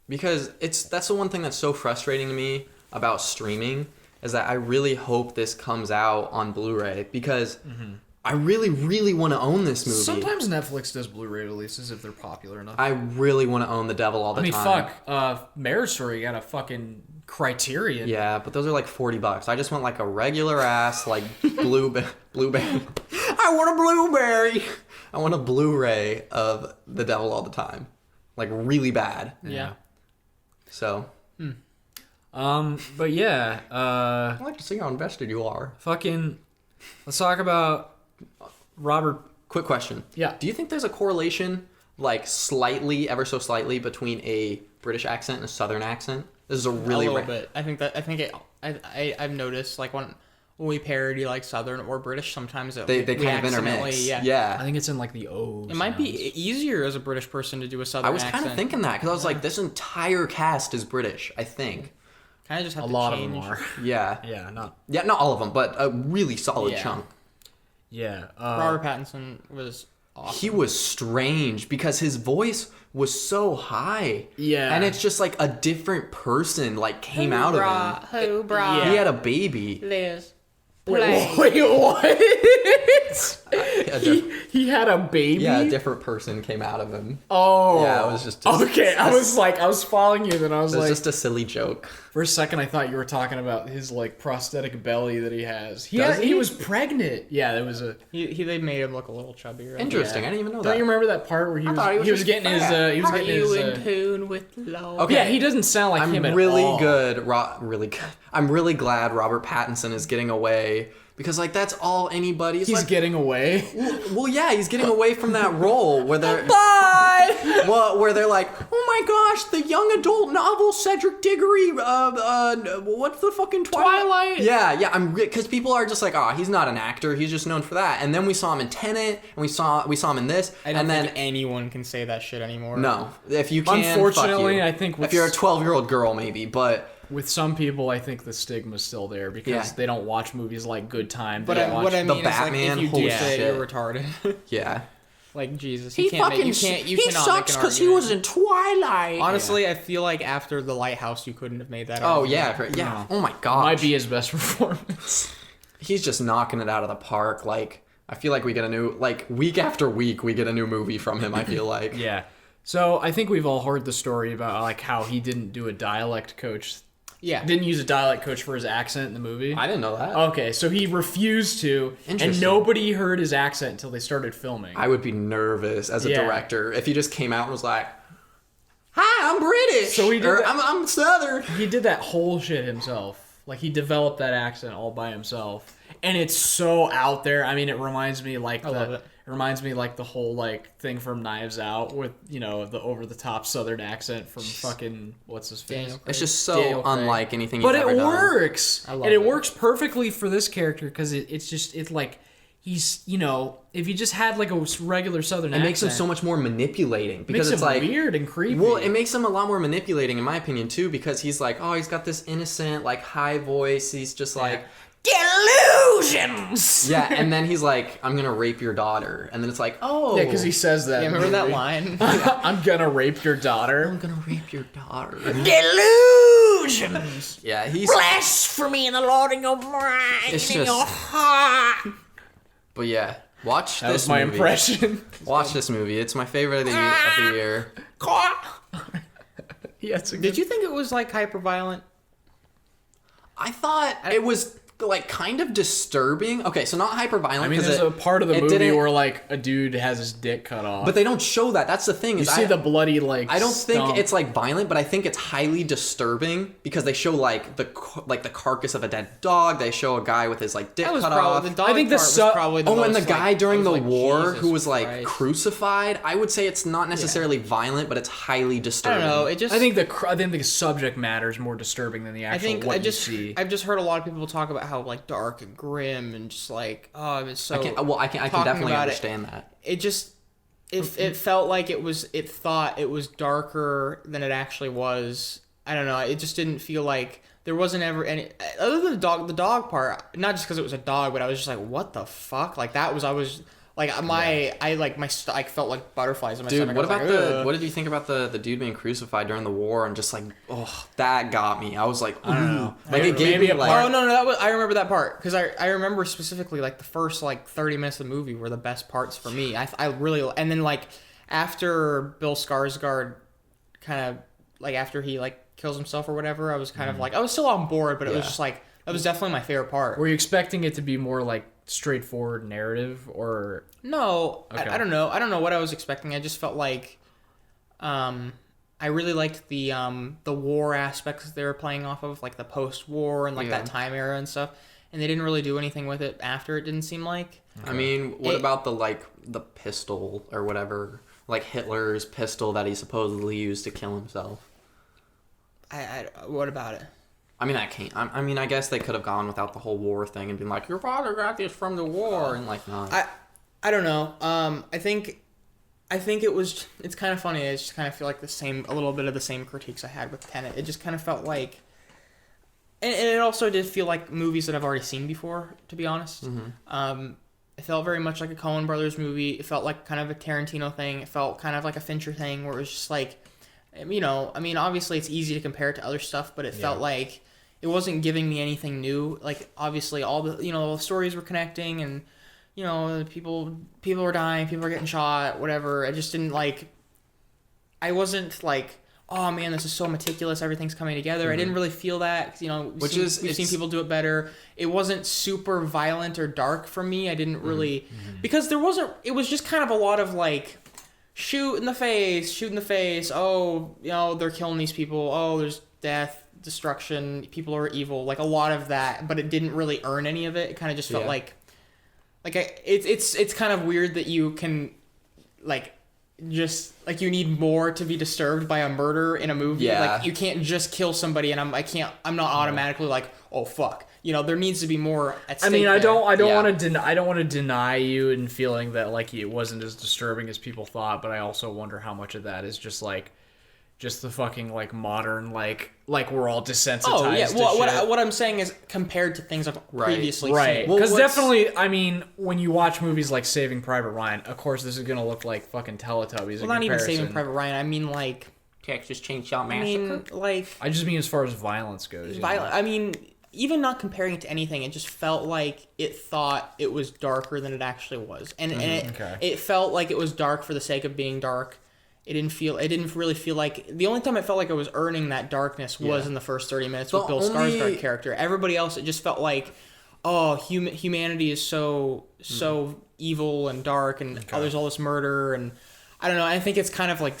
because that's the one thing that's so frustrating to me about streaming, is that I really hope this comes out on Blu-ray, because I really, really want to own this movie. Sometimes Netflix does Blu-ray releases if they're popular enough. I really want to own The Devil All the Time. I mean, fuck. Marriage Story got a fucking Criterion. Yeah, but those are like $40. I just want like a regular ass, like blueberry. I want a blueberry. I want a Blu-ray of The Devil All the Time. Like really bad. Yeah. So... But yeah, I like to see how invested you are. Fucking, let's talk about Robert. Quick question. Yeah. Do you think there's a correlation, like slightly, ever so slightly, between a British accent and a Southern accent? This is a really a little bit. I've noticed like when we parody like Southern or British, sometimes they kind of intermix. Yeah. I think it's in like the O. It might be easier as a British person to do a Southern accent. I was kind of thinking that, because I was like, this entire cast is British, I think. Kind of just have a to lot change. of them are. Yeah. Yeah, not all of them, but a really solid chunk. Yeah. Robert Pattinson was awesome. He was strange because his voice was so high. Yeah. And it's just like a different person like came out of him. Yeah. He had a baby. Liz. Wait, what? He had a baby? Yeah, a different person came out of him. Oh. Yeah, it was just... Okay, I was following you, then I was like... It was just a silly joke. For a second, I thought you were talking about his, like, prosthetic belly that he has. He was pregnant. Yeah, there was a... They made him look a little chubbier. Interesting, I didn't even know that. Don't you remember that part where he was getting his... Are you in tune with love? Okay. Yeah, he doesn't sound like him at all. I'm really glad Robert Pattinson is getting away because like that's all anybody. He's getting away. Well, yeah, he's getting away from that role where they're Bye. well, where they're like, oh my gosh, the young adult novel Cedric Diggory, what's the fucking Twilight? Yeah, because people are just like, oh, he's not an actor, he's just known for that. And then we saw him in Tenet, and we saw him in this, I don't and then think anyone can say that shit anymore. no, if you can, Unfortunately, fuck you. I think if you're a 12-year-old girl, maybe, but. With some people, I think the stigma's still there because they don't watch movies like Good Time. But what I The mean Batman, is, like, if you holy do say shit. you're retarded, Yeah. like Jesus, He you can't fucking make, you he cannot sucks make an because he argument. was in Twilight. Honestly, I feel like after The Lighthouse, you couldn't have made that. Oh argument. yeah. Oh my god. might be his best performance. He's just knocking it out of the park. Like I feel like we get a new week after week we get a new movie from him. I feel like. Yeah. So I think we've all heard the story about like how he didn't do a dialect coach. Yeah. Didn't use a dialect coach for his accent in the movie. I didn't know that. Okay, so he refused to, and Interesting. nobody heard his accent until they started filming. I would be nervous as a Yeah. director if he just came out and was like, "Hi, I'm British." So he did or, that- I'm Southern. He did that whole shit himself. Like he developed that accent all by himself, and it's so out there. I mean, it reminds me like love it. It reminds me like the whole like thing from Knives Out with the over the top Southern accent from fucking what's his face. Daniel It's just so Daniel Craig. unlike anything. But he's it ever done. works, I love and it it. works perfectly for this character because it's like he's if you just had like a regular Southern It accent, makes him so much more manipulating because makes it's him like weird and creepy. Well, it makes him a lot more manipulating, in my opinion, too, because he's like, oh, he's got this innocent, like, high voice. He's just like, delusions. yeah, and then he's like, I'm gonna rape your daughter. And then it's like, oh. Yeah, because he says that. Yeah, in the remember that movie. line? I'm gonna rape your daughter. I'm gonna rape your daughter. Delusions. Yeah, he's. Blasphemy in the Lord in your mind, It's in just- your heart. But yeah, watch That this was my movie. impression. Watch this movie. It's my favorite of the year. Yeah, it's a good. Did you think it was like hyper violent? I thought it was like kind of disturbing. Okay, so not hyper violent. I mean, 'cause there's a part of the it movie didn't- where like a dude has his dick cut off. But they don't show that. That's the thing. you Is see the bloody like. I don't stump. think it's like violent, but I think it's highly disturbing because they show like the carcass of a dead dog. They show a guy with his like dick That was cut probably off. the dog I think the part was su- probably the Oh, and the most, guy like, during I the was like, war Jesus who was like Christ. crucified. I would say it's not necessarily violent, but it's highly I disturbing. don't know. It just. I think the subject matter is more disturbing than the I actual think what I just you see. I've just heard a lot of people talk about how like dark and grim and just like it's so. I can talking definitely about understand that. It just it felt like it thought it was darker than it actually was. I don't know. It just didn't feel like there wasn't ever any other than the dog part. Not just because it was a dog, but I was just like, what the fuck? Like that was I was. Like I felt like butterflies in my Dude, stomach. what I was about like, "Ugh." what did you think about the dude being crucified during the war and just like, oh, that got me. I was like, ooh. don't know. Like it gave Maybe me a like, part- Oh no, I remember that part because I remember specifically like the first like 30 minutes of the movie were the best parts for me. I really and then like after Bill Skarsgård kind of like after he like kills himself or whatever, I was kind of like I was still on board, but it was Yeah. just like that was definitely my favorite part. Were you expecting it to be more like straightforward narrative or? No, Okay. I don't know. I don't know what I was expecting. I just felt like I really liked the war aspects they were playing off of, like the post-war and like Yeah. that time era and stuff. And they didn't really do anything with it after. It didn't seem like. I mean, what It- about the pistol or whatever, like Hitler's pistol that he supposedly used to kill himself? What about it? I mean, I guess they could have gone without the whole war thing and been like, your father got this from the war, and like, not. I don't know. I think it's kind of funny. I just kind of feel like a little bit of the same critiques I had with Tenet. It just kind of felt like, and it also did feel like movies that I've already seen before, to be honest. It felt very much like a Coen Brothers movie. It felt like kind of a Tarantino thing. It felt kind of like a Fincher thing where it was just like, I mean, obviously it's easy to compare it to other stuff, but it felt like it wasn't giving me anything new. Like, obviously all the stories were connecting and, people were dying, people were getting shot, whatever. I just didn't like, I wasn't like, oh man, this is so meticulous, everything's coming together. I didn't really feel that, 'cause, we've seen people do it better. It wasn't super violent or dark for me. I didn't really, because it was just kind of a lot of like shoot in the face. Oh, they're killing these people. Oh, there's death, destruction. People are evil. Like a lot of that, but it didn't really earn any of it. It kind of just felt it's kind of weird that you can just you need more to be disturbed by a murder in a movie. Yeah. Like you can't just kill somebody and I'm not automatically like, oh fuck. There needs to be more at stake. I mean, I don't Yeah. want to deny you in feeling that like it wasn't as disturbing as people thought, but I also wonder how much of that is just the fucking like modern like we're all desensitized. Oh yeah. to Well, shit. what I'm saying is compared to things I've previously Right, seen. because what's- definitely, I mean, when you watch movies like Saving Private Ryan, of course this is gonna look like fucking Teletubbies. Well, not even Saving Private Ryan. I mean like Texas Chainsaw I mean like I just mean as far as violence goes. you know? violent. I mean, even not comparing it to anything, it just felt like it thought it was darker than it actually was, and it felt like it was dark for the sake of being dark. It didn't really feel like the only time it felt like it was earning that darkness was in the first 30 minutes with Bill Skarsgård's character. Everybody else, it just felt like, oh, humanity is so evil and dark, and there's all this murder, and I don't know. I think it's kind of like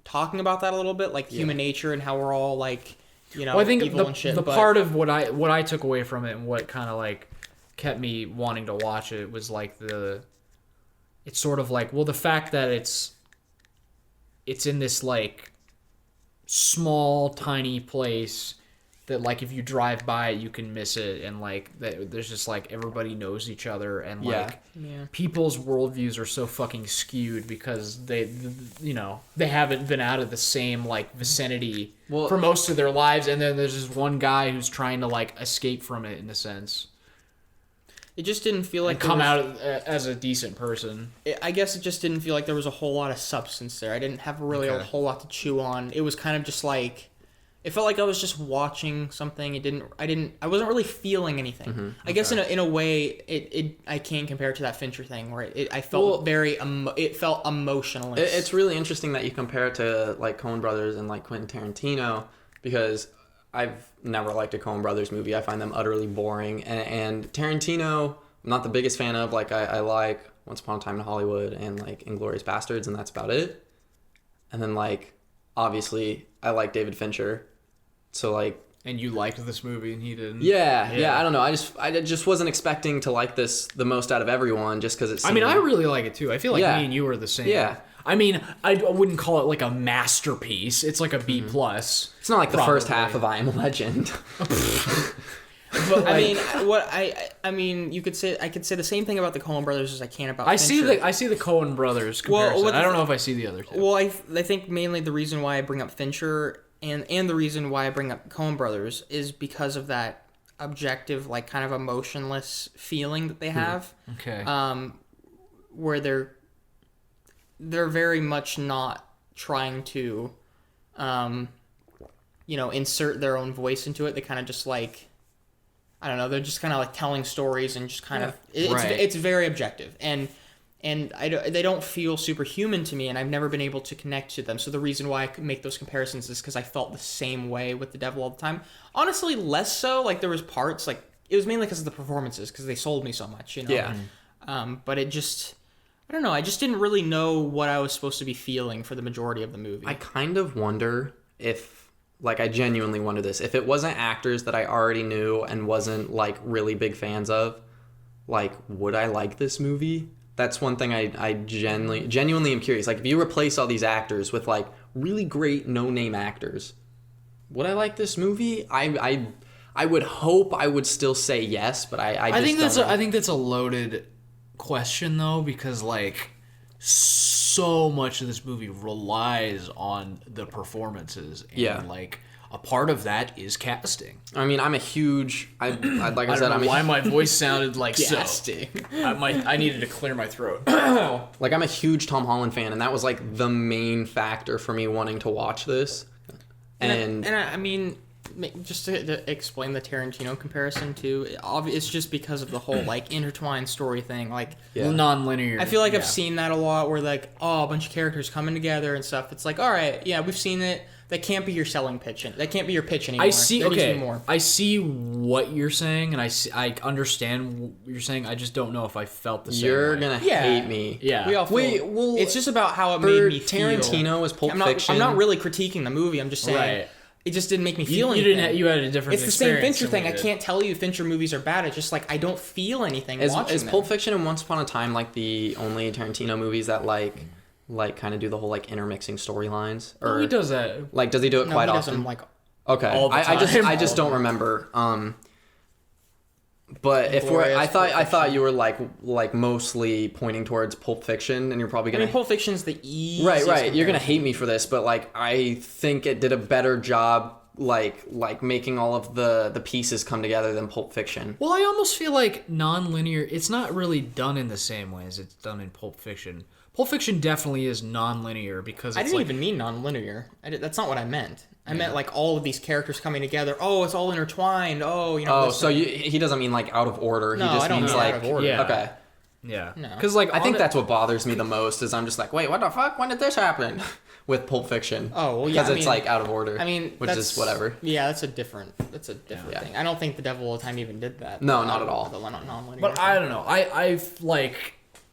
talking about that a little bit, like human nature and how we're all like. Well, I think evil and shit, the but part of what I took away from it and what kind of like kept me wanting to watch it was like it's sort of like, well, the fact that it's in this like small tiny place that like if you drive by it you can miss it, and like that there's just like everybody knows each other, and like people's worldviews are so fucking skewed because they haven't been out of the same like vicinity for most of their lives, and then there's this one guy who's trying to like escape from it in a sense. it just didn't feel like Come out as a decent person. I guess it just didn't feel like there was a whole lot of substance there. I didn't have really a whole lot to chew on. It was kind of just like it felt like I was just watching something. I wasn't really feeling anything. I guess in a way I can compare it to that Fincher thing where I felt it felt emotionless. It's really interesting that you compare it to like Coen Brothers and like Quentin Tarantino, because I've never liked a Coen Brothers movie. I find them utterly boring. And Tarantino, I'm not the biggest fan of. Like I like Once Upon a Time in Hollywood and like Inglourious Bastards, and that's about it. And then like obviously I like David Fincher. So like, and you liked this movie and he didn't. Yeah. I don't know. I just wasn't expecting to like this the most out of everyone just because it's. I mean, I really like it too. I feel like me and you are the same. Yeah. I mean, I wouldn't call it like a masterpiece. It's like a B+. It's not like the first half of I Am Legend. But like, I mean, I could say the same thing about the Coen Brothers as I can about. I Fincher. see the Coen Brothers comparison. I don't know if I see the other two. Well, I think mainly the reason why I bring up Fincher and the reason why I bring up Coen Brothers is because of that objective, like kind of emotionless feeling that they have. Okay. Where they're very much not trying to, insert their own voice into it. They kind of just like, I don't know. They're just kind of like telling stories and just kind of it's very objective and they don't feel superhuman to me, and I've never been able to connect to them. So the reason why I make those comparisons is because I felt the same way with The Devil all the time. Honestly, less so. Like there was parts like it was mainly because of the performances because they sold me so much, Yeah. But it just. I don't know. I just didn't really know what I was supposed to be feeling for the majority of the movie. I kind of wonder if, like, I genuinely wonder this. If it wasn't actors that I already knew and wasn't, like, really big fans of, like, would I like this movie? That's one thing I genuinely am curious. Like, if you replace all these actors with, like, really great no-name actors, would I like this movie? I would hope I would still say yes, but I think that's a loaded question though, because like so much of this movie relies on the performances, and like a part of that is casting. I mean, I'm a huge like I I said, don't know why my voice sounded like Casting. I needed to clear my throat. like I'm a huge Tom Holland fan, and that was like the main factor for me wanting to watch this. And I mean, just to explain the Tarantino comparison too, it's just because of the whole like intertwined story thing. Like non-linear. I feel like I've seen that a lot, where like a bunch of characters coming together and stuff. It's like, all right, yeah, we've seen it. That can't be your selling pitch. That can't be your pitch anymore. I see. There needs to be Okay, more. I see what you're saying, and I understand what you're saying. I just don't know if I felt the same. You're way. gonna Yeah. hate me. Yeah. We all feel, Wait, well, it's just about how it For made me feel. Tarantino is Pulp Fiction. I'm not really critiquing the movie. I'm just saying Right. it just didn't make me You, feel you anything. didn't. You had a different. It's the same experience Fincher than thing. we I did. can't tell you Fincher movies are bad. It's just like I don't feel anything watching Is them. Pulp Fiction and Once Upon a Time like the only Tarantino movies that like kind of do the whole like intermixing storylines? Or Oh, he does that. like does he do it No, quite he often? doesn't like. Okay, all the I just time. I just don't remember. But if we're, I thought you were like mostly pointing towards Pulp Fiction, and you're probably I gonna mean, Pulp Fiction's the easiest. right. You're gonna comparison. hate me for this, but like I think it did a better job like making all of the pieces come together than Pulp Fiction. Well, I almost feel like non-linear. It's not really done in the same way as it's done in Pulp Fiction. Pulp Fiction definitely is non-linear because I it's didn't like, even mean non-linear. That's not what I meant. I meant like all of these characters coming together. Oh, it's all intertwined. Oh, you know. Oh, this so and- he doesn't mean like out of order. No, he just I don't means mean like out of order. Yeah. Okay. yeah, No. because like I think that's what bothers me the most is I'm just like, wait, what the fuck? When did this happen? With Pulp Fiction. Oh, well, yeah, Because I it's mean- like out of order. I mean, which is whatever. Yeah, that's a different Yeah. thing. I don't think The Devil All the Time even did that. No, not at all. The non-linear. But I don't know.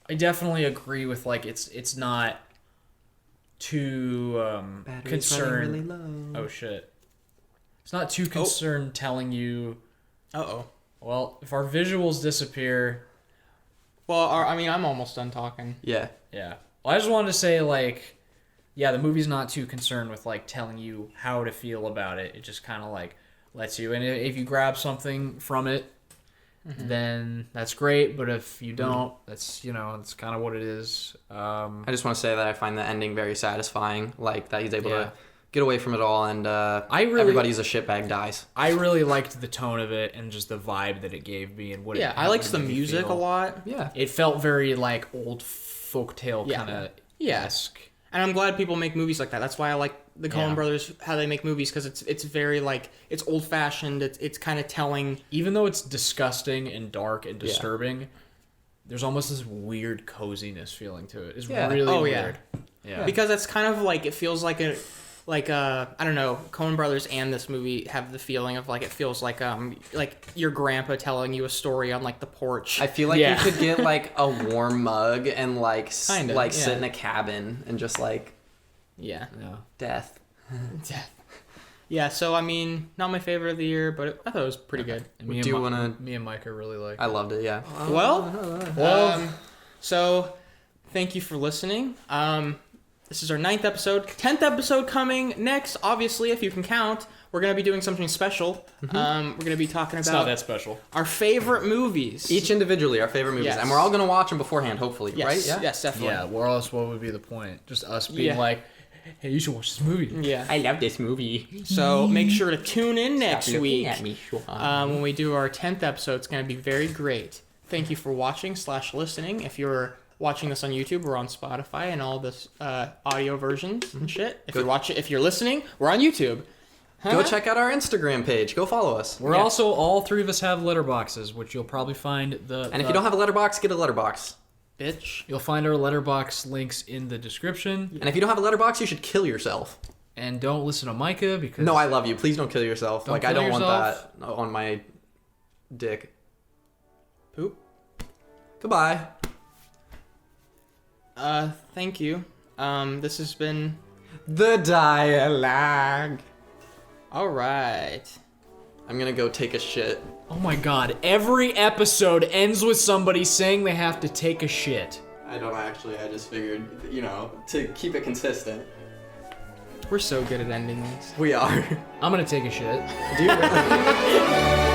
I definitely agree with like it's not too concerned. Oh shit! It's not too concerned telling you. Uh-oh. Well, if our visuals disappear, Well, I'm almost done talking. Yeah. yeah. Well, I just wanted to say like, yeah, the movie's not too concerned with like telling you how to feel about it. It just kind of like lets you, and if you grab something from it, then that's great. But if you don't, that's that's kind of what it is. I just want to say that I find the ending very satisfying. Like that he's able Yeah. to get away from it all, and really- everybody's a shitbag dies. I really liked the tone of it and just the vibe that it gave me and what. Yeah, I liked the music a lot. Yeah. It felt very like old folktale Yeah. kind of Yeah. esque. And I'm glad people make movies like that. That's why I like the Coen Yeah. brothers, how they make movies, because it's very like it's old fashioned. It's kind of telling. Even though it's disgusting and dark and disturbing, there's almost this weird coziness feeling to it. It's Yeah. really Oh, yeah. weird. Yeah. Because that's kind of like it feels like I don't know, Coen Brothers and this movie have the feeling of like it feels like your grandpa telling you a story on like the porch. I feel like Yeah. you could get like a warm mug and like Kinda, like yeah. sit in a cabin and just like yeah. Yeah. death. Yeah, so I mean, not my favorite of the year, but I thought it was pretty good. And me Do you and wanna- me and Micah really like. I loved it. Yeah. So thank you for listening. This is our 9th episode. 10th episode coming next, obviously, if you can count. We're going to be doing something special. We're going to be talking It's not about that special. our favorite movies. Each individually, our favorite movies, Yes. and we're all gonna watch them beforehand, hopefully, yes, right? Yeah. Yes, definitely. Yeah. Where else? What would be the point? Just us being Yeah. like, hey, you should watch this movie. Yeah. I love this movie. So make sure to tune in next week me, when we do our 10th episode. It's going to be very great. Thank you for watching / listening. If you're watching this on YouTube, we're on Spotify and all this audio versions and shit. If you're listening, we're on YouTube. Go check out our Instagram page. Go follow us. We're Yeah. also all three of us have letterboxes, which you'll probably find And if you don't have a letterbox, get a letterbox. Bitch. you'll find our letterbox links in the description. And if you don't have a letterbox, you should kill yourself. And don't listen to Micah because No, I love you. Please don't kill yourself. Don't I kill don't want yourself. that on my dick. Poop. Goodbye. Thank you. This has been The dialogue. all right. I'm gonna go take a shit. Oh my god, every episode ends with somebody saying they have to take a shit. I don't actually. I just figured, to keep it consistent. We're so good at ending these. We are. I'm gonna take a shit. Do you really?